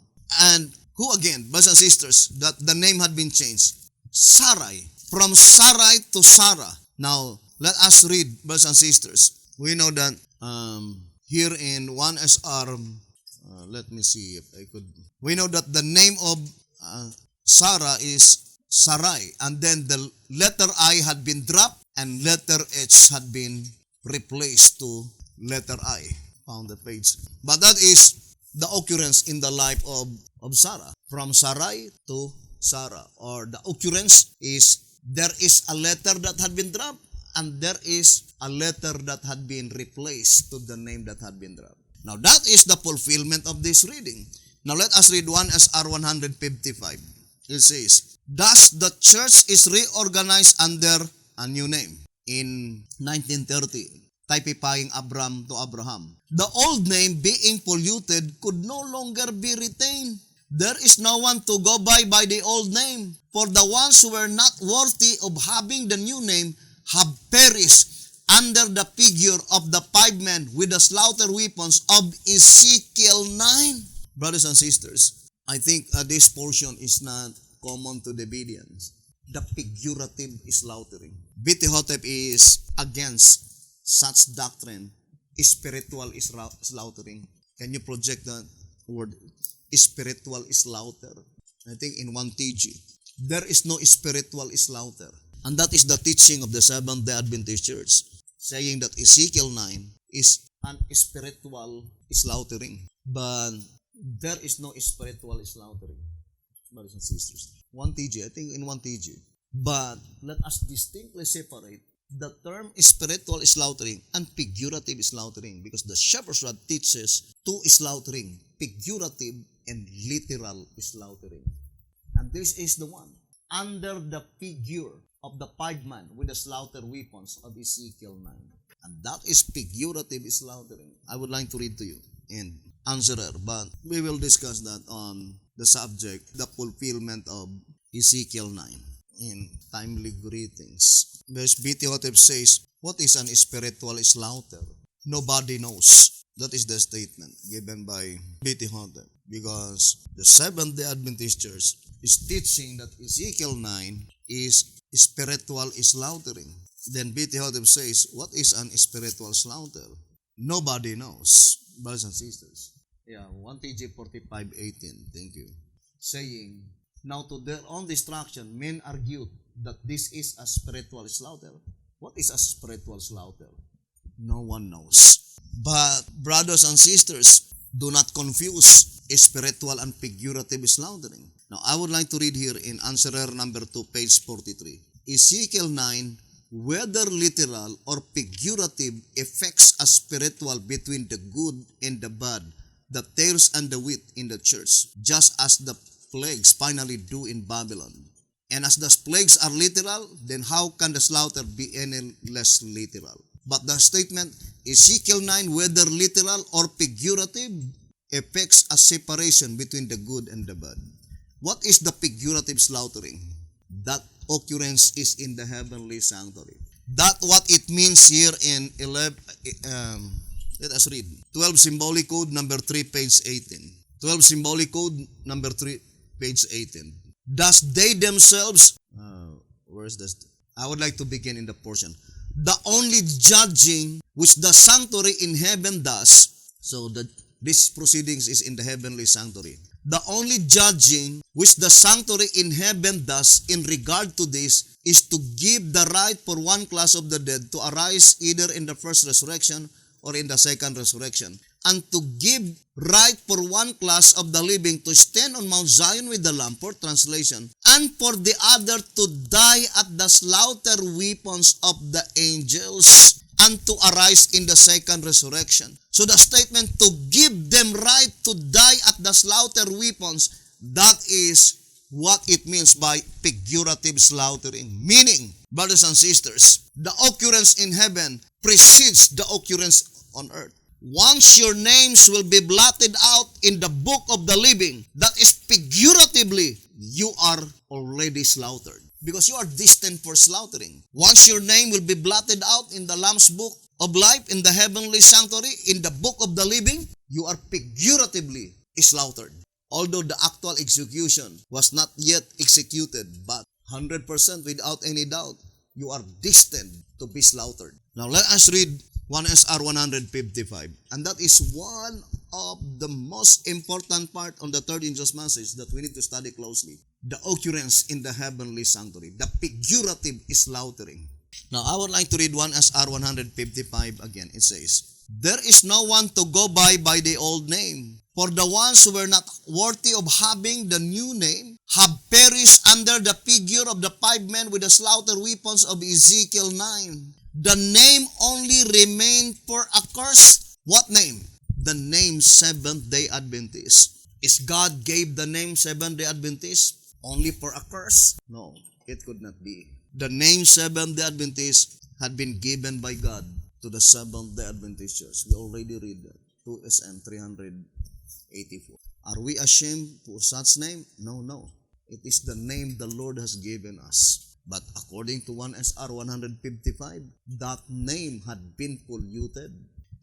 And who again, brothers and sisters, that the name had been changed? Sarai, from Sarai to Sarah. Now, let us read, brothers and sisters. We know that here in 1 SR, let me see if I could. We know that the name of Sarah is Sarai, and then the letter I had been dropped and letter H had been replaced to letter I. Found the page. But that is the occurrence in the life of Sarah. From Sarai to Sarah. Or the occurrence is there is a letter that had been dropped and there is a letter that had been replaced to the name that had been dropped. Now that is the fulfillment of this reading. Now let us read 1 SR 155. It says, thus the church is reorganized under a new name in 1930, typifying Abram to Abraham. The old name being polluted could no longer be retained. There is no one to go by the old name, for the ones who were not worthy of having the new name have perished under the figure of the 5 men with the slaughter weapons of Ezekiel 9. Brothers and sisters, I think this portion is not common to the Bereans. The figurative slaughtering. B.T. Hotep is against such doctrine, spiritual slaughtering. Can you project that word? Spiritual slaughter. I think in 1 TG, there is no spiritual slaughter. And that is the teaching of the Seventh-day Adventist Church, saying that Ezekiel 9 is an spiritual slaughtering. But there is no spiritual slaughtering, brothers and sisters. 1 TG, I think in 1 TG. But let us distinctly separate the term spiritual slaughtering and figurative slaughtering, because the shepherd's rod teaches two slaughtering, figurative and literal slaughtering. And this is the one under the figure of the 5 men with the slaughter weapons of Ezekiel 9. And that is figurative slaughtering. I would like to read to you in answerer, but we will discuss that on the subject, the fulfillment of Ezekiel 9 in timely greetings. Verse B.T. Hotep says, what is an spiritual slaughter? Nobody knows. That is the statement given by B.T. Hotep, because the Seventh-day Adventist Church is teaching that Ezekiel 9 is spiritual slaughtering. Then B.T. Hotep says, what is an spiritual slaughter? Nobody knows, brothers and sisters. Yeah, 1 TG 45:18, thank you. Saying, now to their own destruction, men argued that this is a spiritual slaughter. What is a spiritual slaughter? No one knows. But brothers and sisters, do not confuse spiritual and figurative slaughtering. Now, I would like to read here in answerer number 2, page 43. Ezekiel 9, whether literal or figurative, affects a spiritual between the good and the bad, the tares and the wheat in the church, just as the plagues finally do in Babylon. And as the plagues are literal, then how can the slaughter be any less literal? But the statement, Ezekiel 9, whether literal or figurative, affects a separation between the good and the bad. What is the figurative slaughtering? That occurrence is in the heavenly sanctuary. That what it means here in 11, let us read. 12 symbolic code number 3, page 18. 12 symbolic code number 3, page 18. Thus they themselves, where's this? I would like to begin in the portion. The only judging which the sanctuary in heaven does, so that this proceedings is in the heavenly sanctuary. The only judging which the sanctuary in heaven does in regard to this is to give the right for one class of the dead to arise either in the first resurrection or in the second resurrection, and to give right for one class of the living to stand on Mount Zion with the Lamb, for translation, and for the other to die at the slaughter weapons of the angels, and to arise in the second resurrection. So the statement to give them right to die at the slaughter weapons, that is what it means by figurative slaughtering. Meaning, brothers and sisters, the occurrence in heaven precedes the occurrence on earth. Once your names will be blotted out in the book of the living, that is figuratively, you are already slaughtered, because you are destined for slaughtering. Once your name will be blotted out in the Lamb's book of life, in the heavenly sanctuary, in the book of the living, you are figuratively slaughtered. Although the actual execution was not yet executed, but 100% without any doubt, you are destined to be slaughtered. Now let us read 1 SR 155, and that is one of the most important part on the third angel's message that we need to study closely. The occurrence in the heavenly sanctuary, the figurative slaughtering. Now I would like to read 1 SR 155 again. It says, there is no one to go by the old name. For the ones who were not worthy of having the new name have perished under the figure of the 5 men with the slaughter weapons of Ezekiel 9. The name only remained for a curse. What name? The name Seventh-day Adventist. Is God gave the name Seventh-day Adventist only for a curse? No, it could not be. The name Seventh-day Adventist had been given by God to the Seventh-day Adventist Church. We already read that. 2SM 384. Are we ashamed for such name? No. It is the name the Lord has given us. But according to 1SR 155, that name had been polluted.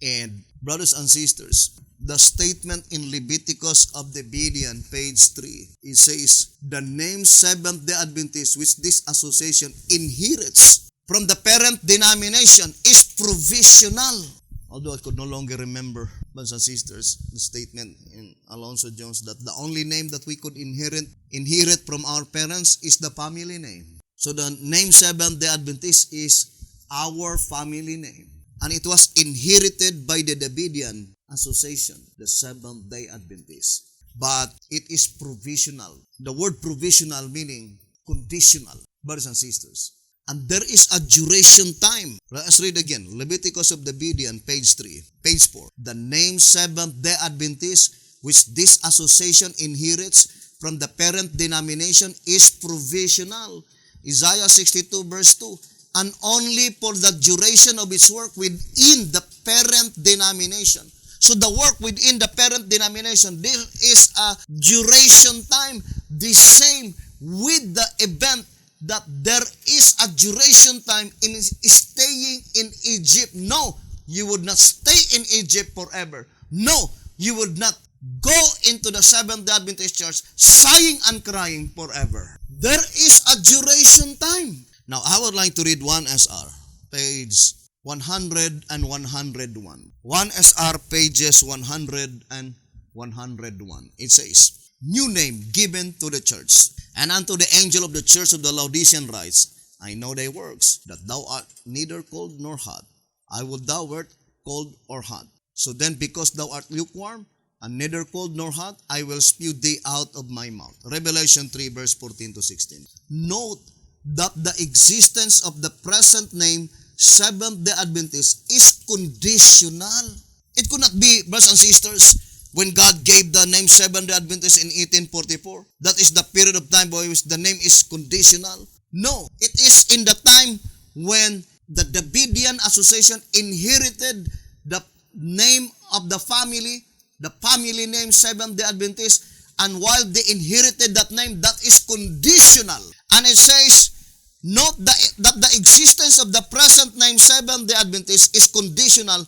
And brothers and sisters, the statement in Leviticus of the Obedience, page 3, it says, the name Seventh-day Adventist, which this association inherits from the parent denomination, is provisional. Although I could no longer remember, brothers and sisters, the statement in Alonzo Jones that the only name that we could inherit from our parents is the family name. So the name Seventh-day Adventist is our family name. And it was inherited by the Davidian Association, the Seventh-day Adventist. But it is provisional. The word provisional meaning conditional, brothers and sisters. And there is a duration time. Let us read again. Leviticus of the Obedience, page 3, page 4. The name Seventh-day Adventist, which this association inherits from the parent denomination, is provisional. Isaiah 62 verse 2. And only for the duration of its work within the parent denomination. So the work within the parent denomination, there is a duration time. The same with the event that there is a duration time in staying in Egypt. No, you would not stay in Egypt forever. No, you would not go into the Seventh-day Adventist Church sighing and crying forever. There is a duration time. Now, I would like to read 1SR, page 100 and 101. 1SR, pages 100 and 101. It says, new name given to the church. And unto the angel of the church of the Laodicean writes, I know thy works, that thou art neither cold nor hot. I would thou wert cold or hot. So then, because thou art lukewarm, and neither cold nor hot, I will spew thee out of my mouth. Revelation 3, verse 14 to 16. Note that the existence of the present name, Seventh-day Adventist, is conditional. It could not be, brothers and sisters, when God gave the name Seventh-day Adventist in 1844. That is the period of time by which the name is conditional. No, it is in the time when the Davidian Association inherited the name of the family name Seventh-day Adventist, and while they inherited that name, that is conditional. And it says, note that the existence of the present name Seventh-day Adventist is conditional.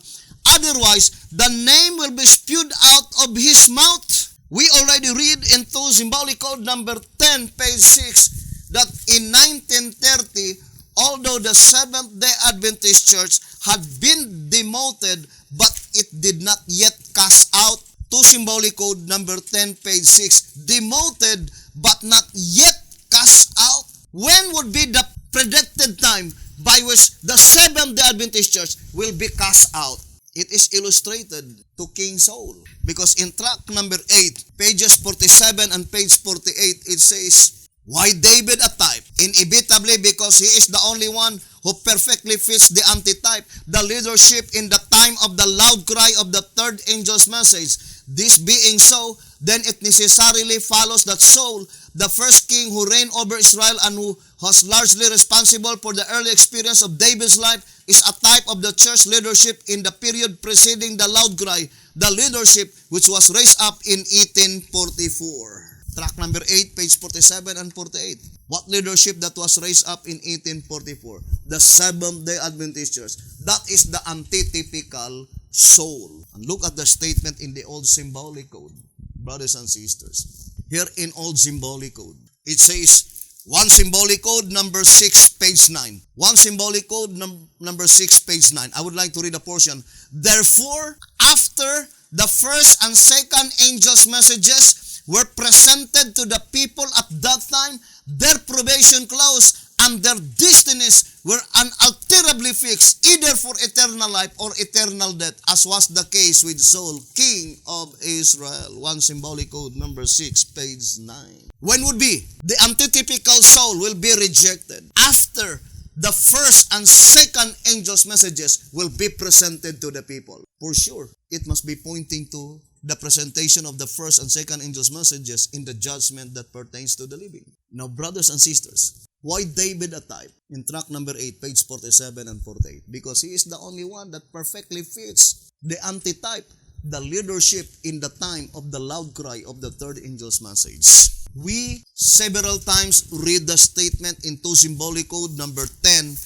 Otherwise, the name will be spewed out of his mouth. We already read into Symbolic Code number 10, page 6, that in 1930, although the Seventh-day Adventist Church had been demoted, but it did not yet cast out. To Symbolic Code number 10, page 6, demoted but not yet cast out. When would be the predicted time by which the Seventh-day Adventist Church will be cast out? It is illustrated to King Saul. Because in tract number 8, pages 47 and page 48, it says, why David a type? Inevitably because he is the only one who perfectly fits the antitype, the leadership in the time of the loud cry of the third angel's message. This being so, then it necessarily follows that Saul, the first king who reigned over Israel and who was largely responsible for the early experience of David's life, is a type of the church leadership in the period preceding the loud cry, the leadership which was raised up in 1844. Tract number 8, page 47 and 48. What leadership that was raised up in 1844? The Seventh-day Adventist Church. That is the antitypical soul. And look at the statement in the Old Symbolic Code, brothers and sisters. Here in Old Symbolic Code, it says, 1 Symbolic Code number 6, page 9. 1 Symbolic Code number 6, page 9. I would like to read a portion. Therefore, after the first and second angels' messages were presented to the people at that time, their probation closed and their destinies were unalterably fixed either for eternal life or eternal death, as was the case with Saul, king of Israel. One symbolic code, number 6, page 9. When would be the antitypical Saul will be rejected? After the first and second angels' messages will be presented to the people. For sure, it must be pointing to the presentation of the first and second angels' messages in the judgment that pertains to the living. Now, brothers and sisters, why David a type? In track number 8, page 47 and 48. Because he is the only one that perfectly fits the antitype, the leadership in the time of the loud cry of the third angel's message. We several times read the statement in 2 symbolic code number 10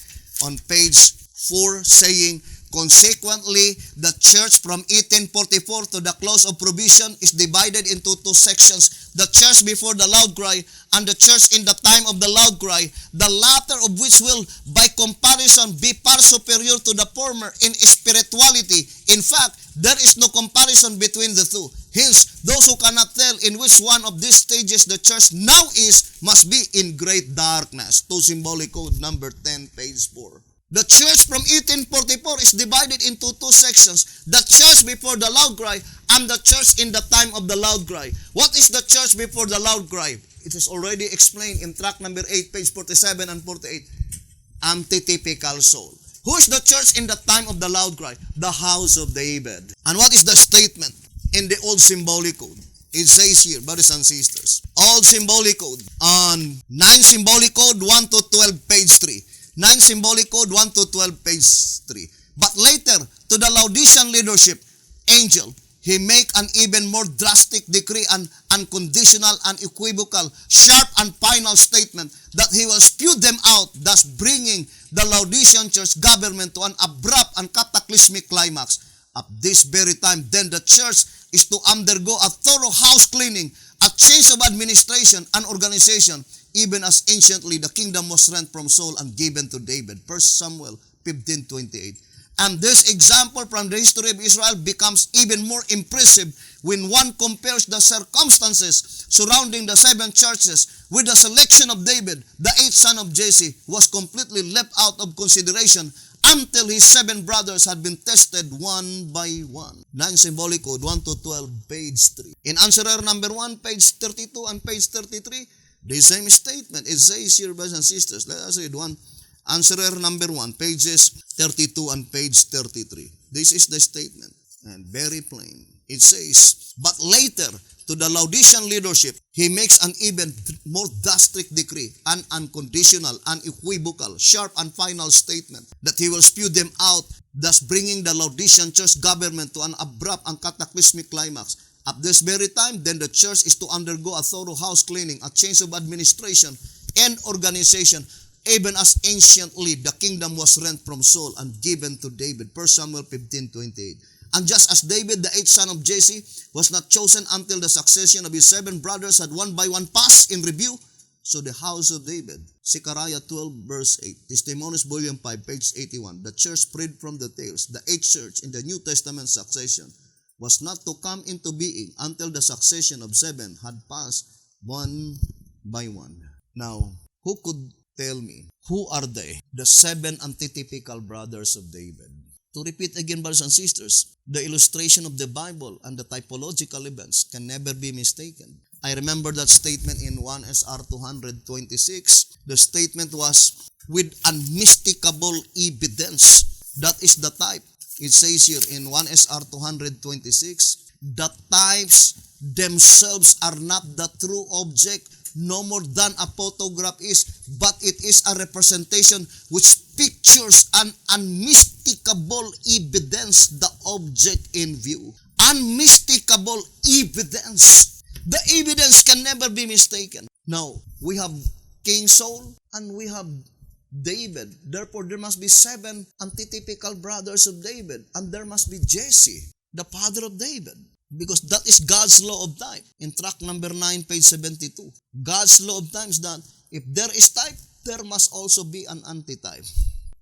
on page 4 saying, consequently, the church from 1844 to the close of provision is divided into two sections, the church before the loud cry and the church in the time of the loud cry, the latter of which will, by comparison, be far superior to the former in spirituality. In fact, there is no comparison between the two. Hence, those who cannot tell in which one of these stages the church now is must be in great darkness. 2 symbolic code number 10, page 4. The church from 1844 is divided into two sections, the church before the loud cry and the church in the time of the loud cry. What is the church before the loud cry? It is already explained in track number 8, page 47 and 48. Antitypical soul. Who is the church in the time of the loud cry? The house of David. And what is the statement in the old symbolic code? It says here, brothers and sisters, old symbolic code on 9 symbolic code 1 to 12, page 3. 9 symbolic code 1 to 12, page 3. But later, to the Laodicean leadership, angel, he make an even more drastic decree and unconditional, unequivocal, sharp and final statement that he will spew them out, thus bringing the Laodicean church government to an abrupt and cataclysmic climax. At this very time, then the church is to undergo a thorough house cleaning, a change of administration and organization, even as anciently the kingdom was rent from Saul and given to David. 1 Samuel 15:28. And this example from the history of Israel becomes even more impressive when one compares the circumstances surrounding the 7 churches with the selection of David, the 8th son of Jesse, was completely left out of consideration until his 7 brothers had been tested one by one. 9 symbolic code 1 to 12, page 3. In answerer number 1, page 32 and page 33, the same statement. It says here, brothers and sisters, let us read one. Answerer number 1, pages 32 and page 33. This is the statement, and very plain. It says, but later, to the Laodicean leadership, he makes an even more drastic decree, an unconditional, unequivocal, sharp and final statement that he will spew them out, thus bringing the Laodicean church government to an abrupt and cataclysmic climax. At this very time, then the church is to undergo a thorough house cleaning, a change of administration and organization, even as anciently the kingdom was rent from Saul and given to David. 1 Samuel 15:28. And just as David, the 8th son of Jesse, was not chosen until the succession of his 7 brothers had one by one passed in review, so the house of David. Zechariah 12, verse 8. Testimonies, volume 5, page 81. The church freed from the tails, the 8th church in the New Testament succession, was not to come into being until the succession of 7 had passed one by one. Now, who could tell me, who are they? The 7 antitypical brothers of David. To repeat again, brothers and sisters, the illustration of the Bible and the typological events can never be mistaken. I remember that statement in 1 SR 226. The statement was, with unmistakable evidence. That is the type. It says here in 1 SR 226, the types themselves are not the true object, no more than a photograph is, but it is a representation which pictures an unmistakable evidence, the object in view. Unmistakable evidence. The evidence can never be mistaken. Now, we have King Saul and we have David. Therefore, there must be 7 antitypical brothers of David, and there must be Jesse, the father of David. Because that is God's law of type. In track number 9, page 72. God's law of type is that if there is type, there must also be an antitype.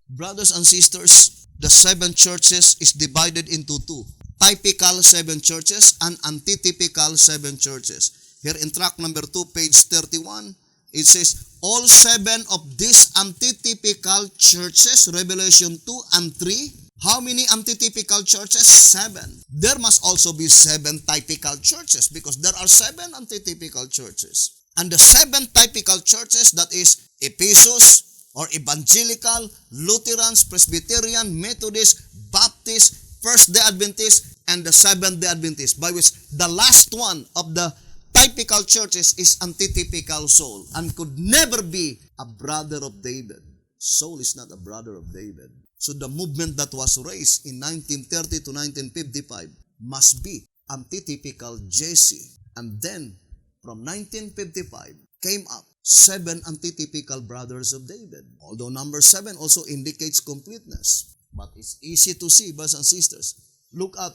Brothers and sisters, the 7 churches is divided into 2. Typical 7 churches and antitypical 7 churches. Here in track number 2, page 31, It says, all seven of these antitypical churches, Revelation 2 and 3. How many antitypical churches? 7. There must also be 7 typical churches because there are 7 antitypical churches. And the 7 typical churches, that is Ephesus or Evangelical, Lutherans, Presbyterian, Methodist, Baptist, First-day Adventist, and the Seventh-day Adventist, by which the last one of the typical churches is antitypical soul and could never be a brother of David. Saul is not a brother of David. So the movement that was raised in 1930 to 1955 must be antitypical Jesse. And then from 1955 came up 7 antitypical brothers of David. Although number 7 also indicates completeness. But it's easy to see, brothers and sisters. Look at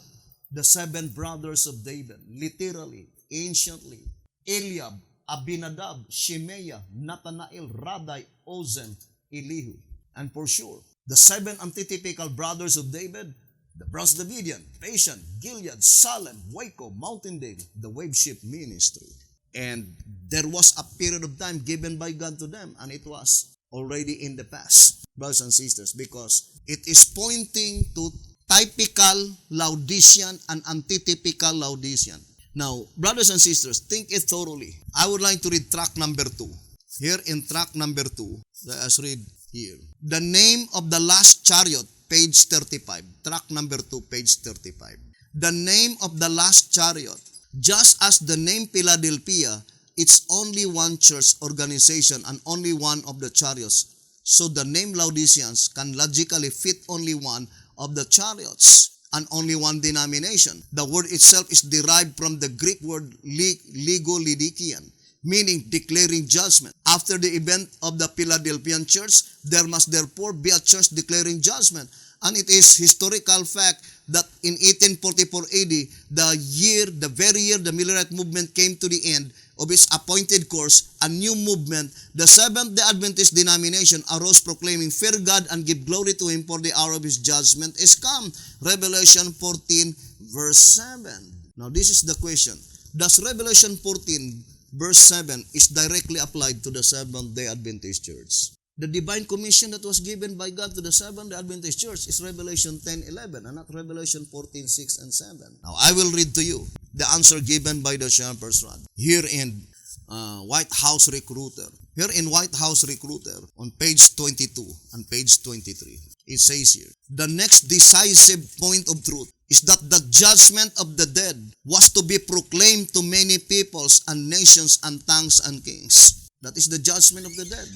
the 7 brothers of David, literally, anciently. Eliab, Abinadab, Shemaiah, Nathanael, Radai, Ozen, Elihu. And for sure, the 7 antitypical brothers of David, the Bronze Davidian, Patient, Gilead, Salem, Waco, Mountaindale, the Wave Ship Ministry. And there was a period of time given by God to them, and it was already in the past, brothers and sisters, because it is pointing to typical Laodicean and antitypical Laodicean. Now, brothers and sisters, think it thoroughly. I would like to read track number 2. Here in track number 2, let us read here. The name of the last chariot, page 35. Track number 2, page 35. The name of the last chariot. Just as the name Philadelphia, it's only one church organization and only one of the chariots. So the name Laodiceans can logically fit only one of the chariots and only one denomination. The word itself is derived from the Greek word ligolidikian, meaning declaring judgment. After the event of the Philadelphian church, there must therefore be a church declaring judgment. And it is historical fact that in 1844 AD, the very year the Millerite movement came to the end of its appointed course, a new movement, the Seventh-day Adventist denomination, arose proclaiming, "Fear God and give glory to Him, for the hour of His judgment is come." Revelation 14, verse 7. Now this is the question. Does Revelation 14, verse 7 is directly applied to the Seventh-day Adventist church? The divine commission that was given by God to the Seventh-day Adventist church is Revelation 10:11 and not Revelation 14:6 and 7. Now, I will read to you the answer given by the shepherd's rod. Here in White House Recruiter. Here in White House Recruiter on page 22 and page 23. It says here, the next decisive point of truth is that the judgment of the dead was to be proclaimed to many peoples and nations and tongues and kings. That is the judgment of the dead.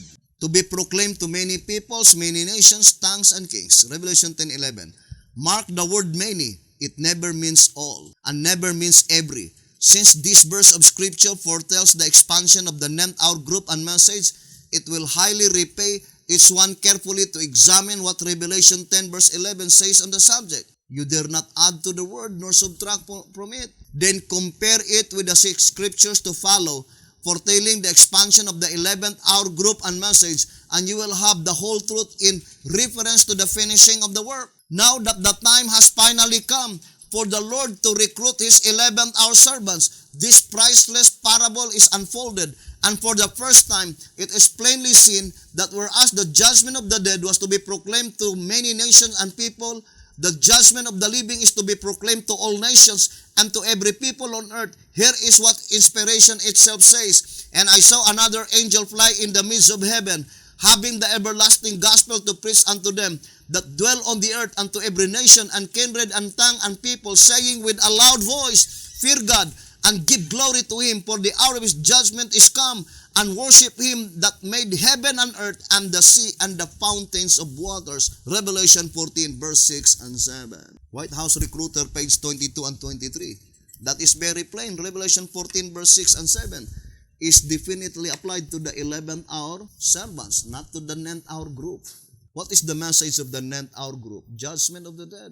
To be proclaimed to many peoples, many nations, tongues, and kings. Revelation 10:11. Mark the word many. It never means all and never means every. Since this verse of scripture foretells the expansion of the named out group and message, it will highly repay each one carefully to examine what Revelation 10 verse 11 says on the subject. You dare not add to the word nor subtract from it. Then compare it with the 6 scriptures to follow, foretelling the expansion of the 11th hour group and message, and you will have the whole truth in reference to the finishing of the work. Now that the time has finally come for the Lord to recruit His 11th hour servants, this priceless parable is unfolded, and for the first time, it is plainly seen that whereas the judgment of the dead was to be proclaimed to many nations and people, the judgment of the living is to be proclaimed to all nations and to every people on earth. Here is what inspiration itself says. And I saw another angel fly in the midst of heaven, having the everlasting gospel to preach unto them that dwell on the earth, and to every nation and kindred and tongue and people, saying with a loud voice, Fear God and give glory to Him, for the hour of His judgment is come, and worship Him that made heaven and earth and the sea and the fountains of waters. Revelation 14 verse 6 and 7. White House Recruiter, page 22 and 23. That is very plain. Revelation 14 verse 6 and 7 is definitely applied to the 11th hour servants, not to the 9th hour group. What is the message of the 9th hour group? Judgment of the dead.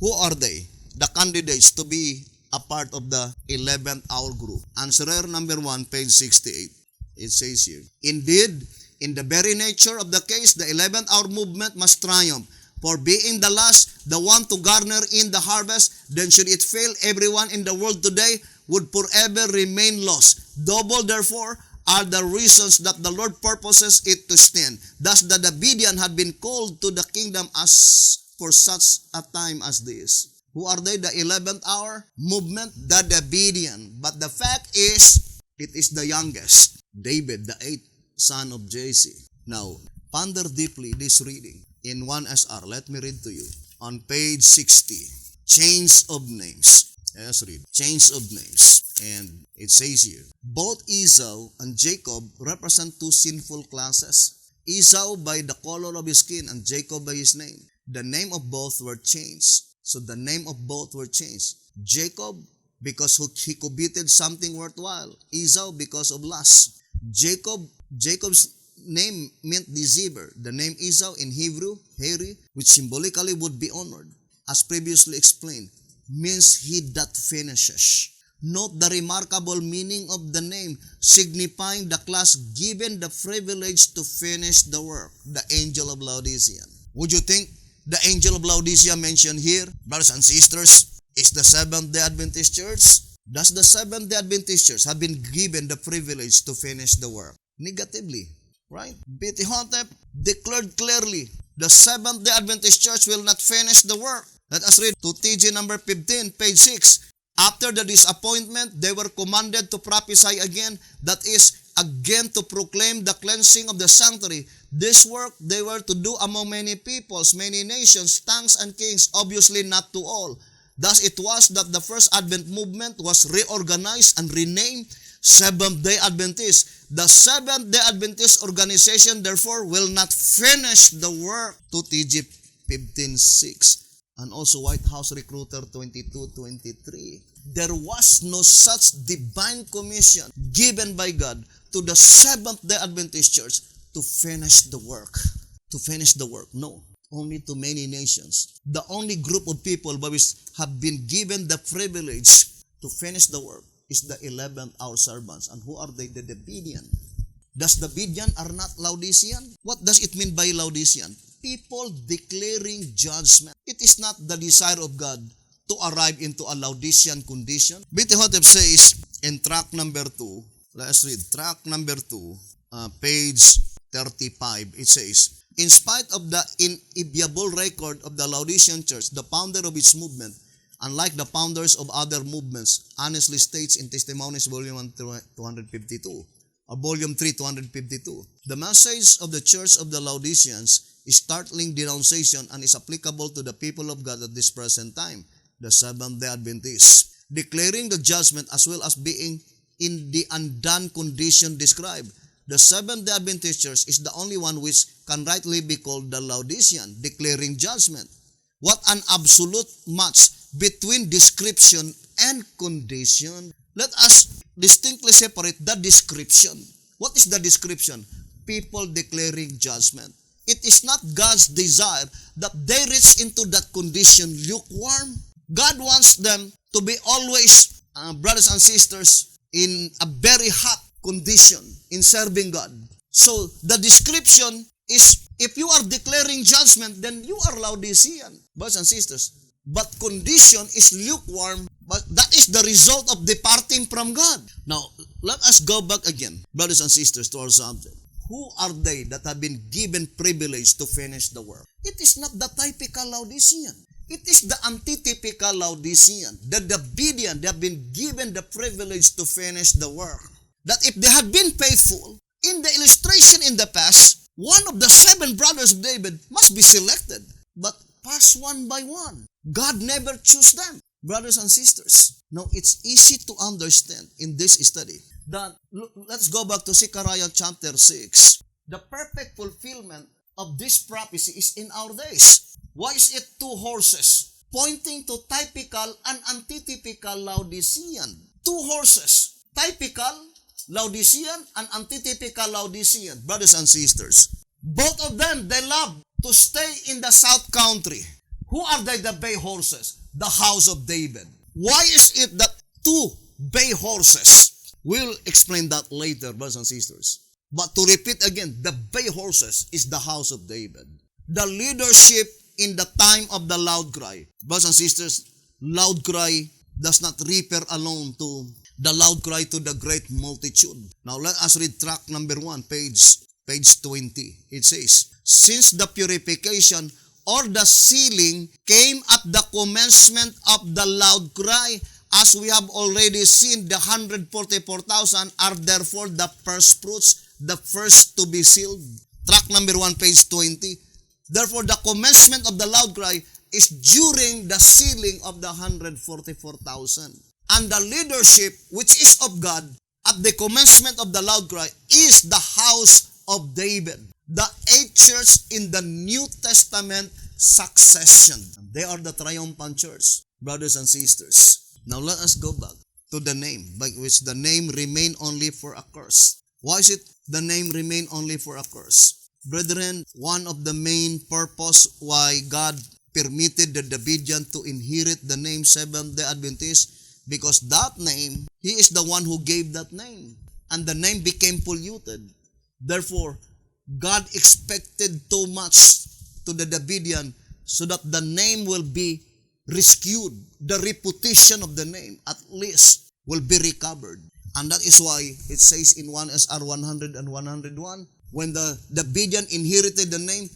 Who are they? The candidates to be a part of the 11th hour group. Answerer number 1, page 68. It says here, indeed, in the very nature of the case, the 11th hour movement must triumph. For being the last, the one to garner in the harvest, then should it fail, everyone in the world today would forever remain lost. Double, therefore, are the reasons that the Lord purposes it to stand. Thus the Davidian had been called to the kingdom as for such a time as this. Who are they? The 11th hour movement, the Davidian. But the fact is, it is the youngest, David, the 8th son of Jesse. Now, ponder deeply this reading in 1SR. Let me read to you. On page 60, Change of Names. Let's read. Change of Names. And it says here, both Esau and Jacob represent two sinful classes. Esau by the color of his skin and Jacob by his name. The name of both were changed. So the name of both were changed. Jacob because he coveted something worthwhile. Esau because of lust. Jacob's name meant deceiver. The name Esau in Hebrew, Heri, which symbolically would be honored, as previously explained, means he that finishes. Note the remarkable meaning of the name, signifying the class given the privilege to finish the work, the angel of Laodicea. Would you think the angel of Laodicea mentioned here, brothers and sisters, is the Seventh-day Adventist Church? Does the Seventh-day Adventist Church have been given the privilege to finish the work? Negatively, right? B.T. Hotep declared clearly, the Seventh-day Adventist Church will not finish the work. Let us read to TG number 15, page 6. After the disappointment, they were commanded to prophesy again, that is, again to proclaim the cleansing of the sanctuary. This work they were to do among many peoples, many nations, tongues, and kings, obviously not to all. Thus it was that the first Advent movement was reorganized and renamed Seventh-day Adventist. The Seventh-day Adventist organization, therefore, will not finish the work to TG 15:6. And also White House Recruiter 22:23. There was no such divine commission given by God to the Seventh-day Adventist Church to finish the work. To finish the work. No. Only to many nations. The only group of people which have been given the privilege to finish the work is the 11th hour servants. And who are they? The Davidian. Does Davidian are not Laodicean? What does it mean by Laodicean? People declaring judgment. It is not the desire of God to arrive into a Laodicean condition. B.T. Hotep says in track number 2, let's read track number 2, page 35, it says, in spite of the inevitable record of the Laodicean church, the founder of its movement, unlike the founders of other movements, honestly states in Testimonies, Volume 1, 252, or Volume 3, 252, the message of the Church of the Laodiceans is startling denunciation and is applicable to the people of God at this present time, the Seventh-day Adventists, declaring the judgment as well as being in the undone condition described. The Seventh-day Adventist Church is the only one which can rightly be called the Laodicean, declaring judgment. What an absolute match between description and condition. Let us distinctly separate the description. What is the description? People declaring judgment. It is not God's desire that they reach into that condition lukewarm. God wants them to be always, brothers and sisters, in a very hot condition in serving God. So the description is, if you are declaring judgment, then you are Laodicean, brothers and sisters. But condition is lukewarm, but that is the result of departing from God. Now, let us go back again, brothers and sisters, to our subject. Who are they that have been given privilege to finish the work? It is not the typical Laodicean. It is the antitypical Laodicean. The Davidian, they have been given the privilege to finish the work. That if they had been faithful, in the illustration in the past, one of the 7 brothers of David must be selected. But pass one by one. God never chose them, brothers and sisters. Now, it's easy to understand in this study that, let's go back to Zechariah chapter 6. The perfect fulfillment of this prophecy is in our days. Why is it 2 horses? Pointing to typical and antitypical Laodicean. 2 horses. Typical Laodicean and antitypical Laodicean. Brothers and sisters. Both of them, they love to stay in the south country. Who are they, the bay horses? The house of David. Why is it that 2 bay horses? We'll explain that later, brothers and sisters. But to repeat again, the bay horses is the house of David. The leadership in the time of the loud cry. Brothers and sisters, loud cry does not refer alone to the loud cry to the great multitude. Now let us read tract number 1, page 20. It says, since the purification or the sealing came at the commencement of the loud cry, as we have already seen, the 144,000 are therefore the first fruits, the first to be sealed. Tract number 1, page 20. Therefore, the commencement of the loud cry is during the sealing of the 144,000. And the leadership which is of God at the commencement of the loud cry is the house of David, the 8th church in the New Testament succession. They are the triumphant church, brothers and sisters. Now let us go back to the name, by which the name remain only for a curse. Why is it the name remain only for a curse? Brethren, one of the main purpose why God permitted the Davidian to inherit the name Seventh-day Adventist, because that name, he is the one who gave that name. And the name became polluted. Therefore, God expected too much to the Davidian so that the name will be rescued. The reputation of the name, at least, will be recovered. And that is why it says in 1 SR 100 and 101, when the Davidian inherited the name,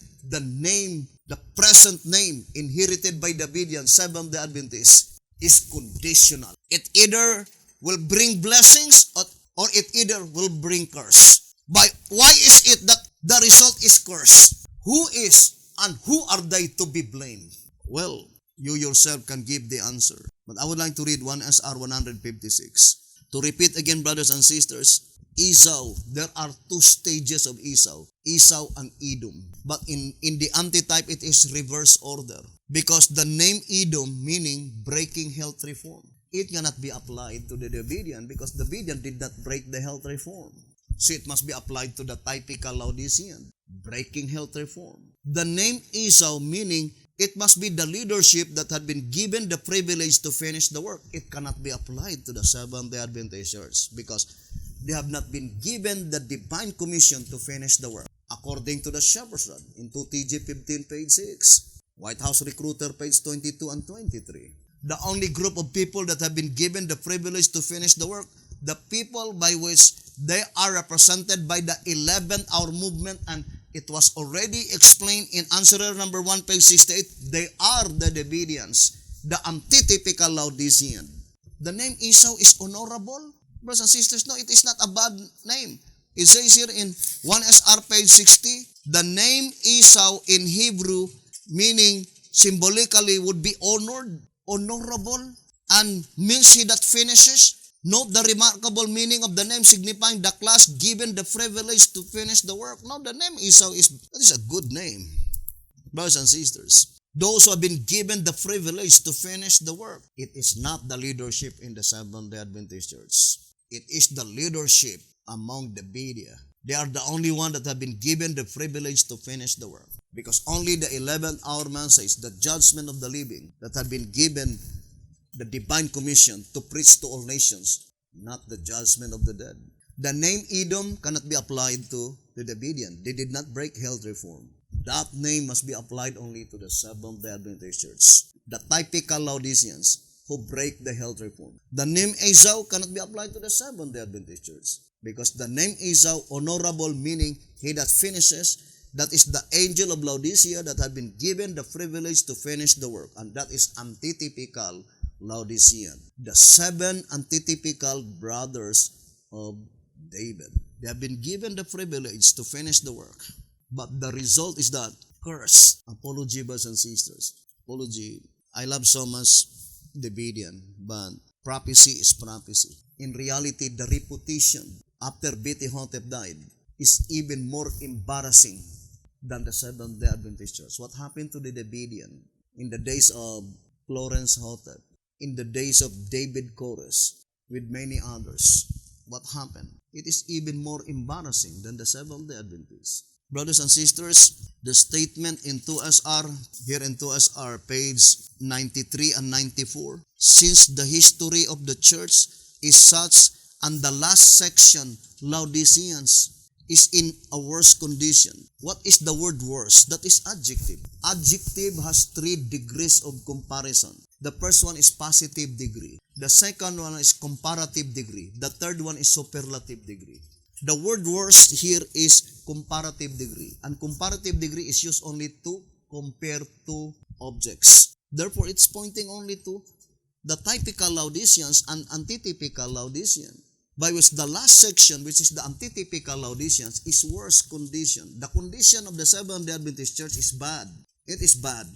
the present name inherited by Davidian, Seventh-day Adventist, is conditional. It either will bring blessings or it either will bring curse. Why is it that the result is curse? Who is and who are they to be blamed? Well, you yourself can give the answer. But I would like to read 1 SR 156. To repeat again, brothers and sisters, Esau, there are two stages of Esau and Edom. But in the antitype, it is reverse order. Because the name Edom, meaning breaking health reform, it cannot be applied to the Davidian because the Davidian did not break the health reform. So it must be applied to the typical Laodicean, breaking health reform. The name Esau, meaning it must be the leadership that had been given the privilege to finish the work. It cannot be applied to the Seventh-day Adventist Church because they have not been given the divine commission to finish the work. According to the Shepherd's Rod in 2 TG 15, page 6, White House Recruiter, page 22 and 23. The only group of people that have been given the privilege to finish the work, the people by which they are represented by the 11th hour movement, and it was already explained in answerer number 1, page 68, they are the Davidians, the antitypical Laodicean. The name Esau is honorable. Brothers and sisters, no, it is not a bad name. It says here in 1 SR page 60, the name Esau in Hebrew, meaning symbolically would be honored, honorable, and means he that finishes. Note the remarkable meaning of the name signifying the class given the privilege to finish the work. Now the name Esau is a good name. Brothers and sisters, those who have been given the privilege to finish the work, it is not the leadership in the Seventh-day Adventist Church. It is the leadership among the media. They are the only one that have been given the privilege to finish the work. Because only the 11th hour man says the judgment of the living that have been given the divine commission to preach to all nations, not the judgment of the dead. The name Edom cannot be applied to the Davidian. They did not break health reform. That name must be applied only to the Seventh-day Adventist Church, the typical Laodiceans who break the health reform. The name Esau cannot be applied to the Seventh-day Adventist Church because the name Esau, honorable, meaning he that finishes, that is the angel of Laodicea that had been given the privilege to finish the work, and that is antitypical Laodicean. The 7 antitypical brothers of David. They have been given the privilege to finish the work. But the result is that curse. Apology, brothers and sisters. Apology. I love so much Davidian, but prophecy is prophecy. In reality, the reputation after Beti-Hotep died is even more embarrassing than the Seventh-day Adventist Church. What happened to the Davidian in the days of Florence Hotep, in the days of David Kores, with many others? What happened? It is even more embarrassing than the Seventh-day Adventists. Brothers and sisters, the statement in 2SR, here in 2SR, page 93 and 94, since the history of the church is such, and the last section, Laodiceans, is in a worse condition. What is the word worse? That is adjective. Adjective has 3 degrees of comparison. The first one is positive degree. The second one is comparative degree. The third one is superlative degree. The word worst here is comparative degree. And comparative degree is used only to compare two objects. Therefore, it's pointing only to the typical Laodiceans and antitypical Laodicean. By which the last section, which is the antitypical Laodiceans, is worse condition. The condition of the Seventh-day Adventist Church is bad. It is bad.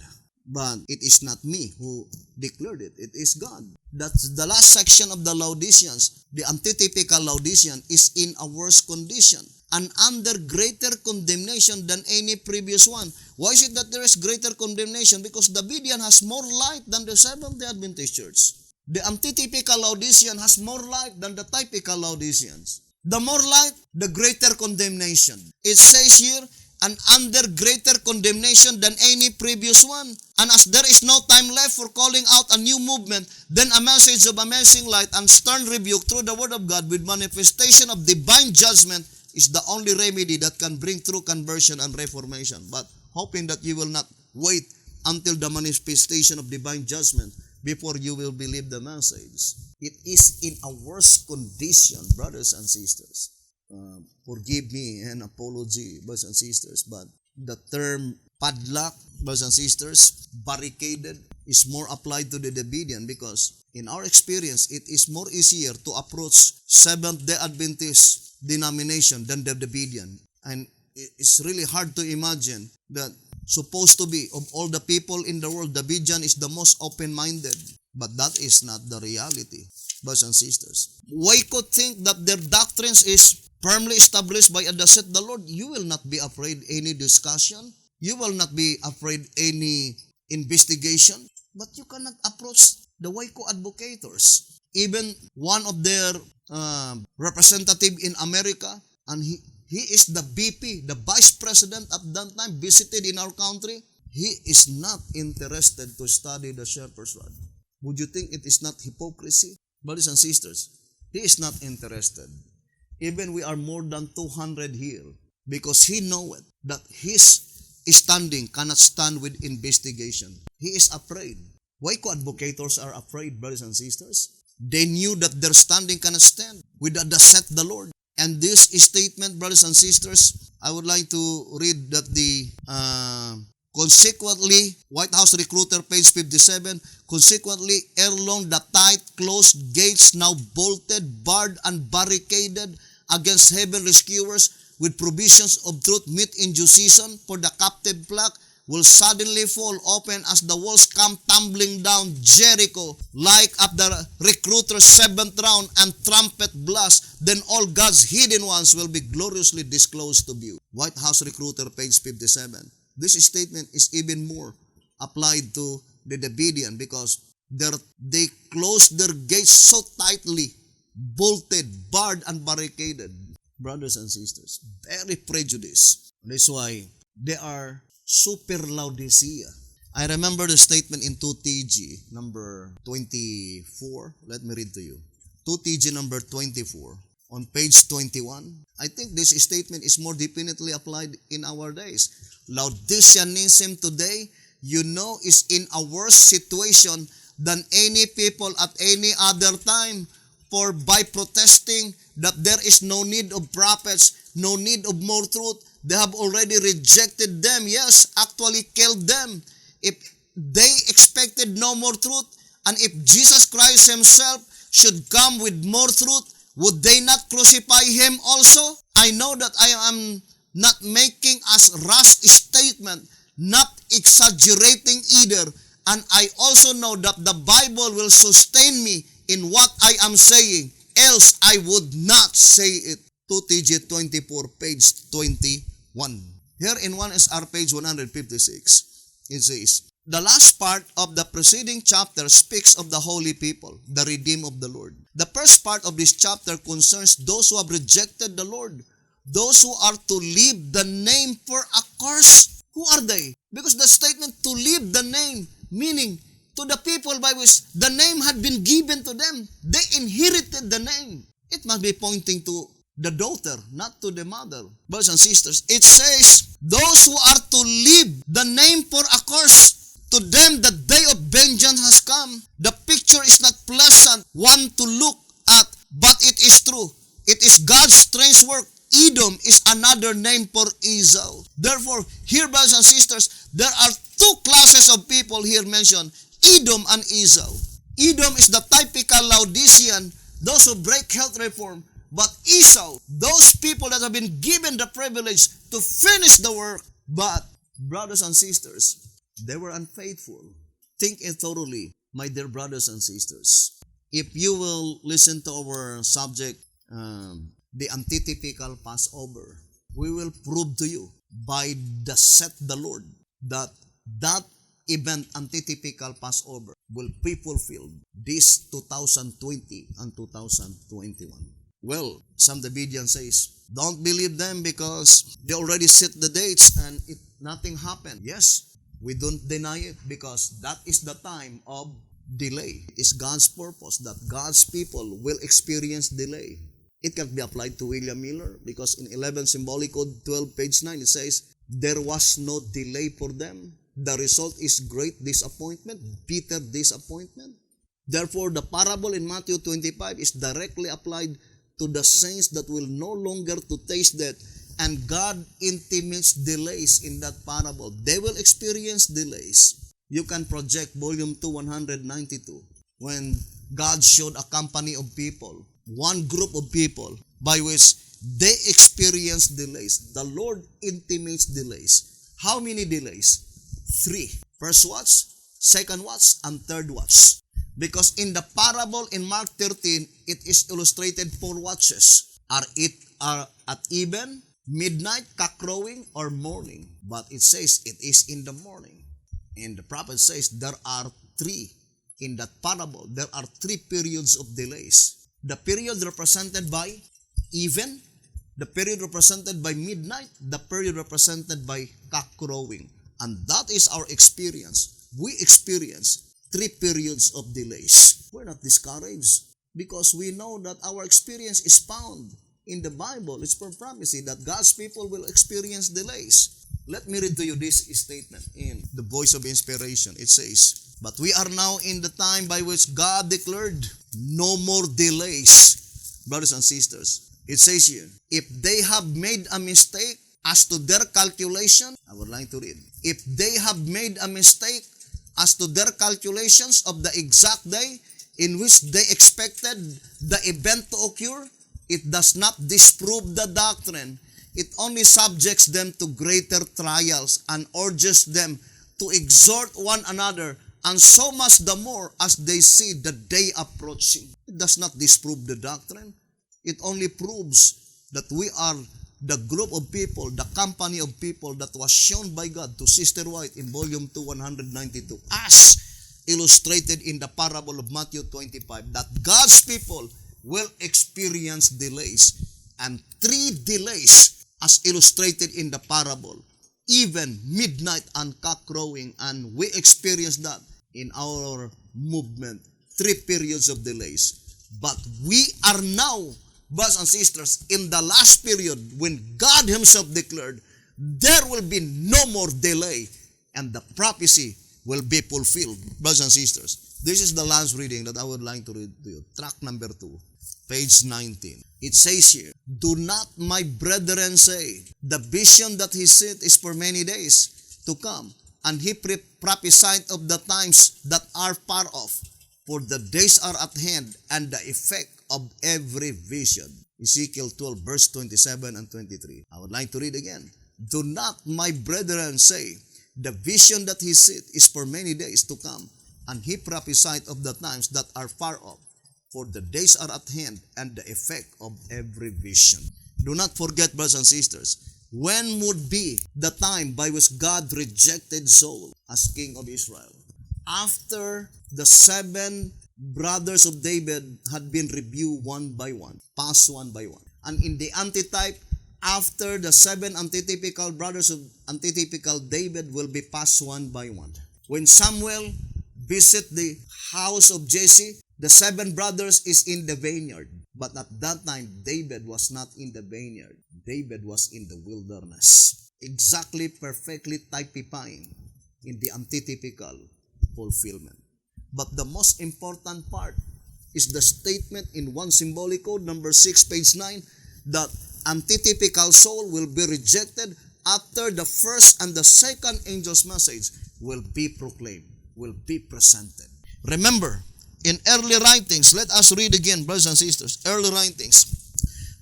But it is not me who declared it. It is God. That's the last section of the Laodiceans. The antitypical Laodicean is in a worse condition and under greater condemnation than any previous one. Why is it that there is greater condemnation? Because the Berean has more light than the Seventh-day Adventist Church. The antitypical Laodicean has more light than the typical Laodiceans. The more light, the greater condemnation. It says here, and under greater condemnation than any previous one. And as there is no time left for calling out a new movement, then a message of amazing light and stern rebuke through the Word of God with manifestation of divine judgment is the only remedy that can bring true conversion and reformation. But hoping that you will not wait until the manifestation of divine judgment before you will believe the message. It is in a worse condition, brothers and sisters. Forgive me and apology, brothers and sisters, but the term padlock, brothers and sisters, barricaded, is more applied to the Berean because in our experience, it is more easier to approach Seventh-day Adventist denomination than the Berean. And it's really hard to imagine that supposed to be, of all the people in the world, the Berean is the most open-minded. But that is not the reality, brothers and sisters. We could think that their doctrines is firmly established by thus saith the Lord. You will not be afraid any discussion. You will not be afraid any investigation. But you cannot approach the Waco advocators. Even one of their representative in America, and he is the VP, the Vice President at that time, visited in our country. He is not interested to study the shepherd's rod. Would you think it is not hypocrisy? Brothers and sisters, he is not interested. Even we are more than 200 here because he knoweth that his standing cannot stand with investigation. He is afraid. Why co-advocators are afraid, brothers and sisters? They knew that their standing cannot stand with thus saith the Lord. And this statement, brothers and sisters, I would like to read that consequently, White House Recruiter, page 57, consequently, ere long the tight closed gates now bolted, barred, and barricaded against heaven rescuers with provisions of truth meet in due season for the captive flock will suddenly fall open as the walls come tumbling down Jericho like at the recruiter's seventh round and trumpet blast. Then all God's hidden ones will be gloriously disclosed to view. White House Recruiter, page 57. This statement is even more applied to the Berean because they closed their gates so tightly, bolted, barred, and barricaded. Brothers and sisters, very prejudiced. That's why they are super Laodicea. I remember the statement in 2TG number 24. Let me read to you. 2TG number 24 on page 21. I think this statement is more definitely applied in our days. Laodiceanism today, is in a worse situation than any people at any other time. For by protesting that there is no need of prophets, no need of more truth, they have already rejected them. Yes, actually killed them. If they expected no more truth, and if Jesus Christ himself should come with more truth, would they not crucify him also? I know that I am not making as rash statement, not exaggerating either, and I also know that the Bible will sustain me in what I am saying, else I would not say it. 2TG 24, page 21. Here in 1SR, page 156, it says, the last part of the preceding chapter speaks of the holy people, the redeemed of the Lord. The first part of this chapter concerns those who have rejected the Lord, those who are to leave the name for a curse. Who are they? Because the statement to leave the name, meaning to the people by which the name had been given to them. They inherited the name. It must be pointing to the daughter, not to the mother. Brothers and sisters, it says, those who are to leave the name for a curse. To them, the day of vengeance has come. The picture is not pleasant one to look at, but it is true. It is God's strange work. Edom is another name for Esau. Therefore, here, brothers and sisters, there are two classes of people here mentioned, Edom and Esau. Edom is the typical Laodicean, those who break health reform. But Esau, those people that have been given the privilege to finish the work. But, brothers and sisters, they were unfaithful. Think it thoroughly, my dear brothers and sisters. If you will listen to our subject, the antitypical Passover, we will prove to you by the set the Lord that event, antitypical Passover, will be fulfilled this 2020 and 2021. Well, some Davidian says, don't believe them because they already set the dates and nothing happened. Yes, we don't deny it because that is the time of delay. It is God's purpose that God's people will experience delay. It can be applied to William Miller because in 11 Symbolic Code 12 page 9 it says, there was no delay for them. The result is great disappointment, bitter disappointment. Therefore, the parable in Matthew 25 is directly applied to the saints that will no longer to taste death. And God intimates delays in that parable. They will experience delays. You can project volume 2, 192, when God showed a company of people, one group of people, by which they experience delays. The Lord intimates delays. How many delays? 3. First watch, second watch, and third watch. Because in the parable in Mark 13, it is illustrated 4 watches. Are at even, midnight, cock-crowing, or morning? But it says it is in the morning. And the prophet says there are 3 in that parable. There are 3 periods of delays. The period represented by even, the period represented by midnight, the period represented by cock-crowing. And that is our experience. We experience 3 periods of delays. We're not discouraged because we know that our experience is found in the Bible. It's for prophecy that God's people will experience delays. Let me read to you this statement in the Voice of Inspiration. It says, but we are now in the time by which God declared no more delays. Brothers and sisters, it says here, if they have made a mistake as to their calculation, I would like to read, if they have made a mistake as to their calculations of the exact day in which they expected the event to occur, it does not disprove the doctrine. It only subjects them to greater trials and urges them to exhort one another, and so much the more as they see the day approaching. It does not disprove the doctrine. It only proves that we are the group of people, the company of people that was shown by God to Sister White in volume 2, 192, as illustrated in the parable of Matthew 25, that God's people will experience delays. And 3 delays as illustrated in the parable, even midnight and cock-crowing, and we experience that in our movement, 3 periods of delays. But we are now, brothers and sisters, in the last period when God Himself declared there will be no more delay and the prophecy will be fulfilled. Brothers and sisters, this is the last reading that I would like to read to you. Track number 2, page 19. It says here, do not, my brethren, say, the vision that he said is for many days to come, and he prophesied of the times that are far off, for the days are at hand, and the effect of every vision. Ezekiel 12, verse 27 and 23. I would like to read again. Do not, my brethren, say, the vision that he said is for many days to come, and he prophesied of the times that are far off, for the days are at hand, and the effect of every vision. Do not forget, brothers and sisters, when would be the time by which God rejected Saul as king of Israel? After the 7 brothers of David had been reviewed one by one, passed one by one. And in the antitype, after the 7 antitypical brothers of antitypical David will be passed one by one. When Samuel visit the house of Jesse, the 7 brothers is in the vineyard. But at that time, David was not in the vineyard. David was in the wilderness. Exactly, perfectly typifying in the antitypical fulfillment. But the most important part is the statement in 1 Symbolic Code, number 6, page 9, that antitypical soul will be rejected after the first and the second angel's message will be proclaimed, will be presented. Remember, in early writings, let us read again, brothers and sisters, early writings,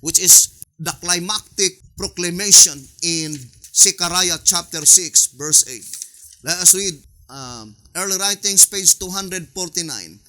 which is the climactic proclamation in Zechariah chapter 6, verse 8. Let us read early writings, page 249.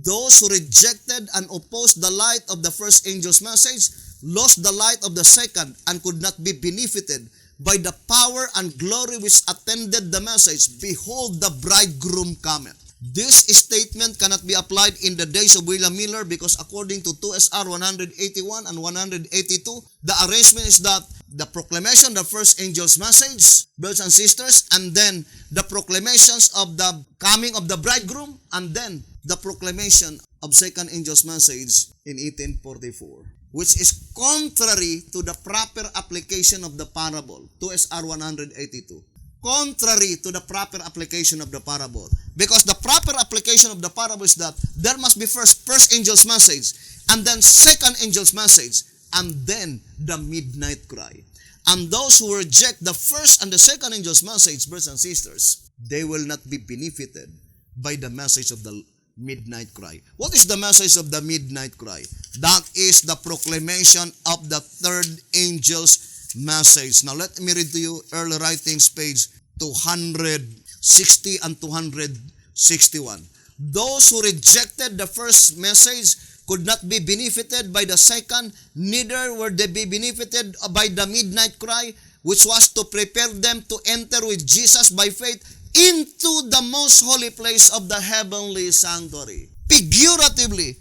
Those who rejected and opposed the light of the first angel's message lost the light of the second and could not be benefited by the power and glory which attended the message. Behold, the bridegroom cometh. This statement cannot be applied in the days of William Miller because according to 2SR 181 and 182, the arrangement is that the proclamation, the first angel's message, brothers and sisters, and then the proclamations of the coming of the bridegroom, and then the proclamation of second angel's message in 1844, which is contrary to the proper application of the parable, 2SR 182. Contrary to the proper application of the parable. Because the proper application of the parable is that there must be first angel's message, and then second angel's message, and then the midnight cry. And those who reject the first and the second angel's message, brothers and sisters, they will not be benefited by the message of the midnight cry. What is the message of the midnight cry? That is the proclamation of the third angel's message. Now let me read to you early writings, page 260 and 261. Those who rejected the first message could not be benefited by the second, neither were they be benefited by the midnight cry, which was to prepare them to enter with Jesus by faith into the most holy place of the heavenly sanctuary. Figuratively,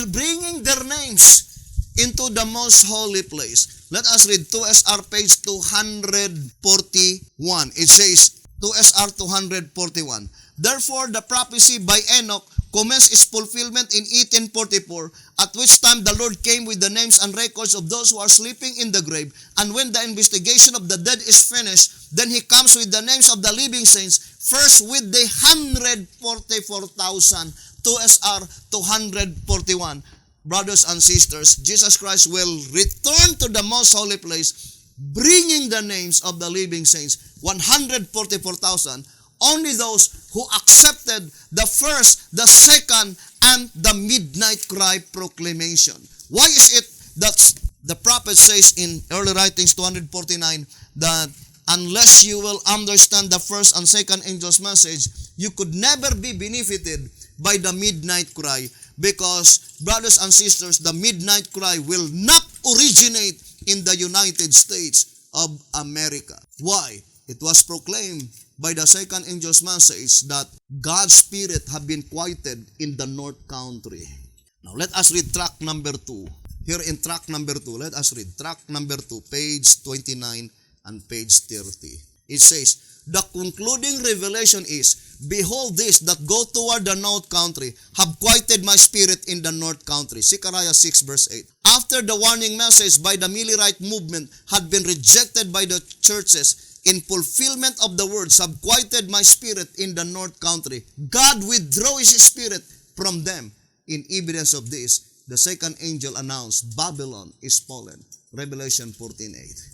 bringing their names into the most holy place. Let us read 2SR page 241. It says, 2SR 241. Therefore, the prophecy by Enoch commenced its fulfillment in 1844, at which time the Lord came with the names and records of those who are sleeping in the grave. And when the investigation of the dead is finished, then he comes with the names of the living saints, first with the 144,000, 2SR 241. Brothers and sisters, Jesus Christ will return to the most holy place, bringing the names of the living saints, 144,000. Only those who accepted the first, the second, and the midnight cry proclamation. Why is it that the prophet says in early writings 249 that unless you will understand the first and second angel's message, you could never be benefited by the midnight cry? Because, brothers and sisters, the midnight cry will not originate in the United States of America. Why? It was proclaimed by the second angel's message that God's Spirit have been quieted in the North Country. Now, let us read track number 2. Here in track number 2, let us read track number 2, page 29 and page 30. It says, the concluding revelation is, behold, this that go toward the north country have quieted my spirit in the north country. Zechariah 6 verse 8. After the warning message by the Millerite movement had been rejected by the churches, in fulfillment of the words, have quieted my spirit in the north country, God withdrew his spirit from them. In evidence of this, the second angel announced, Babylon is fallen. Revelation 14:8.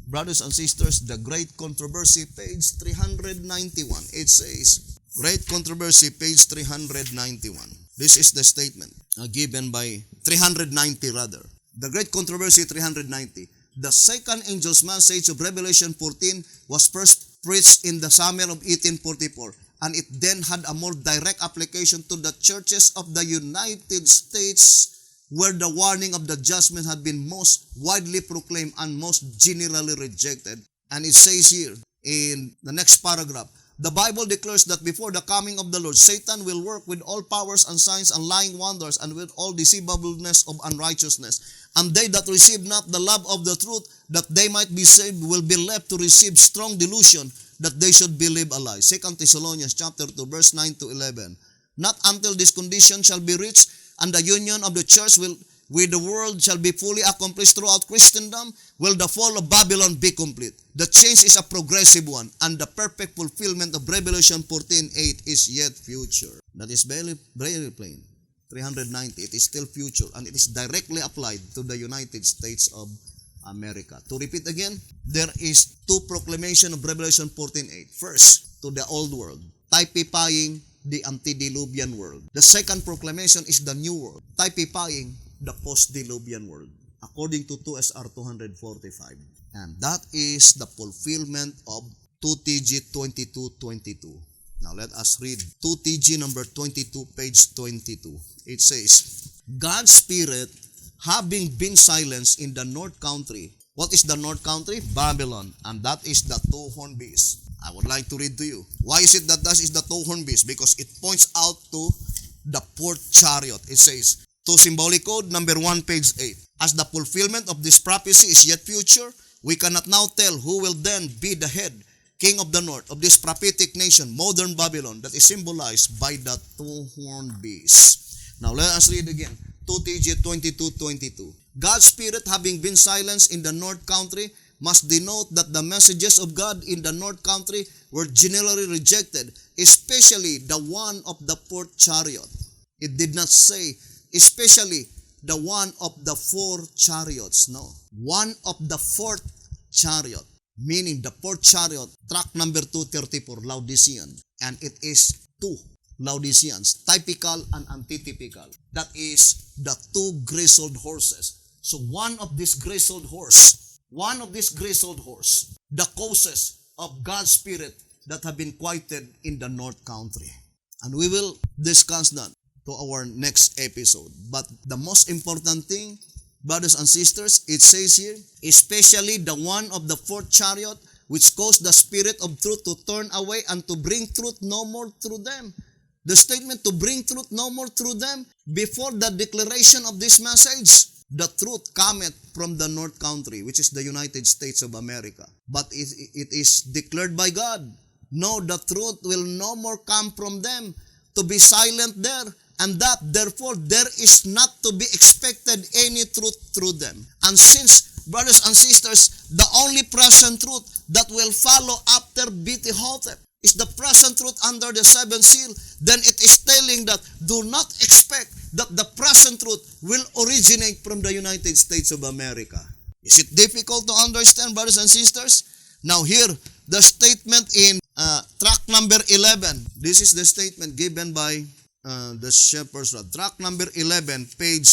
Brothers and sisters, the Great Controversy, page 391. It says, Great Controversy, page 391. This is the statement given by 390 rather. The Great Controversy 390. The second angel's message of Revelation 14 was first preached in the summer of 1844, and it then had a more direct application to the churches of the United States, where the warning of the judgment had been most widely proclaimed and most generally rejected. And it says here in the next paragraph, the Bible declares that before the coming of the Lord, Satan will work with all powers and signs and lying wonders and with all deceivableness of unrighteousness. And they that receive not the love of the truth, that they might be saved, will be left to receive strong delusion, that they should believe a lie. 2 Thessalonians chapter 2, verse 9 to 11. Not until this condition shall be reached, and the union of the church will with the world shall be fully accomplished throughout Christendom, will the fall of Babylon be complete. The change is a progressive one, and the perfect fulfillment of Revelation 14:8 is yet future. That is very, very plain. 390, it is still future, and it is directly applied to the United States of America. To repeat again, there is two proclamation of Revelation 14:8. First, to the old world, typifying the antediluvian world. The second proclamation is the new world, typifying the post-diluvian world, according to 2 SR 245. And that is the fulfillment of 2TG 22:22. Now let us read 2TG number 22, page 22. It says, God's Spirit having been silenced in the north country. What is the north country? Babylon. And that is the two-horned beast. I would like to read to you. Why is it that is the two-horned beast? Because it points out to the fourth chariot. It says, to symbolic code number 1, page 8. As the fulfillment of this prophecy is yet future, we cannot now tell who will then be the head, king of the north, of this prophetic nation, modern Babylon, that is symbolized by the two-horned beast. Now let us read again. 2TG 22:22. God's Spirit having been silenced in the north country must denote that the messages of God in the north country were generally rejected, especially the one of the fourth chariot. It did not say, especially the one of the four chariots. No. One of the fourth chariot. Meaning the fourth chariot, track number 234, Laodicean. And it is two Laodiceans, typical and antitypical. That is the two grizzled horses. So one of this grizzled horse, the causes of God's Spirit that have been quieted in the north country. And we will discuss that to our next episode. But the most important thing, brothers and sisters, it says here, especially the one of the fourth chariot, which caused the Spirit of truth to turn away and to bring truth no more through them. The statement to bring truth no more through them, before the declaration of this message, the truth cometh from the north country, which is the United States of America. But it is declared by God. No, the truth will no more come from them, to be silent there, and that therefore there is not to be expected any truth through them. And since, brothers and sisters, the only present truth that will follow after BT Hotep is the present truth under the seventh seal, then it is telling that do not expect that the present truth will originate from the United States of America. Is it difficult to understand, brothers and sisters? Now here, the statement in track number 11. This is the statement given by the Shepherd's Rod. Track number 11, page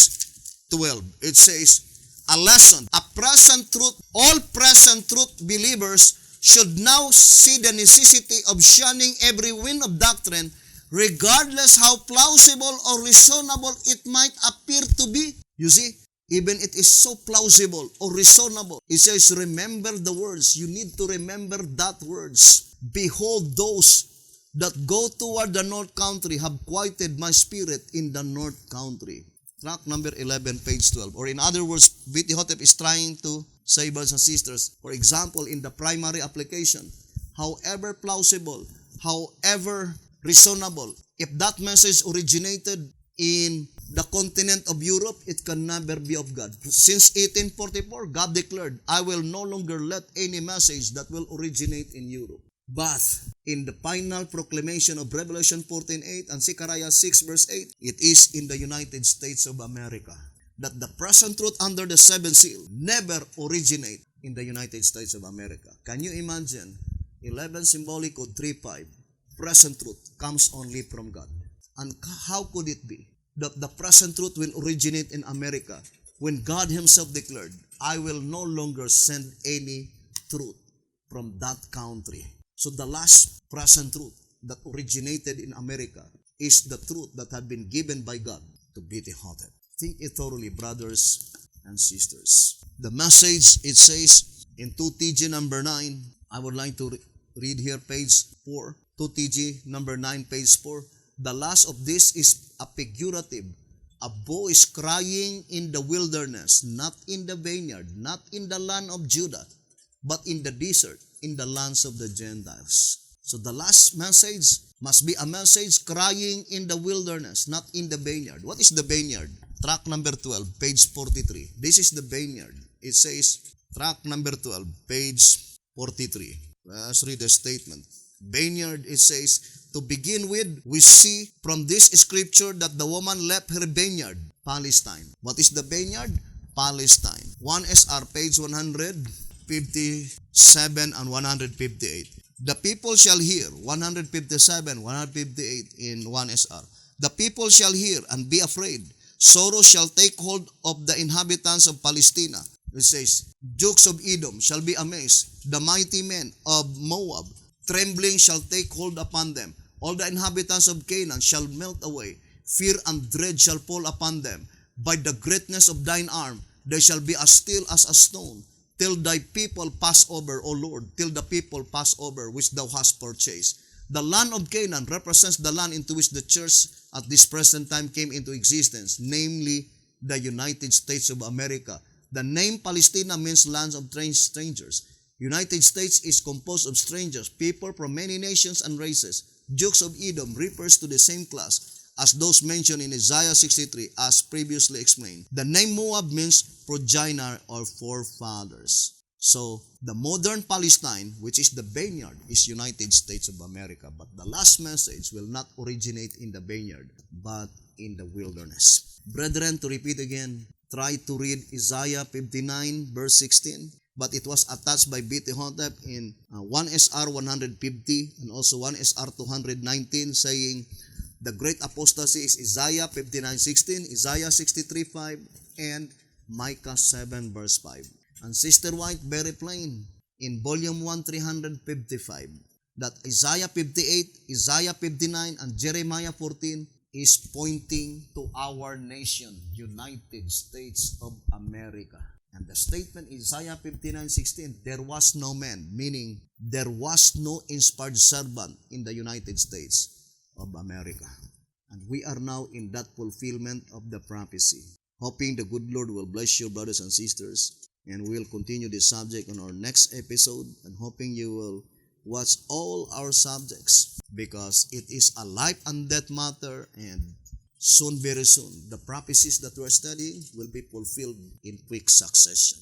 12. It says, a lesson, a present truth. All present truth believers should now see the necessity of shunning every wind of doctrine, regardless how plausible or reasonable it might appear to be. You see, even it is so plausible or reasonable. It says, remember the words. You need to remember that words. Behold, those that go toward the north country have quieted my spirit in the north country. Track number 11, page 12. Or in other words, BT Hotep is trying to say, brothers and sisters, for example, in the primary application, however plausible, however reasonable, if that message originated in the continent of Europe, it can never be of God. Since 1844, God declared, I will no longer let any message that will originate in Europe. But in the final proclamation of Revelation 14:8 and Zechariah 6 verse 8, it is in the United States of America that the present truth under the seventh seal never originate in the United States of America. Can you imagine? 11 symbolic code 3:5, present truth comes only from God. And how could it be that the present truth will originate in America when God Himself declared, I will no longer send any truth from that country? So the last present truth that originated in America is the truth that had been given by God to BT Hotep. Think it thoroughly, brothers and sisters. The message, it says in 2TG number 9, I would like to read here page 4, 2TG number 9, page 4. The last of this is a figurative, a voice crying in the wilderness, not in the vineyard, not in the land of Judah, but in the desert, in the lands of the Gentiles. So the last message must be a message crying in the wilderness, not in the vineyard. What is the vineyard? Track number 12, page 43. This is the vineyard. It says, track number 12, page 43. Let's read the statement. Vineyard, it says, to begin with, we see from this scripture that the woman left her vineyard, Palestine. What is the vineyard? Palestine. 1SR, page 157 and 158. The people shall hear, 157, 158 in 1SR. The people shall hear and be afraid. Sorrow shall take hold of the inhabitants of Palestina. It says, Dukes of Edom shall be amazed. The mighty men of Moab, trembling shall take hold upon them. All the inhabitants of Canaan shall melt away. Fear and dread shall fall upon them. By the greatness of thine arm, they shall be as still as a stone. Till thy people pass over, O Lord, till the people pass over which thou hast purchased. The land of Canaan represents the land into which the church at this present time came into existence, namely the United States of America. The name Palestina means lands of strangers. United States is composed of strangers, people from many nations and races. Dukes of Edom refers to the same class as those mentioned in Isaiah 63 as previously explained. The name Moab means progenitor or forefathers. So, the modern Palestine, which is the vineyard, is United States of America. But the last message will not originate in the vineyard, but in the wilderness. Brethren, to repeat again, try to read Isaiah 59 verse 16. But it was attached by B.T. Hotep in 1SR 150 and also 1SR 219 saying, the great apostasy is Isaiah 59:16, Isaiah 63:5, and Micah 7 verse 5. And Sister White, very plain, in volume 1, 355, that Isaiah 58, Isaiah 59, and Jeremiah 14 is pointing to our nation, United States of America. And the statement Isaiah 59:16, there was no man, meaning there was no inspired servant in the United States of America. And we are now in that fulfillment of the prophecy. Hoping the good Lord will bless you, brothers and sisters, and we'll continue this subject on our next episode, and hoping you will watch all our subjects because it is a life and death matter, and soon, very soon, the prophecies that we're studying will be fulfilled in quick succession.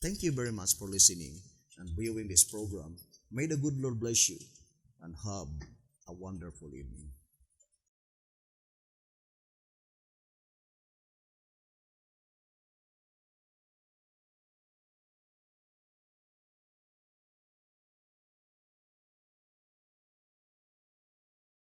Thank you very much for listening and viewing this program. May the good Lord bless you and have a wonderful evening.